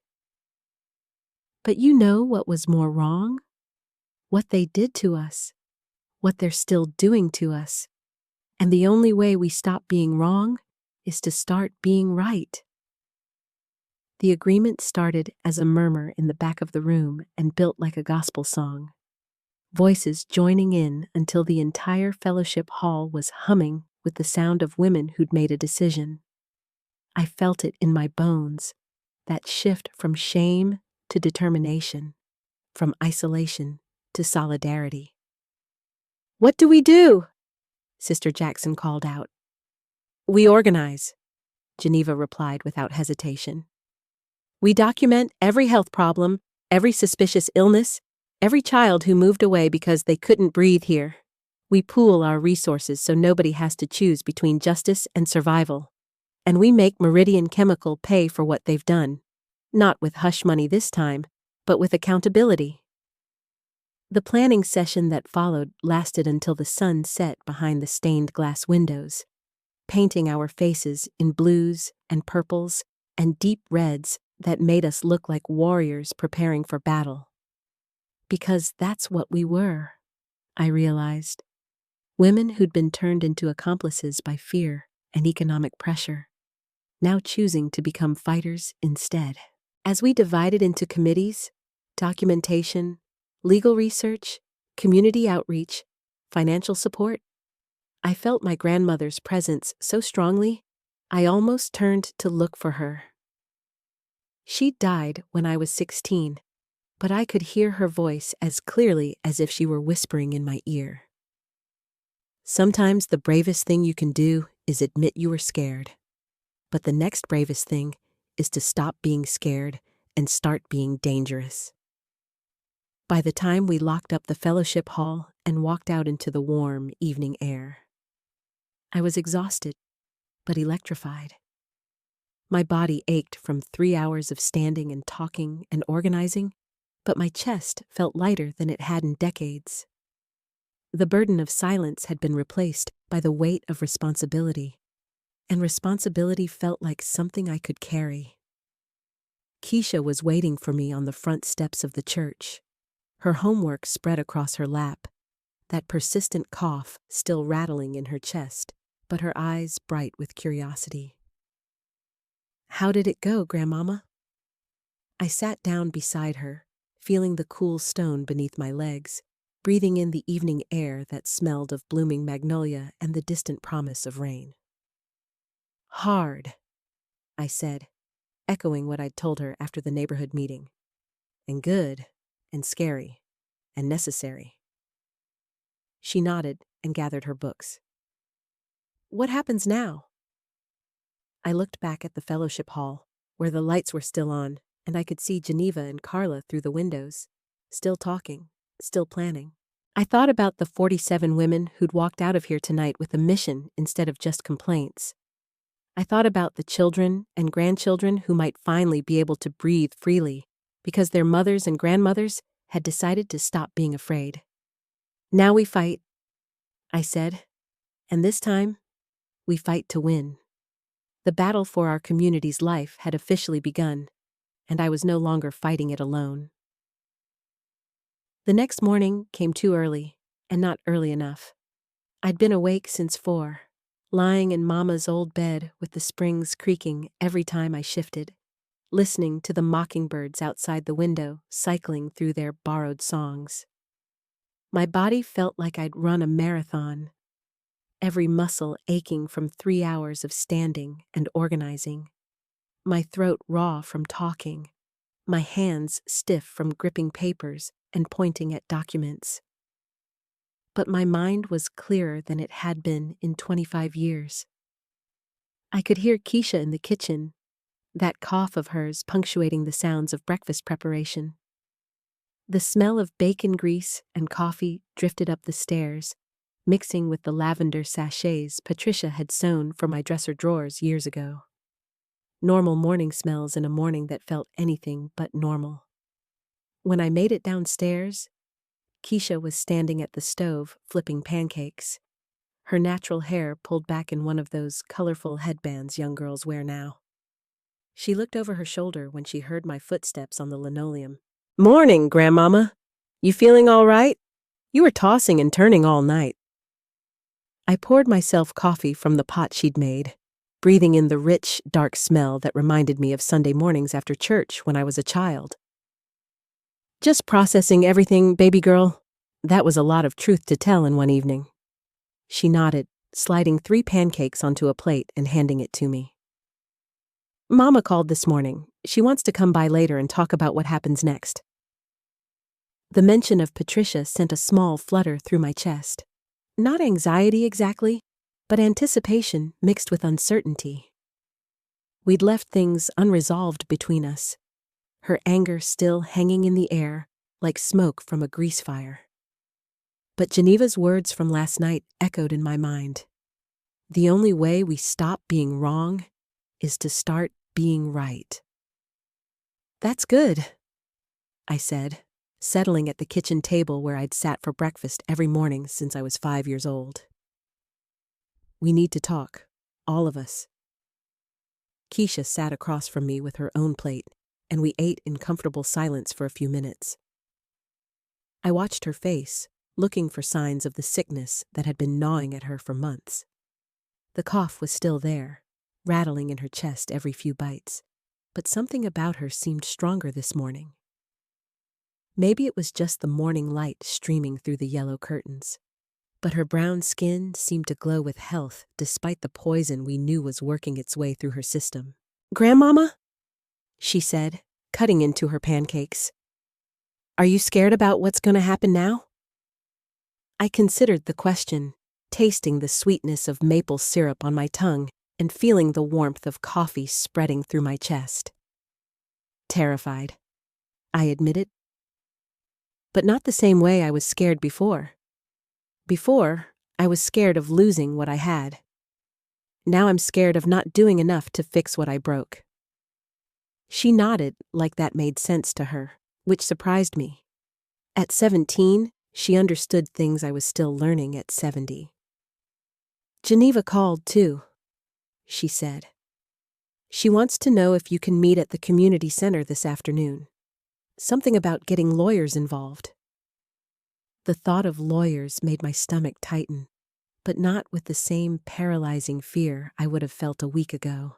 "But you know what was more wrong? What they did to us, what they're still doing to us. And the only way we stop being wrong is to start being right." The agreement started as a murmur in the back of the room and built like a gospel song, voices joining in until the entire fellowship hall was humming with the sound of women who'd made a decision. I felt it in my bones, that shift from shame to determination, from isolation to solidarity. "What do we do?" Sister Jackson called out. "We organize," Geneva replied without hesitation. "We document every health problem, every suspicious illness, every child who moved away because they couldn't breathe here. We pool our resources so nobody has to choose between justice and survival. And we make Meridian Chemical pay for what they've done. Not with hush money this time, but with accountability." The planning session that followed lasted until the sun set behind the stained glass windows, painting our faces in blues and purples and deep reds that made us look like warriors preparing for battle. Because that's what we were, I realized. Women who'd been turned into accomplices by fear and economic pressure, now choosing to become fighters instead. As we divided into committees, documentation, legal research, community outreach, financial support, I felt my grandmother's presence so strongly, I almost turned to look for her. She died when I was 16, but I could hear her voice as clearly as if she were whispering in my ear. "Sometimes the bravest thing you can do is admit you were scared. But the next bravest thing is to stop being scared and start being dangerous." By the time we locked up the fellowship hall and walked out into the warm evening air, I was exhausted, but electrified. My body ached from 3 hours of standing and talking and organizing, but my chest felt lighter than it had in decades. The burden of silence had been replaced by the weight of responsibility, and responsibility felt like something I could carry. Keisha was waiting for me on the front steps of the church, her homework spread across her lap, that persistent cough still rattling in her chest, but her eyes bright with curiosity. "How did it go, Grandmama?" I sat down beside her, feeling the cool stone beneath my legs, breathing in the evening air that smelled of blooming magnolia and the distant promise of rain. "Hard," I said, echoing what I'd told her after the neighborhood meeting. "And good, and scary, and necessary." She nodded and gathered her books. "What happens now?" I looked back at the fellowship hall, where the lights were still on, and I could see Geneva and Carla through the windows, still talking, still planning. I thought about the 47 women who'd walked out of here tonight with a mission instead of just complaints. I thought about the children and grandchildren who might finally be able to breathe freely because their mothers and grandmothers had decided to stop being afraid. "Now we fight," I said, "and this time, we fight to win." The battle for our community's life had officially begun, and I was no longer fighting it alone. The next morning came too early, and not early enough. I'd been awake since 4, lying in Mama's old bed with the springs creaking every time I shifted. listening to the mockingbirds outside the window cycling through their borrowed songs. My body felt like I'd run a marathon, every muscle aching from 3 hours of standing and organizing, my throat raw from talking, my hands stiff from gripping papers and pointing at documents. But my mind was clearer than it had been in 25 years. I could hear Keisha in the kitchen, that cough of hers punctuating the sounds of breakfast preparation. The smell of bacon grease and coffee drifted up the stairs, mixing with the lavender sachets Patricia had sewn for my dresser drawers years ago. Normal morning smells in a morning that felt anything but normal. When I made it downstairs, Keisha was standing at the stove flipping pancakes, her natural hair pulled back in one of those colorful headbands young girls wear now. She looked over her shoulder when she heard my footsteps on the linoleum. "Morning, Grandmama. You feeling all right? You were tossing and turning all night." I poured myself coffee from the pot she'd made, breathing in the rich, dark smell that reminded me of Sunday mornings after church when I was a child. "Just processing everything, baby girl." That was a lot of truth to tell in one evening. She nodded, sliding 3 pancakes onto a plate and handing it to me. "Mama called this morning. She wants to come by later and talk about what happens next." The mention of Patricia sent a small flutter through my chest. Not anxiety exactly, but anticipation mixed with uncertainty. We'd left things unresolved between us, her anger still hanging in the air like smoke from a grease fire. But Geneva's words from last night echoed in my mind. The only way we stop being wrong is to start being right. "That's good," I said, settling at the kitchen table where I'd sat for breakfast every morning since I was 5 years old. "We need to talk, all of us." Keisha sat across from me with her own plate, and we ate in comfortable silence for a few minutes. I watched her face, looking for signs of the sickness that had been gnawing at her for months. The cough was still there, rattling in her chest every few bites, but something about her seemed stronger this morning. Maybe it was just the morning light streaming through the yellow curtains, but her brown skin seemed to glow with health despite the poison we knew was working its way through her system. "Grandmama?" she said, cutting into her pancakes. "Are you scared about what's going to happen now?" I considered the question, tasting the sweetness of maple syrup on my tongue and feeling the warmth of coffee spreading through my chest. "Terrified," I admitted. But not the same way I was scared before. Before, I was scared of losing what I had. Now I'm scared of not doing enough to fix what I broke. She nodded like that made sense to her, which surprised me. At 17, she understood things I was still learning at 70. "Geneva called, too," she said. "She wants to know if you can meet at the community center this afternoon. Something about getting lawyers involved." The thought of lawyers made my stomach tighten, but not with the same paralyzing fear I would have felt a week ago.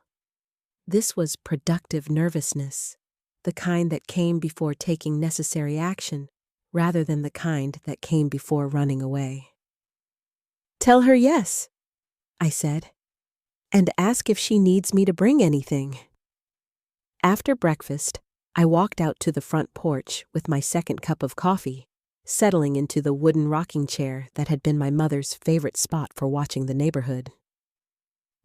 This was productive nervousness, the kind that came before taking necessary action, rather than the kind that came before running away. "Tell her yes," I said, "and ask if she needs me to bring anything." After breakfast, I walked out to the front porch with my second cup of coffee, settling into the wooden rocking chair that had been my mother's favorite spot for watching the neighborhood.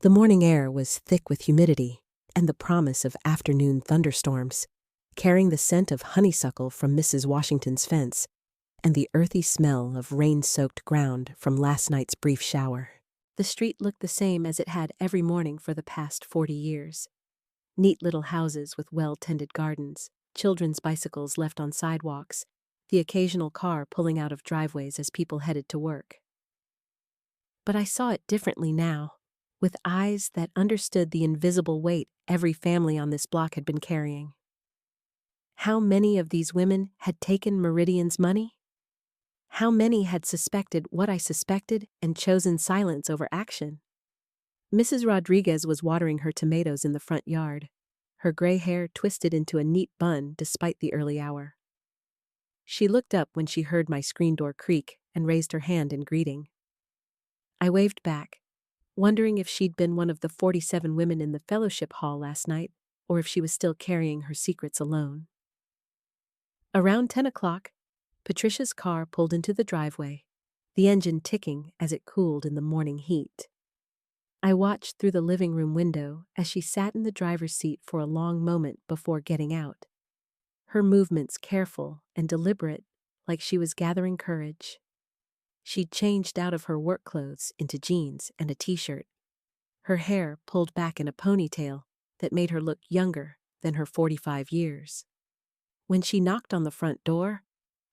The morning air was thick with humidity and the promise of afternoon thunderstorms, carrying the scent of honeysuckle from Mrs. Washington's fence and the earthy smell of rain-soaked ground from last night's brief shower. The street looked the same as it had every morning for the past 40 years. Neat little houses with well-tended gardens, children's bicycles left on sidewalks, the occasional car pulling out of driveways as people headed to work. But I saw it differently now, with eyes that understood the invisible weight every family on this block had been carrying. How many of these women had taken Meridian's money? How many had suspected what I suspected and chosen silence over action? Mrs. Rodriguez was watering her tomatoes in the front yard, her gray hair twisted into a neat bun despite the early hour. She looked up when she heard my screen door creak and raised her hand in greeting. I waved back, wondering if she'd been one of the 47 women in the fellowship hall last night, or if she was still carrying her secrets alone. Around 10 o'clock, Patricia's car pulled into the driveway, the engine ticking as it cooled in the morning heat. I watched through the living room window as she sat in the driver's seat for a long moment before getting out, her movements careful and deliberate, like she was gathering courage. She'd changed out of her work clothes into jeans and a t-shirt, her hair pulled back in a ponytail that made her look younger than her 45 years. When she knocked on the front door,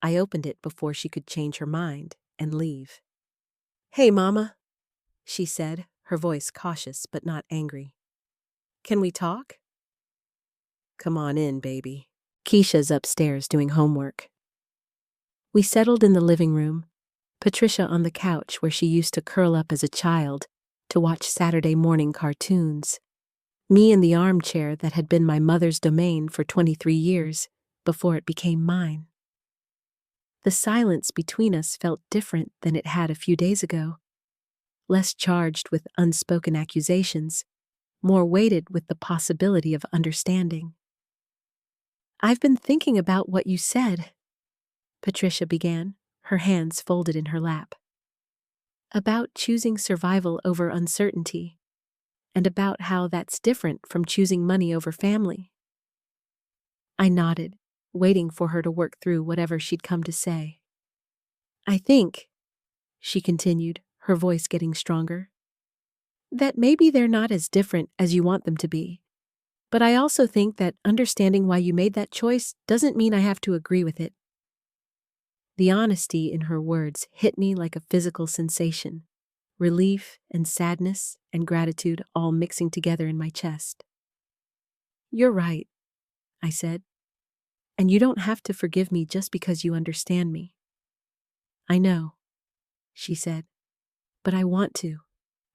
I opened it before she could change her mind and leave. "Hey, Mama," she said, her voice cautious but not angry. "Can we talk?" "Come on in, baby. Keisha's upstairs doing homework." We settled in the living room, Patricia on the couch where she used to curl up as a child to watch Saturday morning cartoons, me in the armchair that had been my mother's domain for 23 years before it became mine. The silence between us felt different than it had a few days ago, less charged with unspoken accusations, more weighted with the possibility of understanding. "I've been thinking about what you said," Patricia began, her hands folded in her lap. "About choosing survival over uncertainty, and about how that's different from choosing money over family." I nodded, waiting for her to work through whatever she'd come to say. "I think," she continued, her voice getting stronger, "that maybe they're not as different as you want them to be. But I also think that understanding why you made that choice doesn't mean I have to agree with it." The honesty in her words hit me like a physical sensation, relief and sadness and gratitude all mixing together in my chest. "You're right," I said, "and you don't have to forgive me just because you understand me." "I know," she said, "but I want to.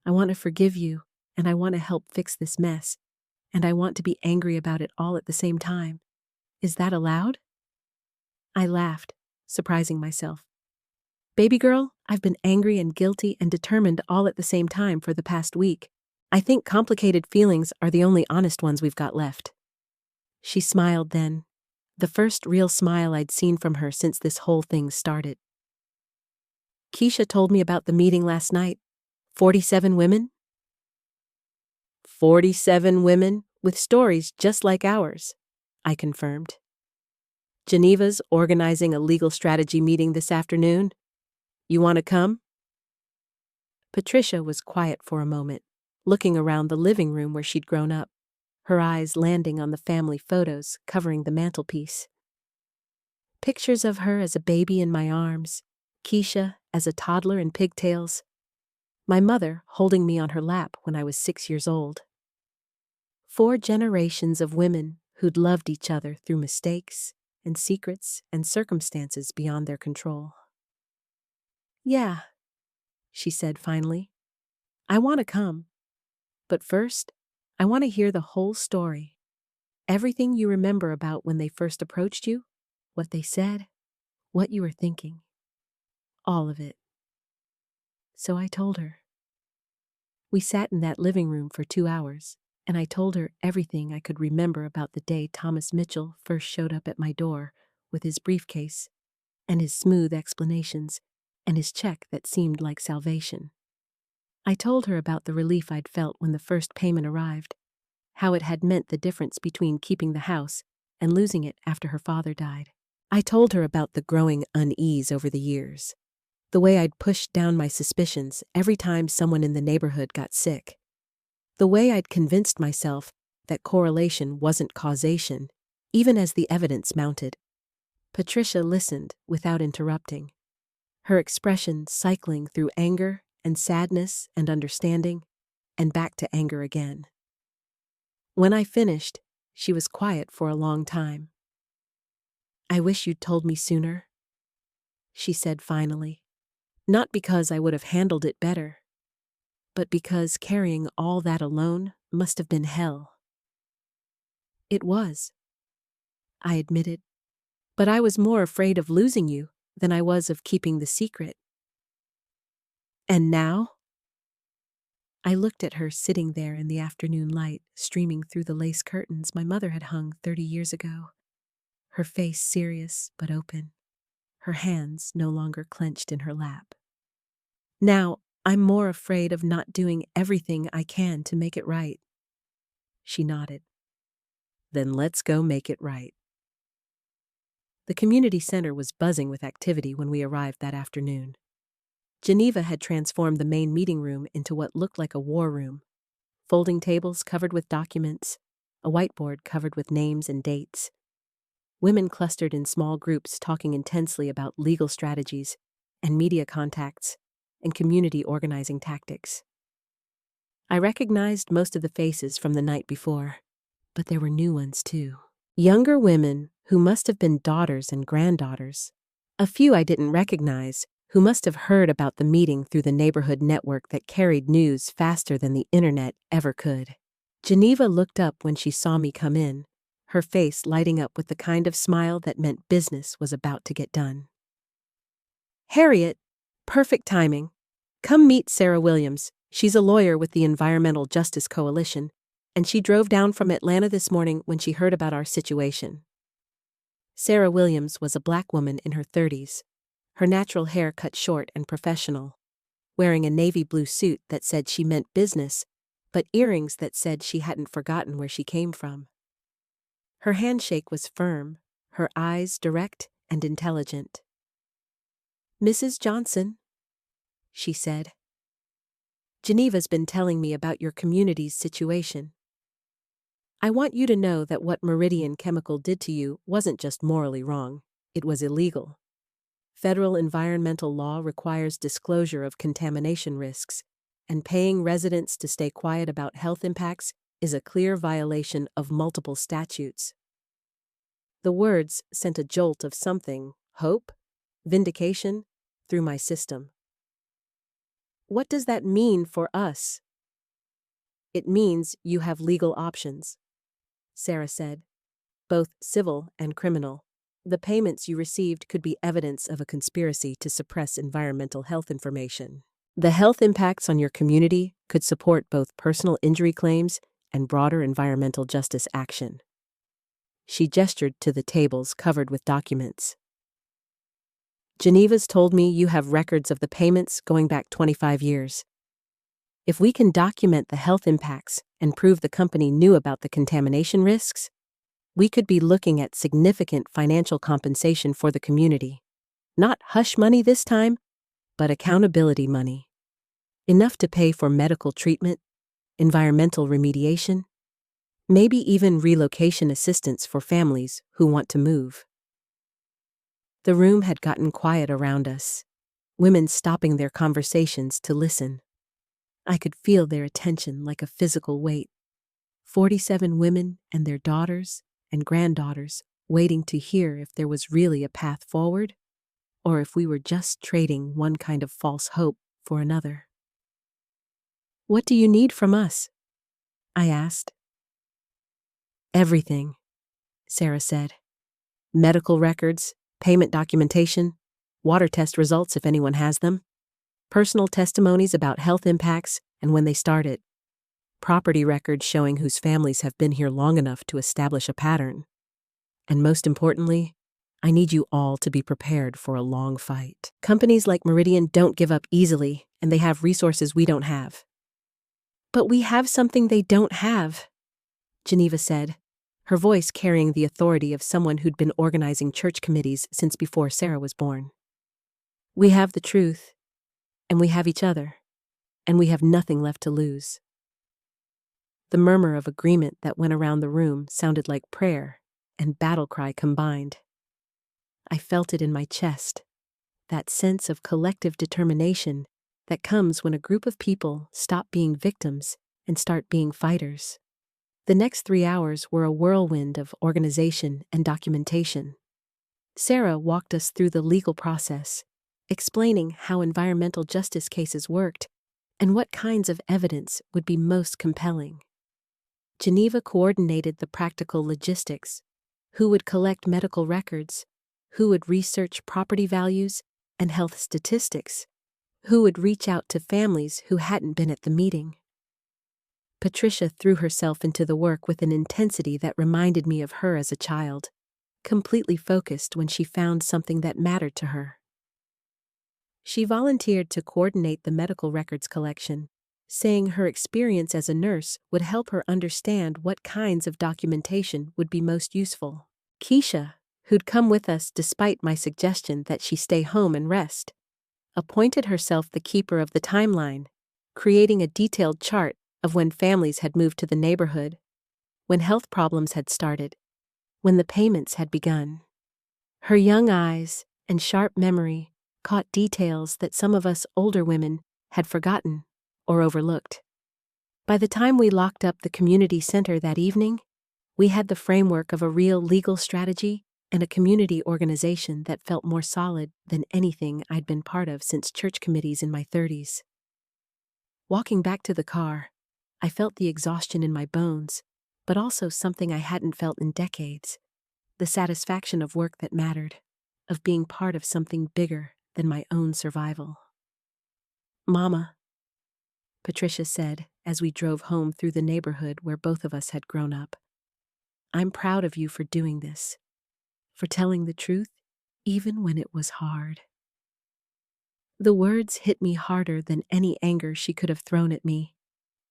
I want to forgive you, and I want to help fix this mess, and I want to be angry about it all at the same time. Is that allowed?" I laughed, surprising myself. "Baby girl, I've been angry and guilty and determined all at the same time for the past week. I think complicated feelings are the only honest ones we've got left." She smiled then, the first real smile I'd seen from her since this whole thing started. "Keisha told me about the meeting last night. 47 women?" 47 women with stories just like ours," I confirmed. "Geneva's organizing a legal strategy meeting this afternoon. You want to come?" Patricia was quiet for a moment, looking around the living room where she'd grown up, her eyes landing on the family photos covering the mantelpiece. Pictures of her as a baby in my arms, Keisha as a toddler in pigtails, my mother holding me on her lap when I was 6 years old. 4 generations of women who'd loved each other through mistakes and secrets and circumstances beyond their control. "Yeah," she said finally, "I want to come. But first, I want to hear the whole story. Everything you remember about when they first approached you, what they said, what you were thinking. All of it." So I told her. We sat in that living room for 2 hours, and I told her everything I could remember about the day Thomas Mitchell first showed up at my door with his briefcase, and his smooth explanations, and his check that seemed like salvation. I told her about the relief I'd felt when the first payment arrived, how it had meant the difference between keeping the house and losing it after her father died. I told her about the growing unease over the years, the way I'd pushed down my suspicions every time someone in the neighborhood got sick, the way I'd convinced myself that correlation wasn't causation, even as the evidence mounted. Patricia listened without interrupting, her expression cycling through anger and sadness and understanding, and back to anger again. When I finished, she was quiet for a long time. "I wish you'd told me sooner," she said finally. "Not because I would have handled it better, but because carrying all that alone must have been hell." It was, I admitted, but I was more afraid of losing you than I was of keeping the secret. And now? I looked at her sitting there in the afternoon light, streaming through the lace curtains my mother had hung 30 years ago, her face serious but open, her hands no longer clenched in her lap. Now, I'm more afraid of not doing everything I can to make it right. She nodded. Then let's go make it right. The community center was buzzing with activity when we arrived that afternoon. Geneva had transformed the main meeting room into what looked like a war room. Folding tables covered with documents, a whiteboard covered with names and dates. Women clustered in small groups talking intensely about legal strategies and media contacts and community organizing tactics. I recognized most of the faces from the night before, but there were new ones too. Younger women who must have been daughters and granddaughters. A few I didn't recognize, who must have heard about the meeting through the neighborhood network that carried news faster than the internet ever could. Geneva looked up when she saw me come in, her face lighting up with the kind of smile that meant business was about to get done. Harriet, perfect timing. Come meet Sarah Williams. She's a lawyer with the Environmental Justice Coalition, and she drove down from Atlanta this morning when she heard about our situation. Sarah Williams was a black woman in her 30s, her natural hair cut short and professional, wearing a navy blue suit that said she meant business, but earrings that said she hadn't forgotten where she came from. Her handshake was firm, her eyes direct and intelligent. "Mrs. Johnson," she said, "Geneva's been telling me about your community's situation. I want you to know that what Meridian Chemical did to you wasn't just morally wrong, it was illegal. Federal environmental law requires disclosure of contamination risks, and paying residents to stay quiet about health impacts is a clear violation of multiple statutes." The words sent a jolt of something, hope, vindication, through my system. "What does that mean for us?" "It means you have legal options," Sarah said, "both civil and criminal. The payments you received could be evidence of a conspiracy to suppress environmental health information. The health impacts on your community could support both personal injury claims and broader environmental justice action." She gestured to the tables covered with documents. "Geneva's told me you have records of the payments going back 25 years. If we can document the health impacts and prove the company knew about the contamination risks, we could be looking at significant financial compensation for the community. Not hush money this time, but accountability money. Enough to pay for medical treatment, environmental remediation, maybe even relocation assistance for families who want to move." The room had gotten quiet around us, women stopping their conversations to listen. I could feel their attention like a physical weight. 47 women and their daughters and granddaughters waiting to hear if there was really a path forward, or if we were just trading one kind of false hope for another. "What do you need from us?" I asked. "Everything," Sarah said. "Medical records, payment documentation, water test results if anyone has them, personal testimonies about health impacts and when they started, property records showing whose families have been here long enough to establish a pattern. And most importantly, I need you all to be prepared for a long fight. Companies like Meridian don't give up easily, and they have resources we don't have." "But we have something they don't have," Geneva said, her voice carrying the authority of someone who'd been organizing church committees since before Sarah was born. "We have the truth, and we have each other, and we have nothing left to lose." The murmur of agreement that went around the room sounded like prayer and battle cry combined. I felt it in my chest, that sense of collective determination that comes when a group of people stop being victims and start being fighters. The next 3 hours were a whirlwind of organization and documentation. Sarah walked us through the legal process, explaining how environmental justice cases worked and what kinds of evidence would be most compelling. Geneva coordinated the practical logistics: who would collect medical records, who would research property values and health statistics, who would reach out to families who hadn't been at the meeting. Patricia threw herself into the work with an intensity that reminded me of her as a child, completely focused when she found something that mattered to her. She volunteered to coordinate the medical records collection, saying her experience as a nurse would help her understand what kinds of documentation would be most useful. Keisha, who'd come with us despite my suggestion that she stay home and rest, appointed herself the keeper of the timeline, creating a detailed chart of when families had moved to the neighborhood, when health problems had started, when the payments had begun. Her young eyes and sharp memory caught details that some of us older women had forgotten or overlooked. By the time we locked up the community center that evening, we had the framework of a real legal strategy and a community organization that felt more solid than anything I'd been part of since church committees in my 30s. Walking back to the car, I felt the exhaustion in my bones, but also something I hadn't felt in decades: the satisfaction of work that mattered, of being part of something bigger than my own survival. "Mama," Patricia said as we drove home through the neighborhood where both of us had grown up, "I'm proud of you for doing this, for telling the truth even when it was hard." The words hit me harder than any anger she could have thrown at me.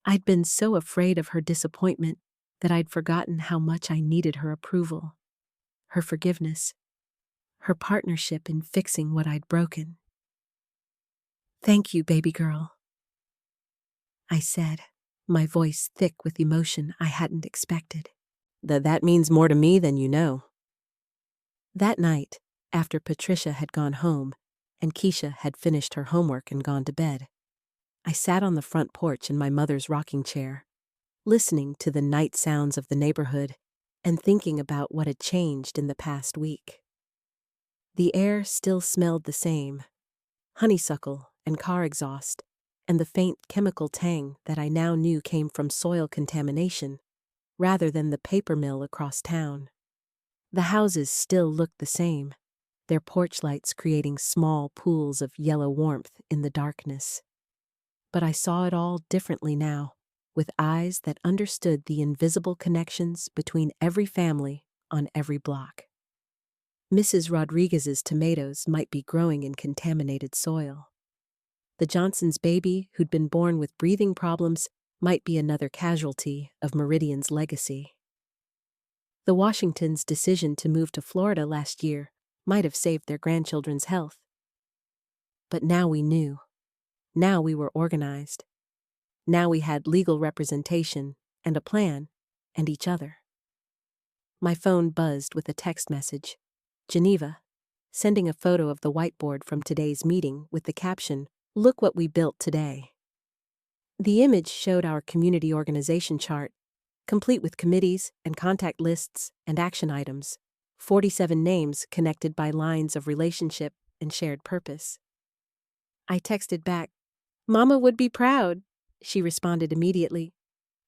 I'd been so afraid of her disappointment that I'd forgotten how much I needed her approval, her forgiveness, her partnership in fixing what I'd broken. "Thank you, baby girl," I said, my voice thick with emotion I hadn't expected. That means more to me than you know." That night, after Patricia had gone home and Keisha had finished her homework and gone to bed, I sat on the front porch in my mother's rocking chair, listening to the night sounds of the neighborhood and thinking about what had changed in the past week. The air still smelled the same: honeysuckle and car exhaust, and the faint chemical tang that I now knew came from soil contamination rather than the paper mill across town. The houses still looked the same, their porch lights creating small pools of yellow warmth in the darkness. But I saw it all differently now, with eyes that understood the invisible connections between every family on every block. Mrs. Rodriguez's tomatoes might be growing in contaminated soil. The Johnson's baby, who'd been born with breathing problems, might be another casualty of Meridian's legacy. The Washingtons' decision to move to Florida last year might have saved their grandchildren's health. But now we knew. Now we were organized. Now we had legal representation and a plan and each other. My phone buzzed with a text message: "Geneva," sending a photo of the whiteboard from today's meeting with the caption, "Look what we built today." The image showed our community organization chart, complete with committees and contact lists and action items, 47 names connected by lines of relationship and shared purpose. I texted back, "Mama would be proud." She responded immediately,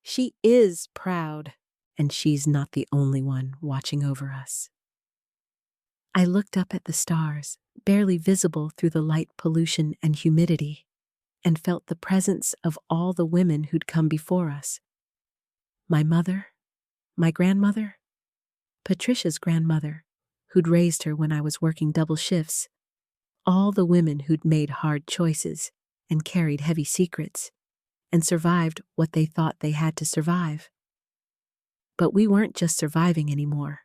"She is proud, and she's not the only one watching over us." I looked up at the stars, barely visible through the light pollution and humidity, and felt the presence of all the women who'd come before us. My mother, my grandmother, Patricia's grandmother, who'd raised her when I was working double shifts, all the women who'd made hard choices and carried heavy secrets and survived what they thought they had to survive. But we weren't just surviving anymore.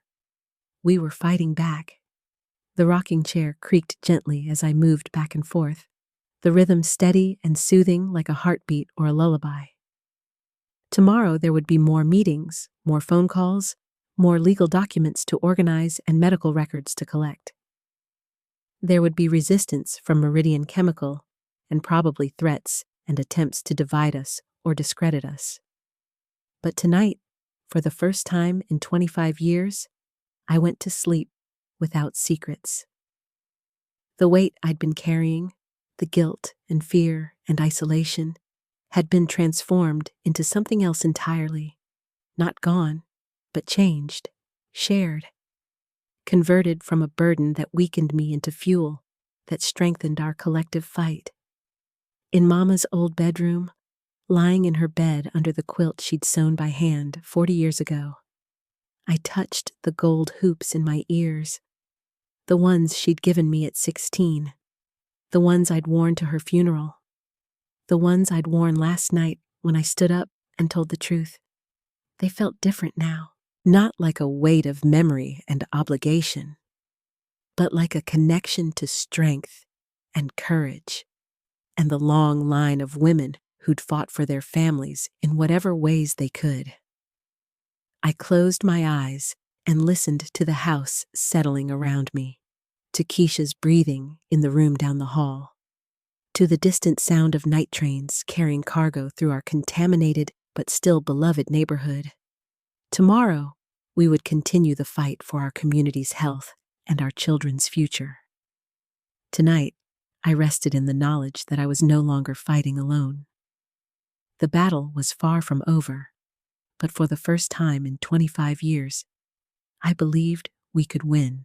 We were fighting back. The rocking chair creaked gently as I moved back and forth, the rhythm steady and soothing like a heartbeat or a lullaby. Tomorrow there would be more meetings, more phone calls, more legal documents to organize and medical records to collect. There would be resistance from Meridian Chemical, and probably threats and attempts to divide us or discredit us. But tonight, for the first time in 25 years, I went to sleep without secrets. The weight I'd been carrying, the guilt and fear and isolation, had been transformed into something else entirely: not gone, but changed, shared, converted from a burden that weakened me into fuel that strengthened our collective fight. In Mama's old bedroom, lying in her bed under the quilt she'd sewn by hand 40 years ago, I touched the gold hoops in my ears, the ones she'd given me at 16, the ones I'd worn to her funeral, the ones I'd worn last night when I stood up and told the truth. They felt different now, not like a weight of memory and obligation, but like a connection to strength and courage and the long line of women who'd fought for their families in whatever ways they could. I closed my eyes and listened to the house settling around me, to Keisha's breathing in the room down the hall, to the distant sound of night trains carrying cargo through our contaminated but still beloved neighborhood. Tomorrow, we would continue the fight for our community's health and our children's future. Tonight, I rested in the knowledge that I was no longer fighting alone. The battle was far from over, but for the first time in 25 years, I believed we could win.